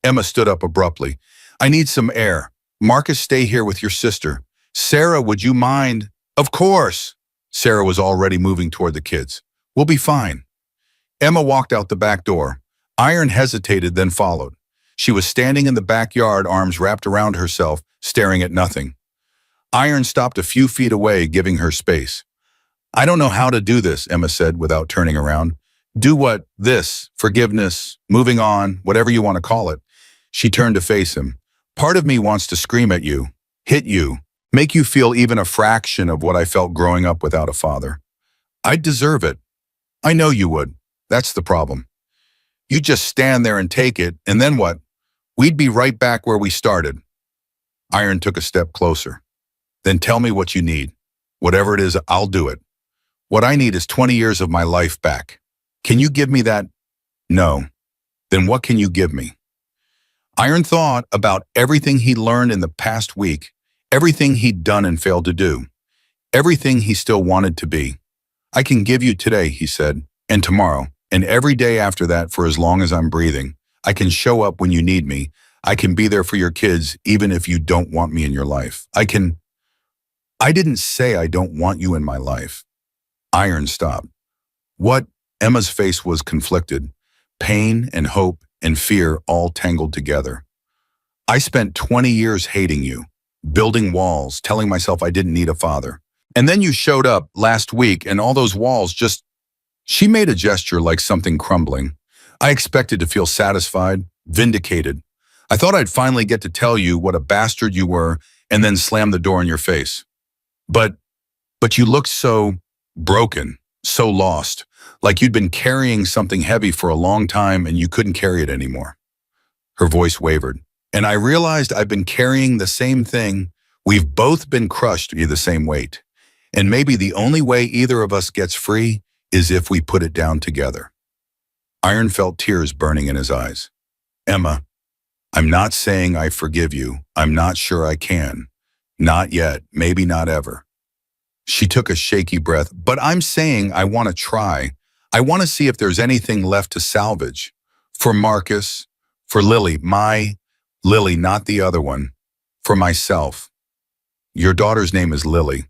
Emma stood up abruptly. I need some air. Marcus, stay here with your sister. Sarah, would you mind? Of course. Sarah was already moving toward the kids. We'll be fine. Emma walked out the back door. Iron hesitated, then followed. She was standing in the backyard, arms wrapped around herself, staring at nothing. Iron stopped a few feet away, giving her space. I don't know how to do this, Emma said without turning around. Do what? This, forgiveness, moving on, whatever you want to call it. She turned to face him. Part of me wants to scream at you, hit you, make you feel even a fraction of what I felt growing up without a father. I'd deserve it. I know you would. That's the problem. You just stand there and take it, and then what? We'd be right back where we started. Iron took a step closer. Then tell me what you need. Whatever it is, I'll do it. What I need is 20 years of my life back. Can you give me that? No. Then what can you give me? Iron thought about everything he learned in the past week, everything he'd done and failed to do, everything he still wanted to be. I can give you today, he said, and tomorrow, and every day after that for as long as I'm breathing. I can show up when you need me. I can be there for your kids even if you don't want me in your life. I didn't say I don't want you in my life. Iron stopped. What? Emma's face was conflicted. Pain and hope and fear all tangled together. I spent 20 years hating you, building walls, telling myself I didn't need a father. And then you showed up last week and all those walls just... She made a gesture like something crumbling. I expected to feel satisfied, vindicated. I thought I'd finally get to tell you what a bastard you were and then slam the door in your face. But you looked so broken, so lost, like you'd been carrying something heavy for a long time and you couldn't carry it anymore. Her voice wavered. And I realized I've been carrying the same thing. We've both been crushed with the same weight. And maybe the only way either of us gets free is if we put it down together. Iron felt tears burning in his eyes. Emma, I'm not saying I forgive you. I'm not sure I can. Not yet, maybe not ever. She took a shaky breath, but I'm saying I want to try. I want to see if there's anything left to salvage. For Marcus, for Lily, my Lily, not the other one. For myself. Your daughter's name is Lily.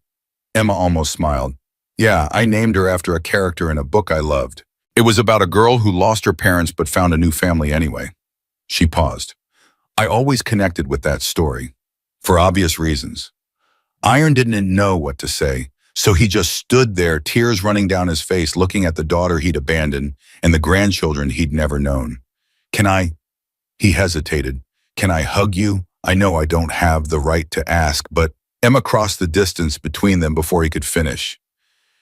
Emma almost smiled. Yeah, I named her after a character in a book I loved. It was about a girl who lost her parents but found a new family anyway. She paused. I always connected with that story. For obvious reasons. Iron didn't know what to say, so he just stood there, tears running down his face, looking at the daughter he'd abandoned and the grandchildren he'd never known. Can I? He hesitated. Can I hug you? I know I don't have the right to ask, but Emma crossed the distance between them before he could finish.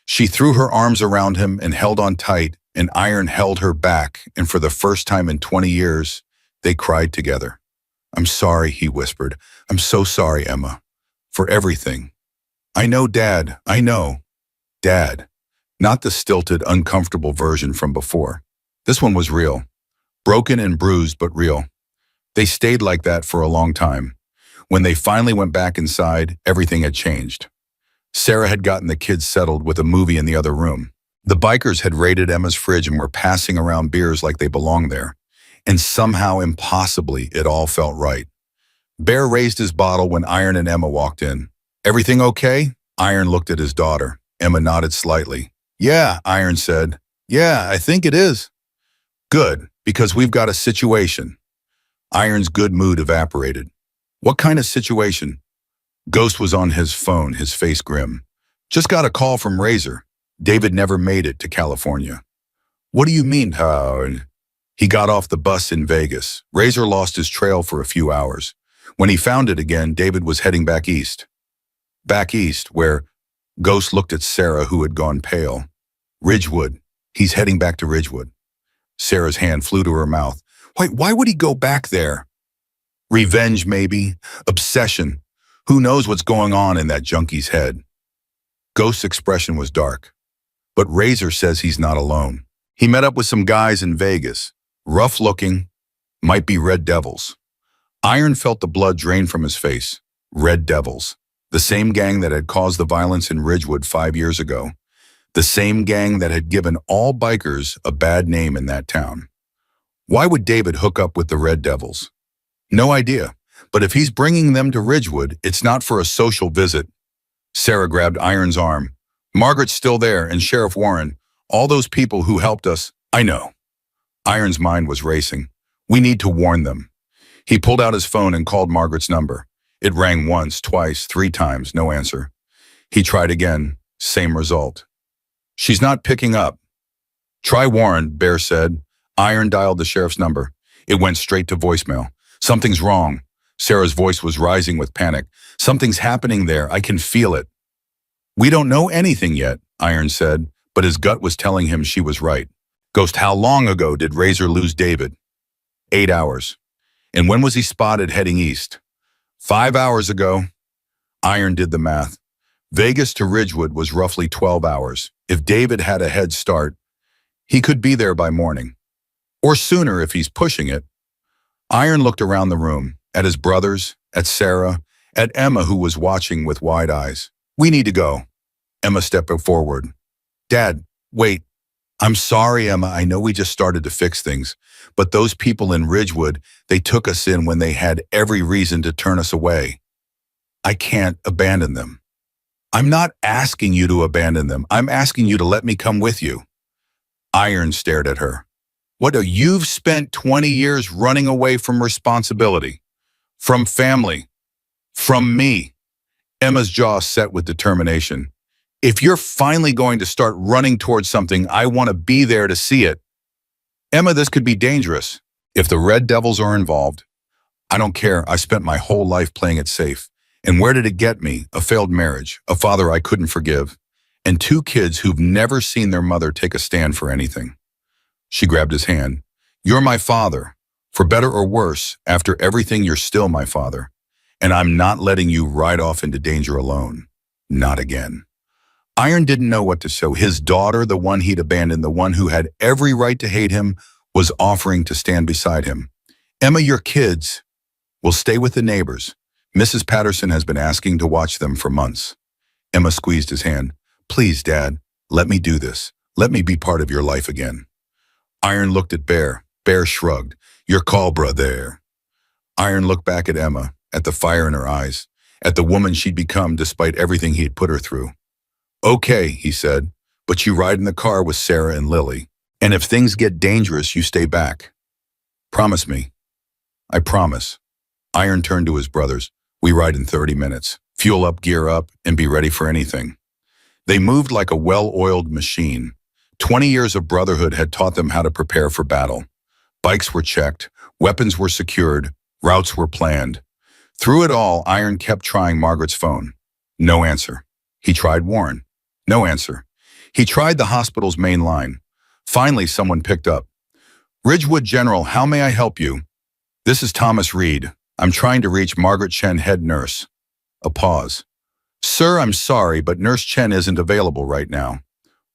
She threw her arms around him and held on tight, and Iron held her back, and for the first time in 20 years, they cried together. I'm sorry, he whispered. I'm so sorry, Emma. For everything. I know, Dad. I know. Dad. Not the stilted, uncomfortable version from before. This one was real. Broken and bruised, but real. They stayed like that for a long time. When they finally went back inside, everything had changed. Sarah had gotten the kids settled with a movie in the other room. The bikers had raided Emma's fridge and were passing around beers like they belonged there. And somehow, impossibly, it all felt right. Bear raised his bottle when Iron and Emma walked in. Everything okay? Iron looked at his daughter. Emma nodded slightly. Yeah, Iron said. Yeah, I think it is. Good, because we've got a situation. Iron's good mood evaporated. What kind of situation? Ghost was on his phone, his face grim. Just got a call from Razor. David never made it to California. What do you mean, Howard? He got off the bus in Vegas. Razor lost his trail for a few hours. When he found it again, David was heading back east. Back east, where Ghost looked at Sarah, who had gone pale. Ridgewood. He's heading back to Ridgewood. Sarah's hand flew to her mouth. Why would he go back there? Revenge, maybe. Obsession. Who knows what's going on in that junkie's head? Ghost's expression was dark. But Razor says he's not alone. He met up with some guys in Vegas. Rough-looking. Might be Red Devils. Iron felt the blood drain from his face. Red Devils. The same gang that had caused the violence in Ridgewood 5 years ago. The same gang that had given all bikers a bad name in that town. Why would David hook up with the Red Devils? No idea. But if he's bringing them to Ridgewood, it's not for a social visit. Sarah grabbed Iron's arm. Margaret's still there, and Sheriff Warren. All those people who helped us. I know. Iron's mind was racing. We need to warn them. He pulled out his phone and called Margaret's number. It rang once, twice, 3 times, no answer. He tried again, same result. She's not picking up. Try Warren, Bear said. Iron dialed the sheriff's number. It went straight to voicemail. Something's wrong. Sarah's voice was rising with panic. Something's happening there. I can feel it. We don't know anything yet, Iron said, but his gut was telling him she was right. Ghost, how long ago did Razor lose David? 8 hours. And when was he spotted heading east? 5 hours ago. Iron did the math. Vegas to Ridgewood was roughly 12 hours. If David had a head start, he could be there by morning. Or sooner if he's pushing it. Iron looked around the room, at his brothers, at Sarah, at Emma, who was watching with wide eyes. We need to go. Emma stepped forward. Dad, wait. I'm sorry, Emma. I know we just started to fix things. But those people in Ridgewood, they took us in when they had every reason to turn us away. I can't abandon them. I'm not asking you to abandon them. I'm asking you to let me come with you. Iron stared at her. You've spent 20 years running away from responsibility, from family, from me. Emma's jaw set with determination. If you're finally going to start running towards something, I want to be there to see it. Emma, this could be dangerous. If the Red Devils are involved, I don't care. I spent my whole life playing it safe. And where did it get me? A failed marriage, a father I couldn't forgive, and 2 kids who've never seen their mother take a stand for anything. She grabbed his hand. You're my father. For better or worse, after everything, you're still my father. And I'm not letting you ride off into danger alone. Not again. Iron didn't know what to say. His daughter, the one he'd abandoned, the one who had every right to hate him, was offering to stand beside him. Emma, your kids will stay with the neighbors. Mrs. Patterson has been asking to watch them for months. Emma squeezed his hand. Please, Dad, let me do this. Let me be part of your life again. Iron looked at Bear. Bear shrugged. Your call, brother. Iron looked back at Emma, at the fire in her eyes, at the woman she'd become despite everything he'd put her through. Okay, he said, but you ride in the car with Sarah and Lily. And if things get dangerous, you stay back. Promise me. I promise. Iron turned to his brothers. We ride in 30 minutes. Fuel up, gear up, and be ready for anything. They moved like a well-oiled machine. 20 years of brotherhood had taught them how to prepare for battle. Bikes were checked, weapons were secured, routes were planned. Through it all, Iron kept trying Margaret's phone. No answer. He tried Warren. No answer. He tried the hospital's main line. Finally, someone picked up. Ridgewood General, how may I help you? This is Thomas Reed. I'm trying to reach Margaret Chen, head nurse. A pause. Sir, I'm sorry, but Nurse Chen isn't available right now.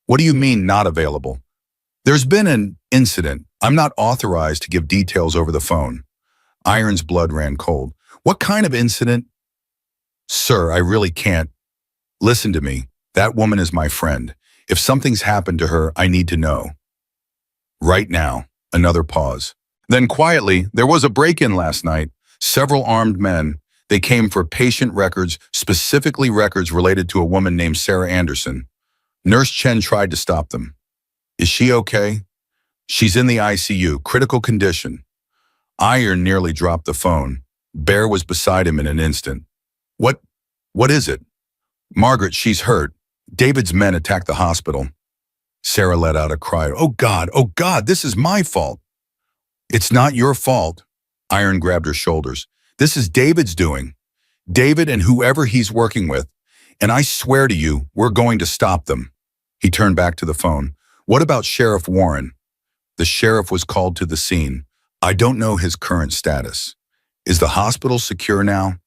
What do you mean not available? There's been an incident. I'm not authorized to give details over the phone. Iron's blood ran cold. What kind of incident? Sir, I really can't. Listen to me. That woman is my friend. If something's happened to her, I need to know. Right now. Another pause. Then quietly, there was a break-in last night. Several armed men. They came for patient records, specifically records related to a woman named Sarah Anderson. Nurse Chen tried to stop them. Is she okay? She's in the ICU, critical condition. Iron nearly dropped the phone. Bear was beside him in an instant. What is it? Margaret, she's hurt. David's men attacked the hospital. Sarah let out a cry. Oh God, this is my fault. It's not your fault. Iron grabbed her shoulders. This is David's doing. David and whoever he's working with. And I swear to you, we're going to stop them. He turned back to the phone. What about Sheriff Warren? The sheriff was called to the scene. I don't know his current status. Is the hospital secure now?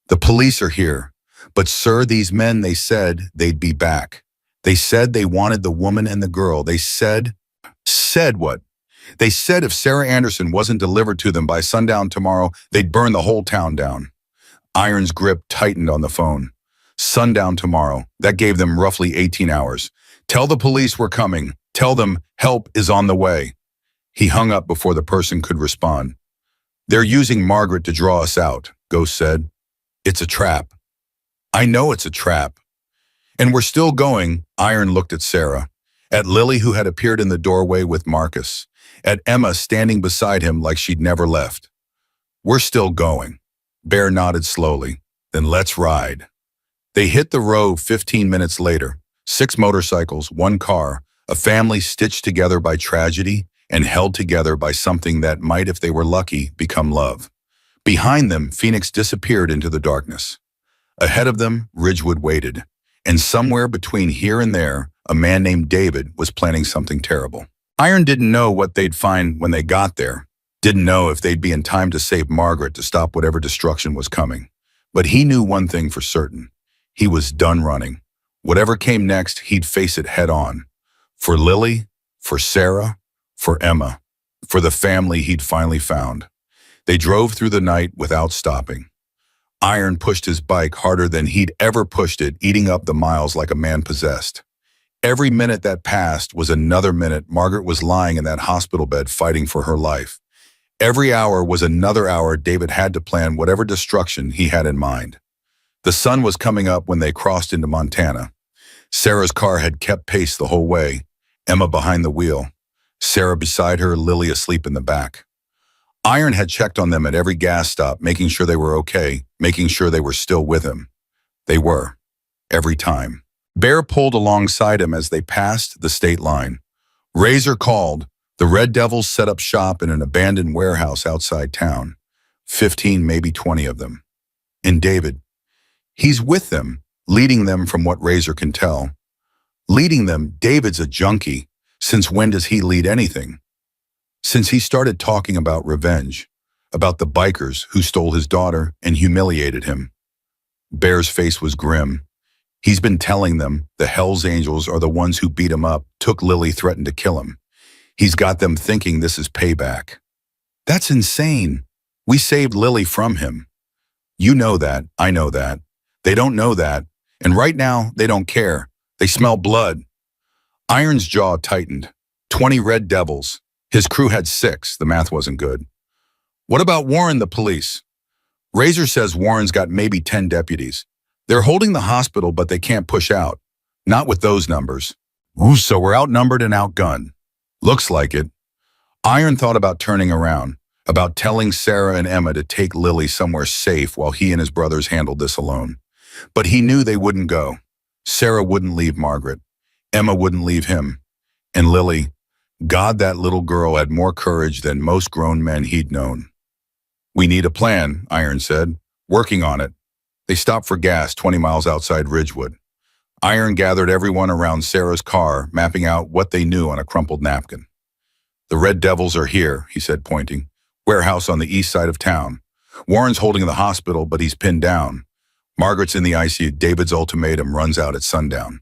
The police are here. But sir, these men, they said they'd be back. They said they wanted the woman and the girl. They said what? They said if Sarah Anderson wasn't delivered to them by sundown tomorrow, they'd burn the whole town down. Iron's grip tightened on the phone. Sundown tomorrow. That gave them roughly 18 hours. Tell the police we're coming. Tell them help is on the way. He hung up before the person could respond. They're using Margaret to draw us out, Ghost said. It's a trap. I know it's a trap. And we're still going. Iron looked at Sarah, at Lily who had appeared in the doorway with Marcus, at Emma standing beside him like she'd never left. We're still going. Bear nodded slowly. Then let's ride. They hit the road 15 minutes later. 6 motorcycles, 1 car, a family stitched together by tragedy and held together by something that might, if they were lucky, become love. Behind them, Phoenix disappeared into the darkness. Ahead of them, Ridgewood waited. And somewhere between here and there, a man named David was planning something terrible. Iron didn't know what they'd find when they got there. Didn't know if they'd be in time to save Margaret to stop whatever destruction was coming. But he knew one thing for certain. He was done running. Whatever came next, he'd face it head on. For Lily, for Sarah, for Emma, for the family he'd finally found. They drove through the night without stopping. Iron pushed his bike harder than he'd ever pushed it, eating up the miles like a man possessed. Every minute that passed was another minute Margaret was lying in that hospital bed fighting for her life. Every hour was another hour David had to plan whatever destruction he had in mind. The sun was coming up when they crossed into Montana. Sarah's car had kept pace the whole way, Emma behind the wheel, Sarah beside her, Lily asleep in the back. Iron had checked on them at every gas stop, making sure they were okay, making sure they were still with him. They were, every time. Bear pulled alongside him as they passed the state line. Razor called. The Red Devils set up shop in an abandoned warehouse outside town. 15, maybe 20 of them. And David, he's with them, leading them from what Razor can tell. Leading them, David's a junkie. Since when does he lead anything? Since he started talking about revenge, about the bikers who stole his daughter and humiliated him. Bear's face was grim. He's been telling them the Hells Angels are the ones who beat him up, took Lily, threatened to kill him. He's got them thinking this is payback. That's insane. We saved Lily from him. You know that. I know that. They don't know that. And right now, they don't care. They smell blood. Iron's jaw tightened. 20 Red Devils. His crew had 6. The math wasn't good. What about Warren, the police? Razor says Warren's got maybe 10 deputies. They're holding the hospital, but they can't push out. Not with those numbers. Ooh, so we're outnumbered and outgunned. Looks like it. Iron thought about turning around, about telling Sarah and Emma to take Lily somewhere safe while he and his brothers handled this alone. But he knew they wouldn't go. Sarah wouldn't leave Margaret. Emma wouldn't leave him. And Lily, God, that little girl had more courage than most grown men he'd known. We need a plan, Iron said. Working on it. They stopped for gas 20 miles outside Ridgewood. Iron gathered everyone around Sarah's car, mapping out what they knew on a crumpled napkin. The Red Devils are here, he said, pointing. Warehouse on the east side of town. Warren's holding the hospital, but he's pinned down. Margaret's in the ICU. David's ultimatum runs out at sundown.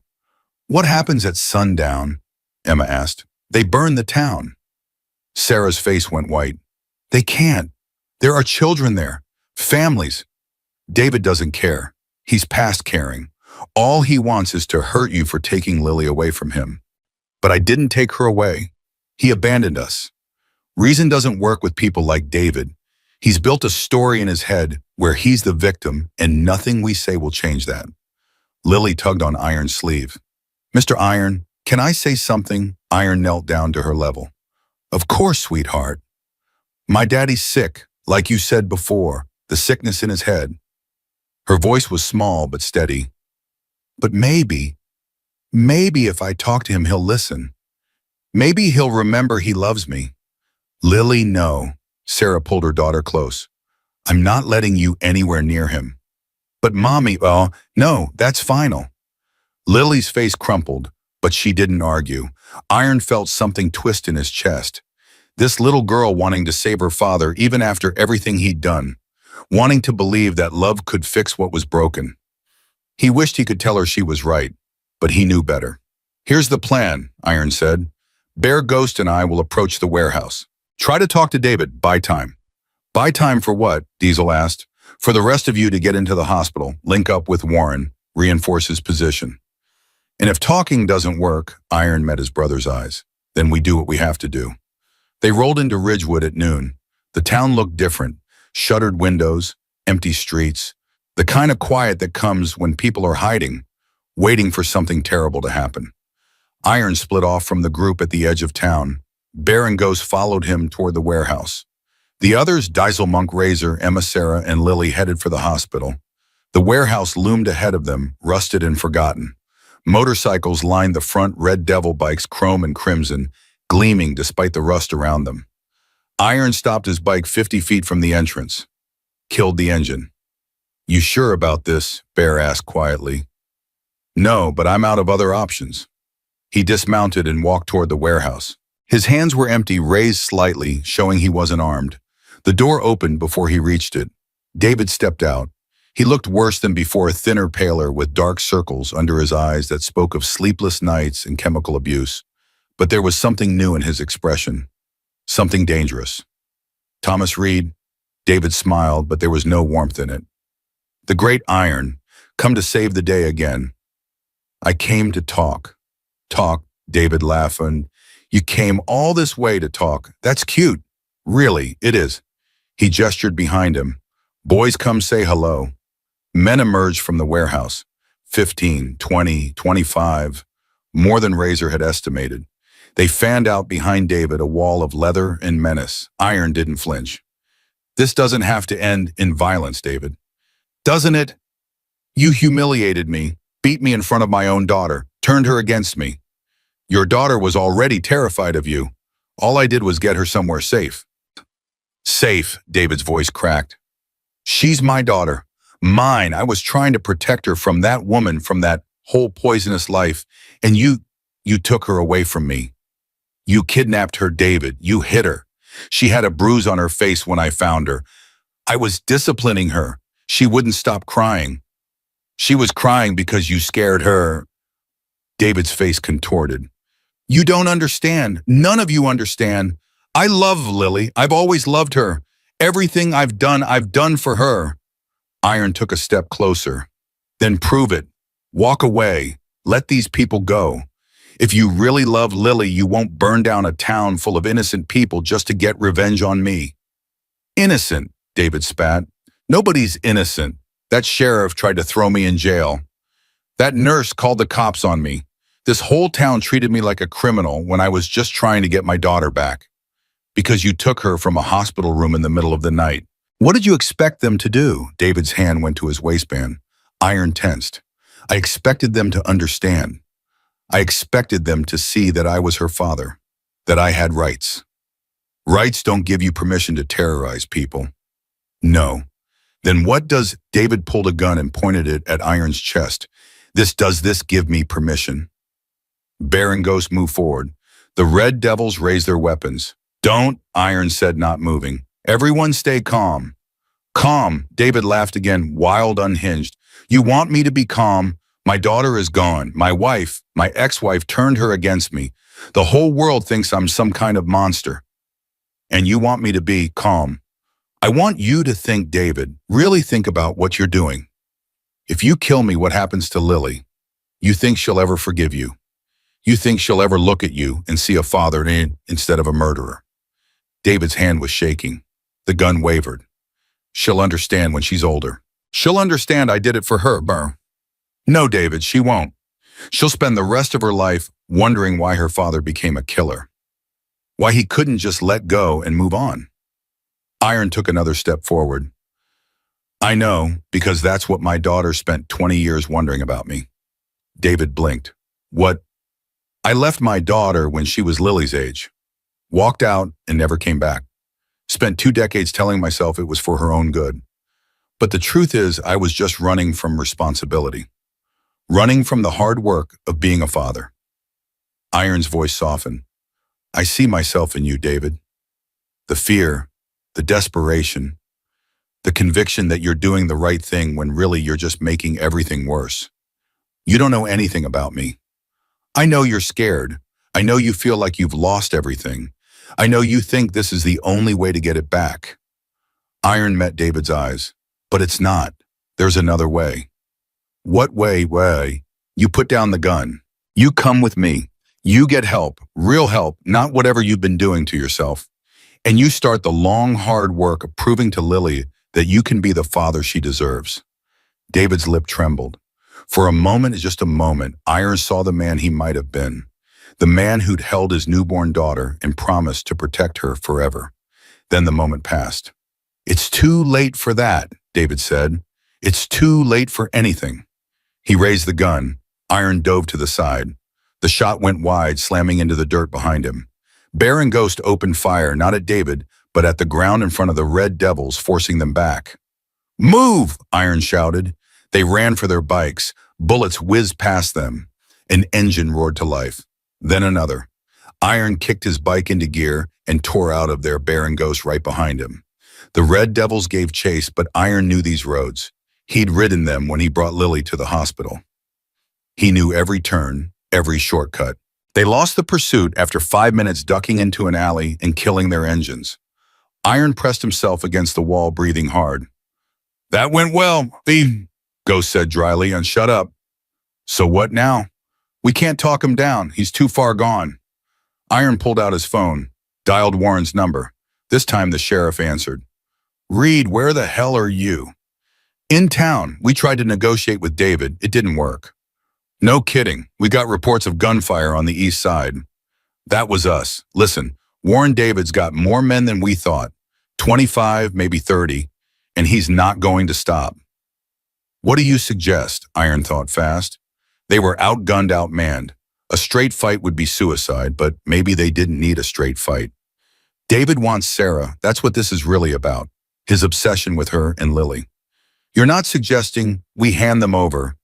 What happens at sundown? Emma asked. They burn the town. Sarah's face went white. They can't. There are children there. Families. David doesn't care. He's past caring. All he wants is to hurt you for taking Lily away from him. But I didn't take her away. He abandoned us. Reason doesn't work with people like David. He's built a story in his head where he's the victim, and nothing we say will change that. Lily tugged on Iron's sleeve. Mr. Iron, can I say something? Iron knelt down to her level. Of course, sweetheart. My daddy's sick, like you said before, the sickness in his head. Her voice was small but steady. But maybe if I talk to him, he'll listen. Maybe he'll remember he loves me. Lily, no. Sarah pulled her daughter close. I'm not letting you anywhere near him. But Mommy, oh, no, that's final. Lily's face crumpled, but she didn't argue. Iron felt something twist in his chest. This little girl wanting to save her father even after everything he'd done, wanting to believe that love could fix what was broken. He wished he could tell her she was right, but he knew better. Here's the plan, Iron said. Bear Ghost and I will approach the warehouse. Try to talk to David, buy time. Buy time for what? Diesel asked. For the rest of you to get into the hospital, link up with Warren, reinforce his position. And if talking doesn't work, Iron met his brother's eyes, then we do what we have to do. They rolled into Ridgewood at noon. The town looked different. Shuttered windows, empty streets, the kind of quiet that comes when people are hiding, waiting for something terrible to happen. Iron split off from the group at the edge of town. Bear and Ghost followed him toward the warehouse. The others, Diesel, Monk, Razor, Emma, Sarah, and Lily, headed for the hospital. The warehouse loomed ahead of them, rusted and forgotten. Motorcycles lined the front, Red Devil bikes, chrome and crimson, gleaming despite the rust around them. Iron stopped his bike 50 feet from the entrance. Killed the engine. You sure about this? Bear asked quietly. No, but I'm out of other options. He dismounted and walked toward the warehouse. His hands were empty, raised slightly, showing he wasn't armed. The door opened before he reached it. David stepped out. He looked worse than before, thinner, paler, with dark circles under his eyes that spoke of sleepless nights and chemical abuse. But there was something new in his expression. Something dangerous. Thomas Reed? David smiled, but there was no warmth in it. The great Iron, come to save the day again. I came to talk. Talk, David laughed. And you came all this way to talk. That's cute. Really, it is. He gestured behind him. Boys, come say hello. Men emerged from the warehouse. 15, 20, 25. More than Razor had estimated. They fanned out behind David, a wall of leather and menace. Iron didn't flinch. This doesn't have to end in violence, David. Doesn't it? You humiliated me, beat me in front of my own daughter, turned her against me. Your daughter was already terrified of you. All I did was get her somewhere safe. Safe, David's voice cracked. She's my daughter. Mine. I was trying to protect her from that woman, from that whole poisonous life, and you took her away from me. You kidnapped her, David. You hit her. She had a bruise on her face when I found her. I was disciplining her. She wouldn't stop crying. She was crying because you scared her. David's face contorted. You don't understand. None of you understand. I love Lily. I've always loved her. Everything I've done for her. Iron took a step closer. Then prove it. Walk away. Let these people go. If you really love Lily, you won't burn down a town full of innocent people just to get revenge on me. Innocent, David spat. Nobody's innocent. That sheriff tried to throw me in jail. That nurse called the cops on me. This whole town treated me like a criminal when I was just trying to get my daughter back. Because you took her from a hospital room in the middle of the night. What did you expect them to do? David's hand went to his waistband. Iron tensed. I expected them to understand. I expected them to see that I was her father, that I had rights. Rights don't give you permission to terrorize people. No. Then what does... David pulled a gun and pointed it at Iron's chest. Does this give me permission? Bear and Ghost moved forward. The Red Devils raised their weapons. Don't, Iron said, not moving. Everyone stay calm. Calm, David laughed again, wild, unhinged. You want me to be calm? My daughter is gone. My wife, my ex-wife, turned her against me. The whole world thinks I'm some kind of monster. And you want me to be calm. I want you to think, David, really think about what you're doing. If you kill me, what happens to Lily? You think she'll ever forgive you? You think she'll ever look at you and see a father instead of a murderer? David's hand was shaking. The gun wavered. She'll understand when she's older. She'll understand I did it for her, Burr. No, David, she won't. She'll spend the rest of her life wondering why her father became a killer, why he couldn't just let go and move on. Iron took another step forward. I know, because that's what my daughter spent 20 years wondering about me. David blinked. What? I left my daughter when she was Lily's age. Walked out and never came back. Spent 2 decades telling myself it was for her own good. But the truth is, I was just running from responsibility. Running from the hard work of being a father. Iron's voice softened. I see myself in you, David. The fear, the desperation, the conviction that you're doing the right thing when really you're just making everything worse. You don't know anything about me. I know you're scared. I know you feel like you've lost everything. I know you think this is the only way to get it back. Iron met David's eyes. But it's not. There's another way. What way? You put down the gun. You come with me. You get help, real help, not whatever you've been doing to yourself. And you start the long, hard work of proving to Lily that you can be the father she deserves. David's lip trembled. For a moment, just a moment, Iron saw the man he might have been. The man who'd held his newborn daughter and promised to protect her forever. Then the moment passed. It's too late for that, David said. It's too late for anything. He raised the gun. Iron dove to the side. The shot went wide, slamming into the dirt behind him. Bear and Ghost opened fire, not at David, but at the ground in front of the Red Devils, forcing them back. Move! Iron shouted. They ran for their bikes. Bullets whizzed past them. An engine roared to life. Then another. Iron kicked his bike into gear and tore out of there, Bear and Ghost right behind him. The Red Devils gave chase, but Iron knew these roads. He'd ridden them when he brought Lily to the hospital. He knew every turn, every shortcut. They lost the pursuit after 5 minutes ducking into an alley and killing their engines. Iron pressed himself against the wall, breathing hard. That went well, Steve, Ghost said dryly, and shut up. So what now? We can't talk him down. He's too far gone. Iron pulled out his phone, dialed Warren's number. This time the sheriff answered. Reed, where the hell are you? In town. We tried to negotiate with David. It didn't work. No kidding. We got reports of gunfire on the east side. That was us. Listen, Warren David's got more men than we thought. 25, maybe 30, and he's not going to stop. What do you suggest? Iron thought fast. They were outgunned, outmanned. A straight fight would be suicide, but maybe they didn't need a straight fight. David wants Sarah. That's what this is really about. His obsession with her and Lily. You're not suggesting we hand them over.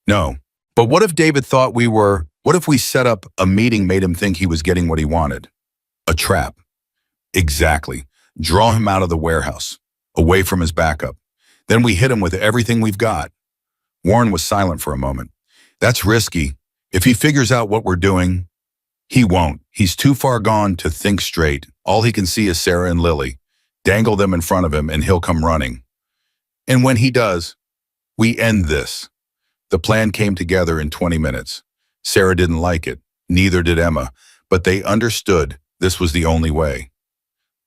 No. But what if David thought what if we set up a meeting, made him think he was getting what he wanted? A trap. Exactly. Draw him out of the warehouse, away from his backup. Then we hit him with everything we've got. Warren was silent for a moment. That's risky. If he figures out what we're doing, he won't. He's too far gone to think straight. All he can see is Sarah and Lily. Dangle them in front of him and he'll come running. And when he does, we end this. The plan came together in 20 minutes. Sarah didn't like it. Neither did Emma. But they understood this was the only way.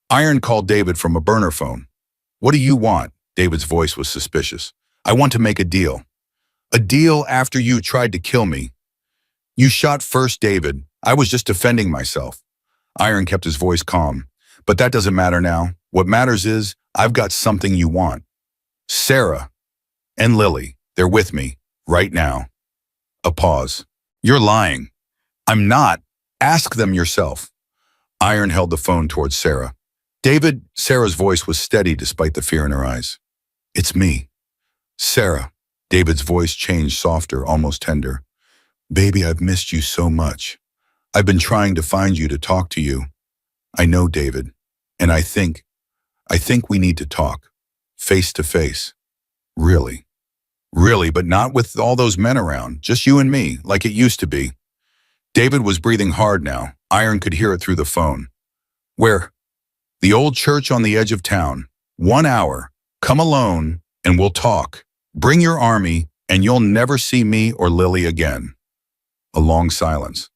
Iron called David from a burner phone. What do you want? David's voice was suspicious. I want to make a deal. A deal after you tried to kill me. You shot first, David. I was just defending myself. Iron kept his voice calm. But that doesn't matter now. What matters is I've got something you want. Sarah and Lily, they're with me right now. A pause. You're lying. I'm not. Ask them yourself. Iron held the phone towards Sarah. David, Sarah's voice was steady despite the fear in her eyes. It's me. Sarah. David's voice changed, softer, almost tender. Baby, I've missed you so much. I've been trying to find you, to talk to you. I know, David, and I think we need to talk, face to face. Really, but not with all those men around, just you and me, like it used to be. David was breathing hard now. Iron could hear it through the phone. Where? The old church on the edge of town. 1 hour. Come alone, and we'll talk. Bring your army, and you'll never see me or Lily again. A long silence.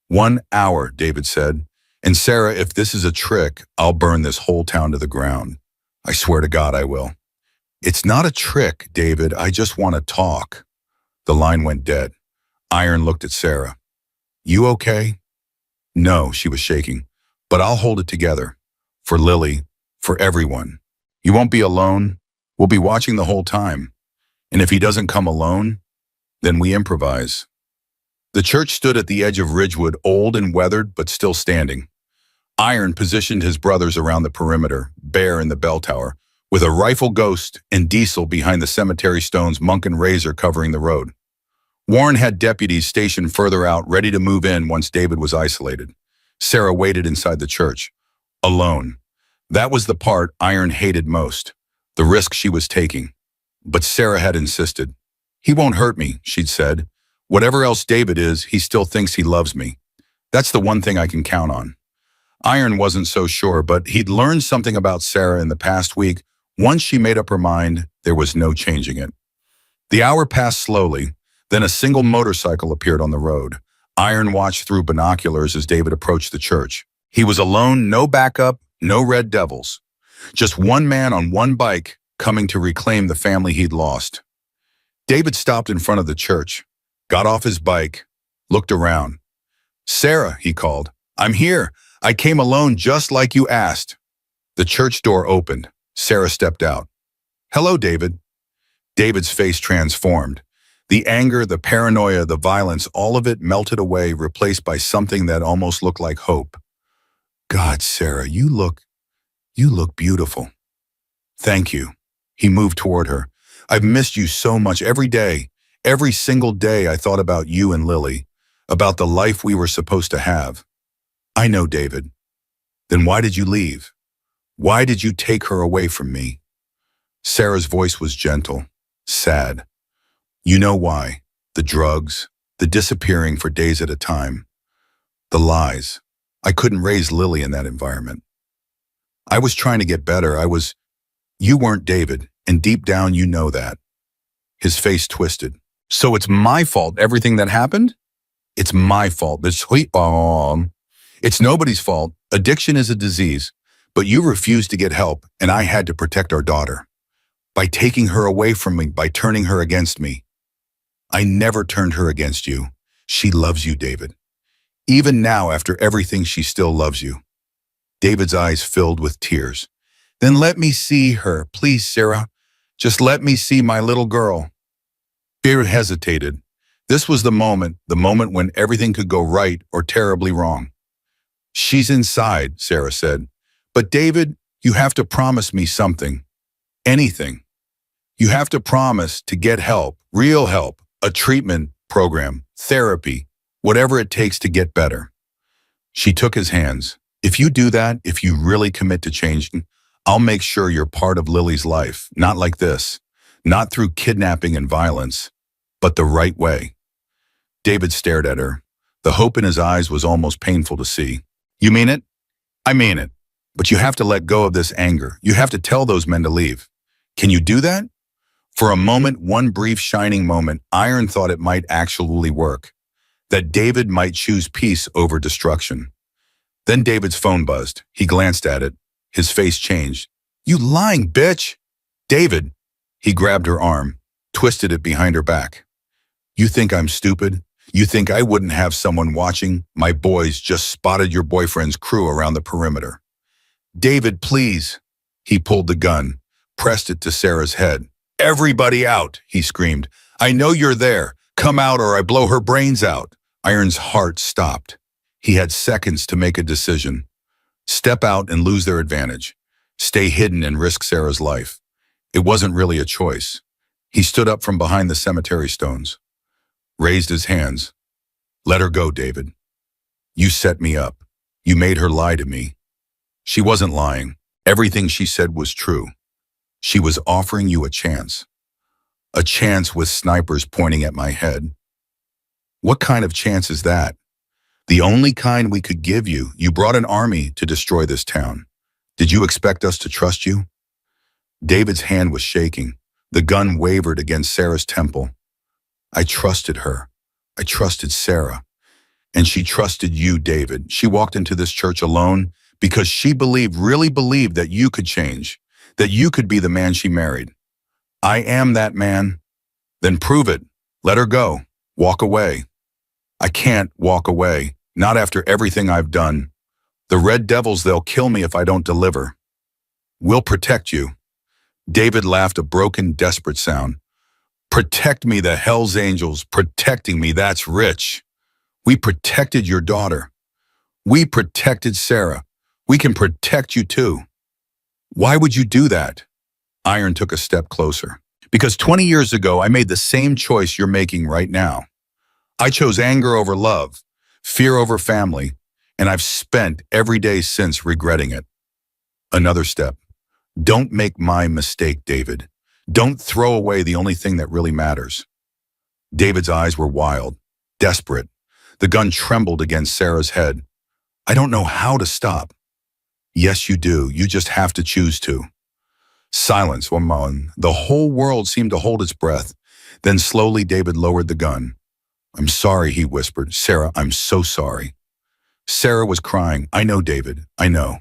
1 hour, David said. And Sarah, if this is a trick, I'll burn this whole town to the ground. I swear to God I will. It's not a trick, David. I just want to talk. The line went dead. Iron looked at Sarah. You okay? No, she was shaking. But I'll hold it together. For Lily, for everyone. You won't be alone. We'll be watching the whole time. And if he doesn't come alone, then we improvise. The church stood at the edge of Ridgewood, old and weathered, but still standing. Iron positioned his brothers around the perimeter, Bear in the bell tower, with a rifle Ghost and Diesel behind the cemetery stones, Monk and Razor covering the road. Warren had deputies stationed further out, ready to move in once David was isolated. Sarah waited inside the church, alone. That was the part Iron hated most, the risk she was taking. But Sarah had insisted. He won't hurt me, she'd said. Whatever else David is, he still thinks he loves me. That's the one thing I can count on. Iron wasn't so sure, but he'd learned something about Sarah in the past week. Once she made up her mind, there was no changing it. The hour passed slowly, then a single motorcycle appeared on the road. Iron watched through binoculars as David approached the church. He was alone, no backup, no red devils. Just one man on one bike coming to reclaim the family he'd lost. David stopped in front of the church, got off his bike, looked around. Sarah, he called, I'm here. I came alone just like you asked. The church door opened. Sarah stepped out. Hello, David. David's face transformed. The anger, the paranoia, the violence, all of it melted away, replaced by something that almost looked like hope. God, Sarah, you look beautiful. Thank you. He moved toward her. I've missed you so much every day. Every single day I thought about you and Lily, about the life we were supposed to have. I know, David. Then why did you leave? Why did you take her away from me? Sarah's voice was gentle, sad. You know why. The drugs, the disappearing for days at a time, the lies. I couldn't raise Lily in that environment. I was trying to get better. You weren't David, and deep down you know that. His face twisted. So it's my fault, everything that happened? It's my fault. It's nobody's fault. Addiction is a disease, but you refused to get help, and I had to protect our daughter. By taking her away from me, by turning her against me. I never turned her against you. She loves you, David. Even now, after everything, she still loves you. David's eyes filled with tears. Then let me see her, please, Sarah. Just let me see my little girl. Bear hesitated. This was the moment when everything could go right or terribly wrong. She's inside, Sarah said. But David, you have to promise me something. Anything. You have to promise to get help, real help, a treatment program, therapy, whatever it takes to get better. She took his hands. If you do that, if you really commit to changing, I'll make sure you're part of Lily's life, not like this, not through kidnapping and violence, but the right way. David stared at her. The hope in his eyes was almost painful to see. You mean it? I mean it. But you have to let go of this anger. You have to tell those men to leave. Can you do that? For a moment, one brief shining moment, Iron thought it might actually work, that David might choose peace over destruction. Then David's phone buzzed. He glanced at it. His face changed. You lying bitch! David! He grabbed her arm, twisted it behind her back. You think I'm stupid? You think I wouldn't have someone watching? My boys just spotted your boyfriend's crew around the perimeter. David, please. He pulled the gun, pressed it to Sarah's head. Everybody out, he screamed. I know you're there. Come out or I blow her brains out. Iron's heart stopped. He had seconds to make a decision. Step out and lose their advantage. Stay hidden and risk Sarah's life. It wasn't really a choice. He stood up from behind the cemetery stones, raised his hands. Let her go, David. You set me up. You made her lie to me. She wasn't lying. Everything she said was true. She was offering you a chance. A chance with snipers pointing at my head. What kind of chance is that? The only kind we could give you. You brought an army to destroy this town. Did you expect us to trust you? David's hand was shaking. The gun wavered against Sarah's temple. I trusted her. I trusted Sarah. And she trusted you, David. She walked into this church alone because she really believed that you could change, that you could be the man she married. I am that man. Then prove it. Let her go. Walk away. I can't walk away, not after everything I've done. The Red Devils, they'll kill me if I don't deliver. We'll protect you. David laughed a broken, desperate sound. Protect me, the Hells Angels, protecting me, that's rich. We protected your daughter. We protected Sarah. We can protect you too. Why would you do that? Iron took a step closer. Because 20 years ago, I made the same choice you're making right now. I chose anger over love, fear over family, and I've spent every day since regretting it. Another step. Don't make my mistake, David. Don't throw away the only thing that really matters. David's eyes were wild, desperate. The gun trembled against Sarah's head. I don't know how to stop. Yes, you do. You just have to choose to. Silence, one moment. The whole world seemed to hold its breath. Then slowly David lowered the gun. I'm sorry, he whispered. Sarah, I'm so sorry. Sarah was crying. I know, David. I know.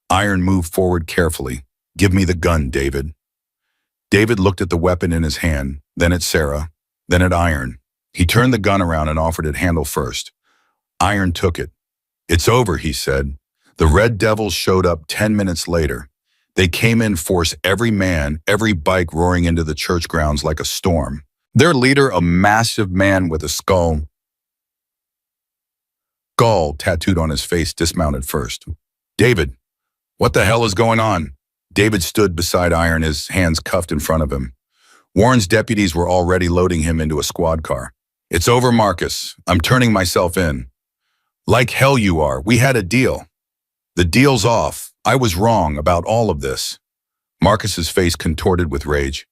Iron moved forward carefully. Give me the gun, David. David looked at the weapon in his hand, then at Sarah, then at Iron. He turned the gun around and offered it handle first. Iron took it. It's over, he said. The Red Devils showed up 10 minutes later. They came in force, every man, every bike roaring into the church grounds like a storm. Their leader, a massive man with a skull tattooed on his face, dismounted first. David, what the hell is going on? David stood beside Iron, his hands cuffed in front of him. Warren's deputies were already loading him into a squad car. It's over, Marcus. I'm turning myself in. Like hell you are. We had a deal. The deal's off. I was wrong about all of this. Marcus's face contorted with rage.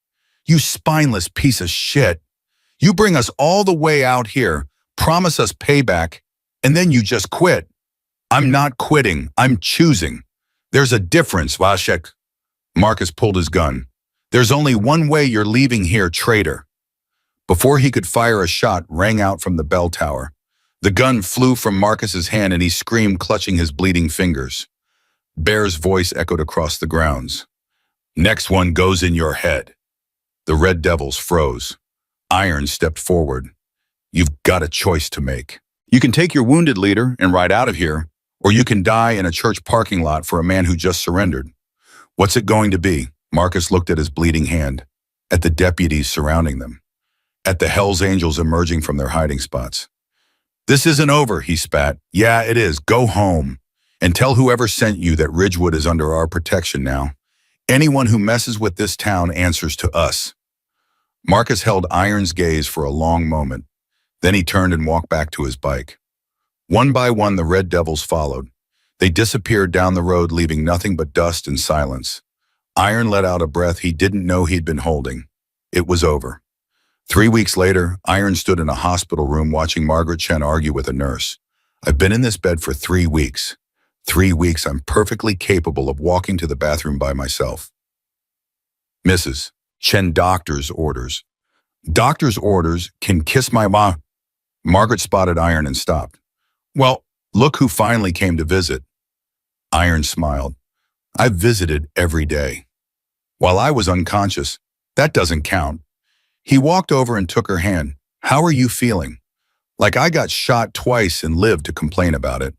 You spineless piece of shit. You bring us all the way out here, promise us payback, and then you just quit. I'm not quitting. I'm choosing. There's a difference, Vashek. Marcus pulled his gun. There's only one way you're leaving here, traitor. Before he could fire, a shot rang out from the bell tower. The gun flew from Marcus's hand and he screamed, clutching his bleeding fingers. Bear's voice echoed across the grounds. Next one goes in your head. The Red Devils froze. Iron stepped forward. You've got a choice to make. You can take your wounded leader and ride out of here, or you can die in a church parking lot for a man who just surrendered. What's it going to be? Marcus looked at his bleeding hand, at the deputies surrounding them, at the Hells Angels emerging from their hiding spots. This isn't over, he spat. Yeah, it is. Go home and tell whoever sent you that Ridgewood is under our protection now. Anyone who messes with this town answers to us. Marcus held Iron's gaze for a long moment. Then he turned and walked back to his bike. One by one, the Red Devils followed. They disappeared down the road, leaving nothing but dust and silence. Iron let out a breath he didn't know he'd been holding. It was over. 3 weeks later, Iron stood in a hospital room watching Margaret Chen argue with a nurse. I've been in this bed for 3 weeks. 3 weeks I'm perfectly capable of walking to the bathroom by myself. Mrs. Chen, doctor's orders. Doctor's orders can kiss my mom. Margaret spotted Iron and stopped. Well, look who finally came to visit. Iron smiled. I've visited every day. While I was unconscious, that doesn't count. He walked over and took her hand. How are you feeling? Like I got shot twice and lived to complain about it.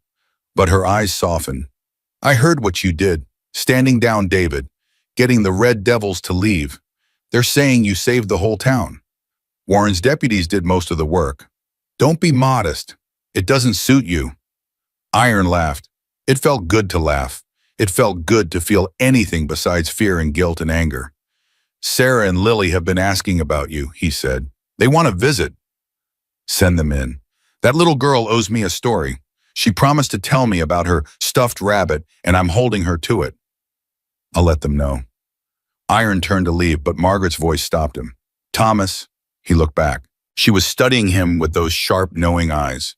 But her eyes softened. I heard what you did, standing down David, getting the Red Devils to leave. They're saying you saved the whole town. Warren's deputies did most of the work. Don't be modest. It doesn't suit you. Iron laughed. It felt good to laugh. It felt good to feel anything besides fear and guilt and anger. Sarah and Lily have been asking about you, he said. They want to visit. Send them in. That little girl owes me a story. She promised to tell me about her stuffed rabbit, and I'm holding her to it. I'll let them know. Iron turned to leave, but Margaret's voice stopped him. Thomas, he looked back. She was studying him with those sharp, knowing eyes.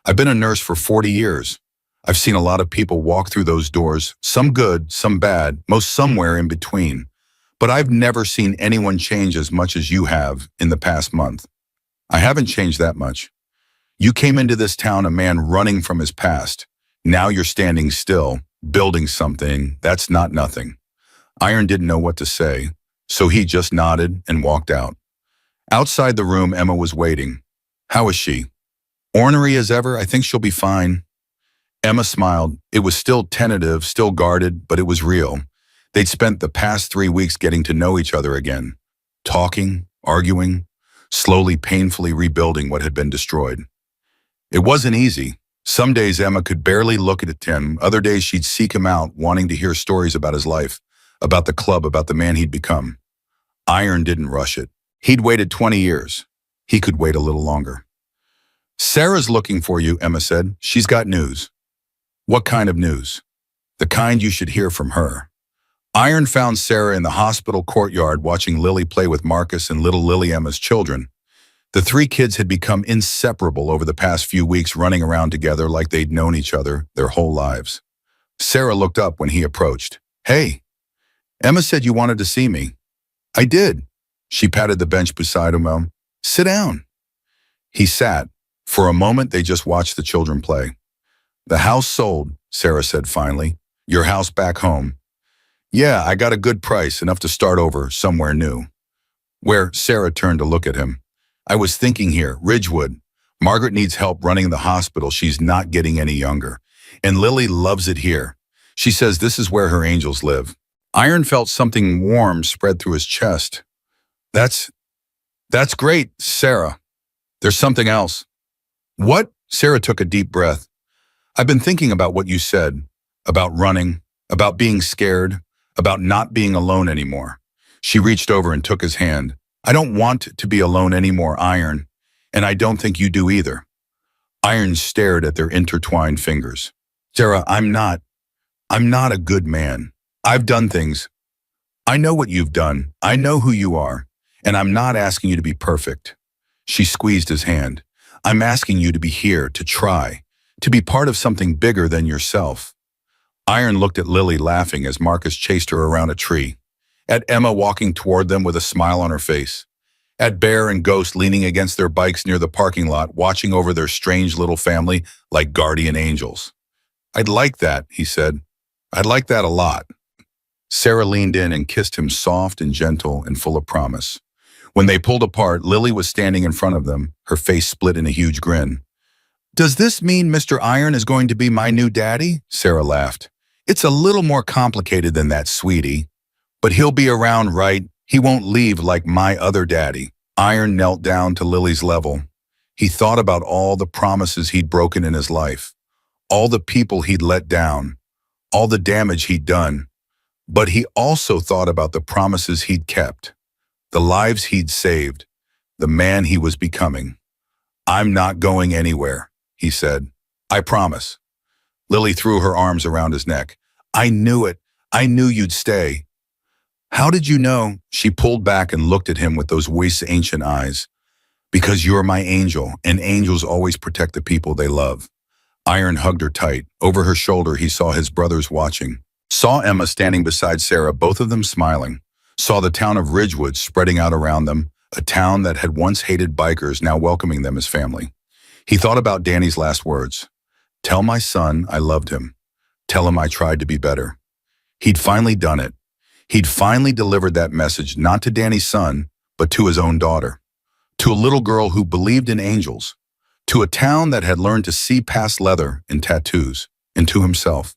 I've been a nurse for 40 years. I've seen a lot of people walk through those doors, some good, some bad, most somewhere in between. But I've never seen anyone change as much as you have in the past month. I haven't changed that much. You came into this town a man running from his past. Now you're standing still, building something. That's not nothing. Iron didn't know what to say, so he just nodded and walked out. Outside the room, Emma was waiting. How is she? Ornery as ever, I think she'll be fine. Emma smiled. It was still tentative, still guarded, but it was real. They'd spent the past 3 weeks getting to know each other again, talking, arguing, slowly, painfully rebuilding what had been destroyed. It wasn't easy. Some days Emma could barely look at Tim. Other days she'd seek him out, wanting to hear stories about his life, about the club, about the man he'd become. Iron didn't rush it. He'd waited 20 years. He could wait a little longer. Sarah's looking for you, Emma said. She's got news. What kind of news? The kind you should hear from her. Iron found Sarah in the hospital courtyard watching Lily play with Marcus and little Lily, Emma's children. The 3 kids had become inseparable over the past few weeks, running around together like they'd known each other their whole lives. Sarah looked up when he approached. Hey, Emma said you wanted to see me. I did. She patted the bench beside him. Sit down. He sat. For a moment, they just watched the children play. The house sold, Sarah said finally. Your house back home. Yeah, I got a good price, enough to start over somewhere new. Where? Sarah turned to look at him. I was thinking here, Ridgewood. Margaret needs help running the hospital. She's not getting any younger. And Lily loves it here. She says this is where her angels live. Iron felt something warm spread through his chest. That's great, Sarah. There's something else. What? Sarah took a deep breath. I've been thinking about what you said, about running, about being scared, about not being alone anymore. She reached over and took his hand. I don't want to be alone anymore, Iron, and I don't think you do either. Iron stared at their intertwined fingers. Sarah, I'm not a good man. I've done things. I know what you've done. I know who you are, and I'm not asking you to be perfect. She squeezed his hand. I'm asking you to be here, to try, to be part of something bigger than yourself. Iron looked at Lily laughing as Marcus chased her around a tree, at Emma walking toward them with a smile on her face, at Bear and Ghost leaning against their bikes near the parking lot, watching over their strange little family like guardian angels. I'd like that, he said. I'd like that a lot. Sarah leaned in and kissed him, soft and gentle and full of promise. When they pulled apart, Lily was standing in front of them, her face split in a huge grin. Does this mean Mr. Iron is going to be my new daddy? Sarah laughed. It's a little more complicated than that, sweetie. But he'll be around, right? He won't leave like my other daddy. Iron knelt down to Lily's level. He thought about all the promises he'd broken in his life, all the people he'd let down, all the damage he'd done. But he also thought about the promises he'd kept, the lives he'd saved, the man he was becoming. I'm not going anywhere, he said. I promise. Lily threw her arms around his neck. I knew it. I knew you'd stay. How did you know? She pulled back and looked at him with those wise, ancient eyes. Because you're my angel, and angels always protect the people they love. Iron hugged her tight. Over her shoulder, he saw his brothers watching. Saw Emma standing beside Sarah, both of them smiling. Saw the town of Ridgewood spreading out around them, a town that had once hated bikers, now welcoming them as family. He thought about Danny's last words. Tell my son I loved him. Tell him I tried to be better. He'd finally done it. He'd finally delivered that message, not to Danny's son, but to his own daughter. To a little girl who believed in angels. To a town that had learned to see past leather and tattoos. And to himself.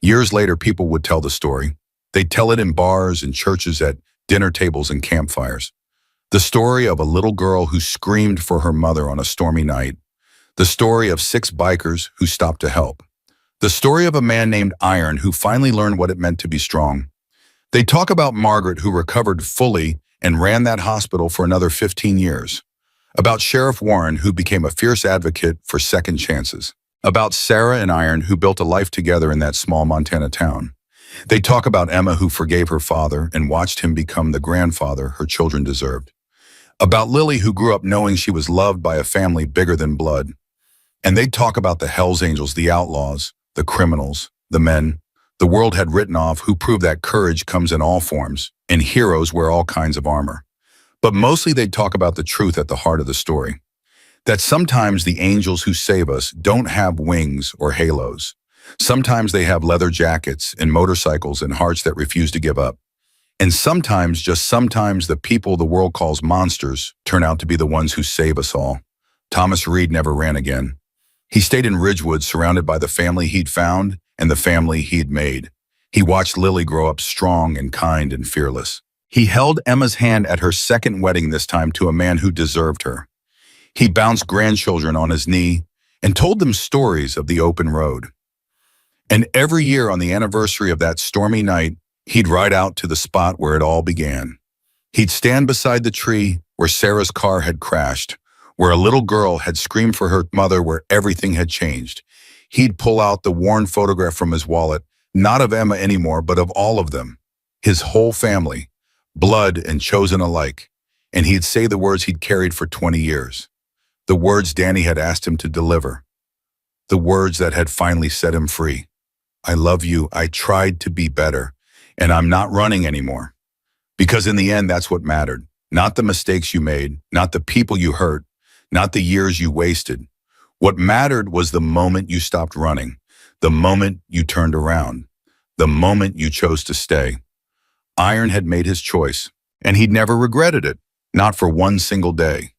Years later, people would tell the story. They'd tell it in bars and churches, at dinner tables and campfires. The story of a little girl who screamed for her mother on a stormy night. The story of 6 bikers who stopped to help. The story of a man named Iron who finally learned what it meant to be strong. They talk about Margaret, who recovered fully and ran that hospital for another 15 years. About Sheriff Warren, who became a fierce advocate for second chances. About Sarah and Iron, who built a life together in that small Montana town. They talk about Emma, who forgave her father and watched him become the grandfather her children deserved. About Lily, who grew up knowing she was loved by a family bigger than blood. And they'd talk about the Hells Angels, the outlaws, the criminals, the men the world had written off, who proved that courage comes in all forms, and heroes wear all kinds of armor. But mostly they'd talk about the truth at the heart of the story. That sometimes the angels who save us don't have wings or halos. Sometimes they have leather jackets and motorcycles and hearts that refuse to give up. And sometimes, just sometimes, the people the world calls monsters turn out to be the ones who save us all. Thomas Reed never ran again. He stayed in Ridgewood, surrounded by the family he'd found and the family he'd made. He watched Lily grow up strong and kind and fearless. He held Emma's hand at her second wedding, this time to a man who deserved her. He bounced grandchildren on his knee and told them stories of the open road. And every year on the anniversary of that stormy night, he'd ride out to the spot where it all began. He'd stand beside the tree where Sarah's car had crashed, where a little girl had screamed for her mother, where everything had changed. He'd pull out the worn photograph from his wallet, not of Emma anymore, but of all of them, his whole family, blood and chosen alike. And he'd say the words he'd carried for 20 years, the words Danny had asked him to deliver, the words that had finally set him free. I love you, I tried to be better, and I'm not running anymore. Because in the end, that's what mattered. Not the mistakes you made, not the people you hurt, not the years you wasted. What mattered was the moment you stopped running, the moment you turned around, the moment you chose to stay. Iron had made his choice, and he'd never regretted it, not for one single day.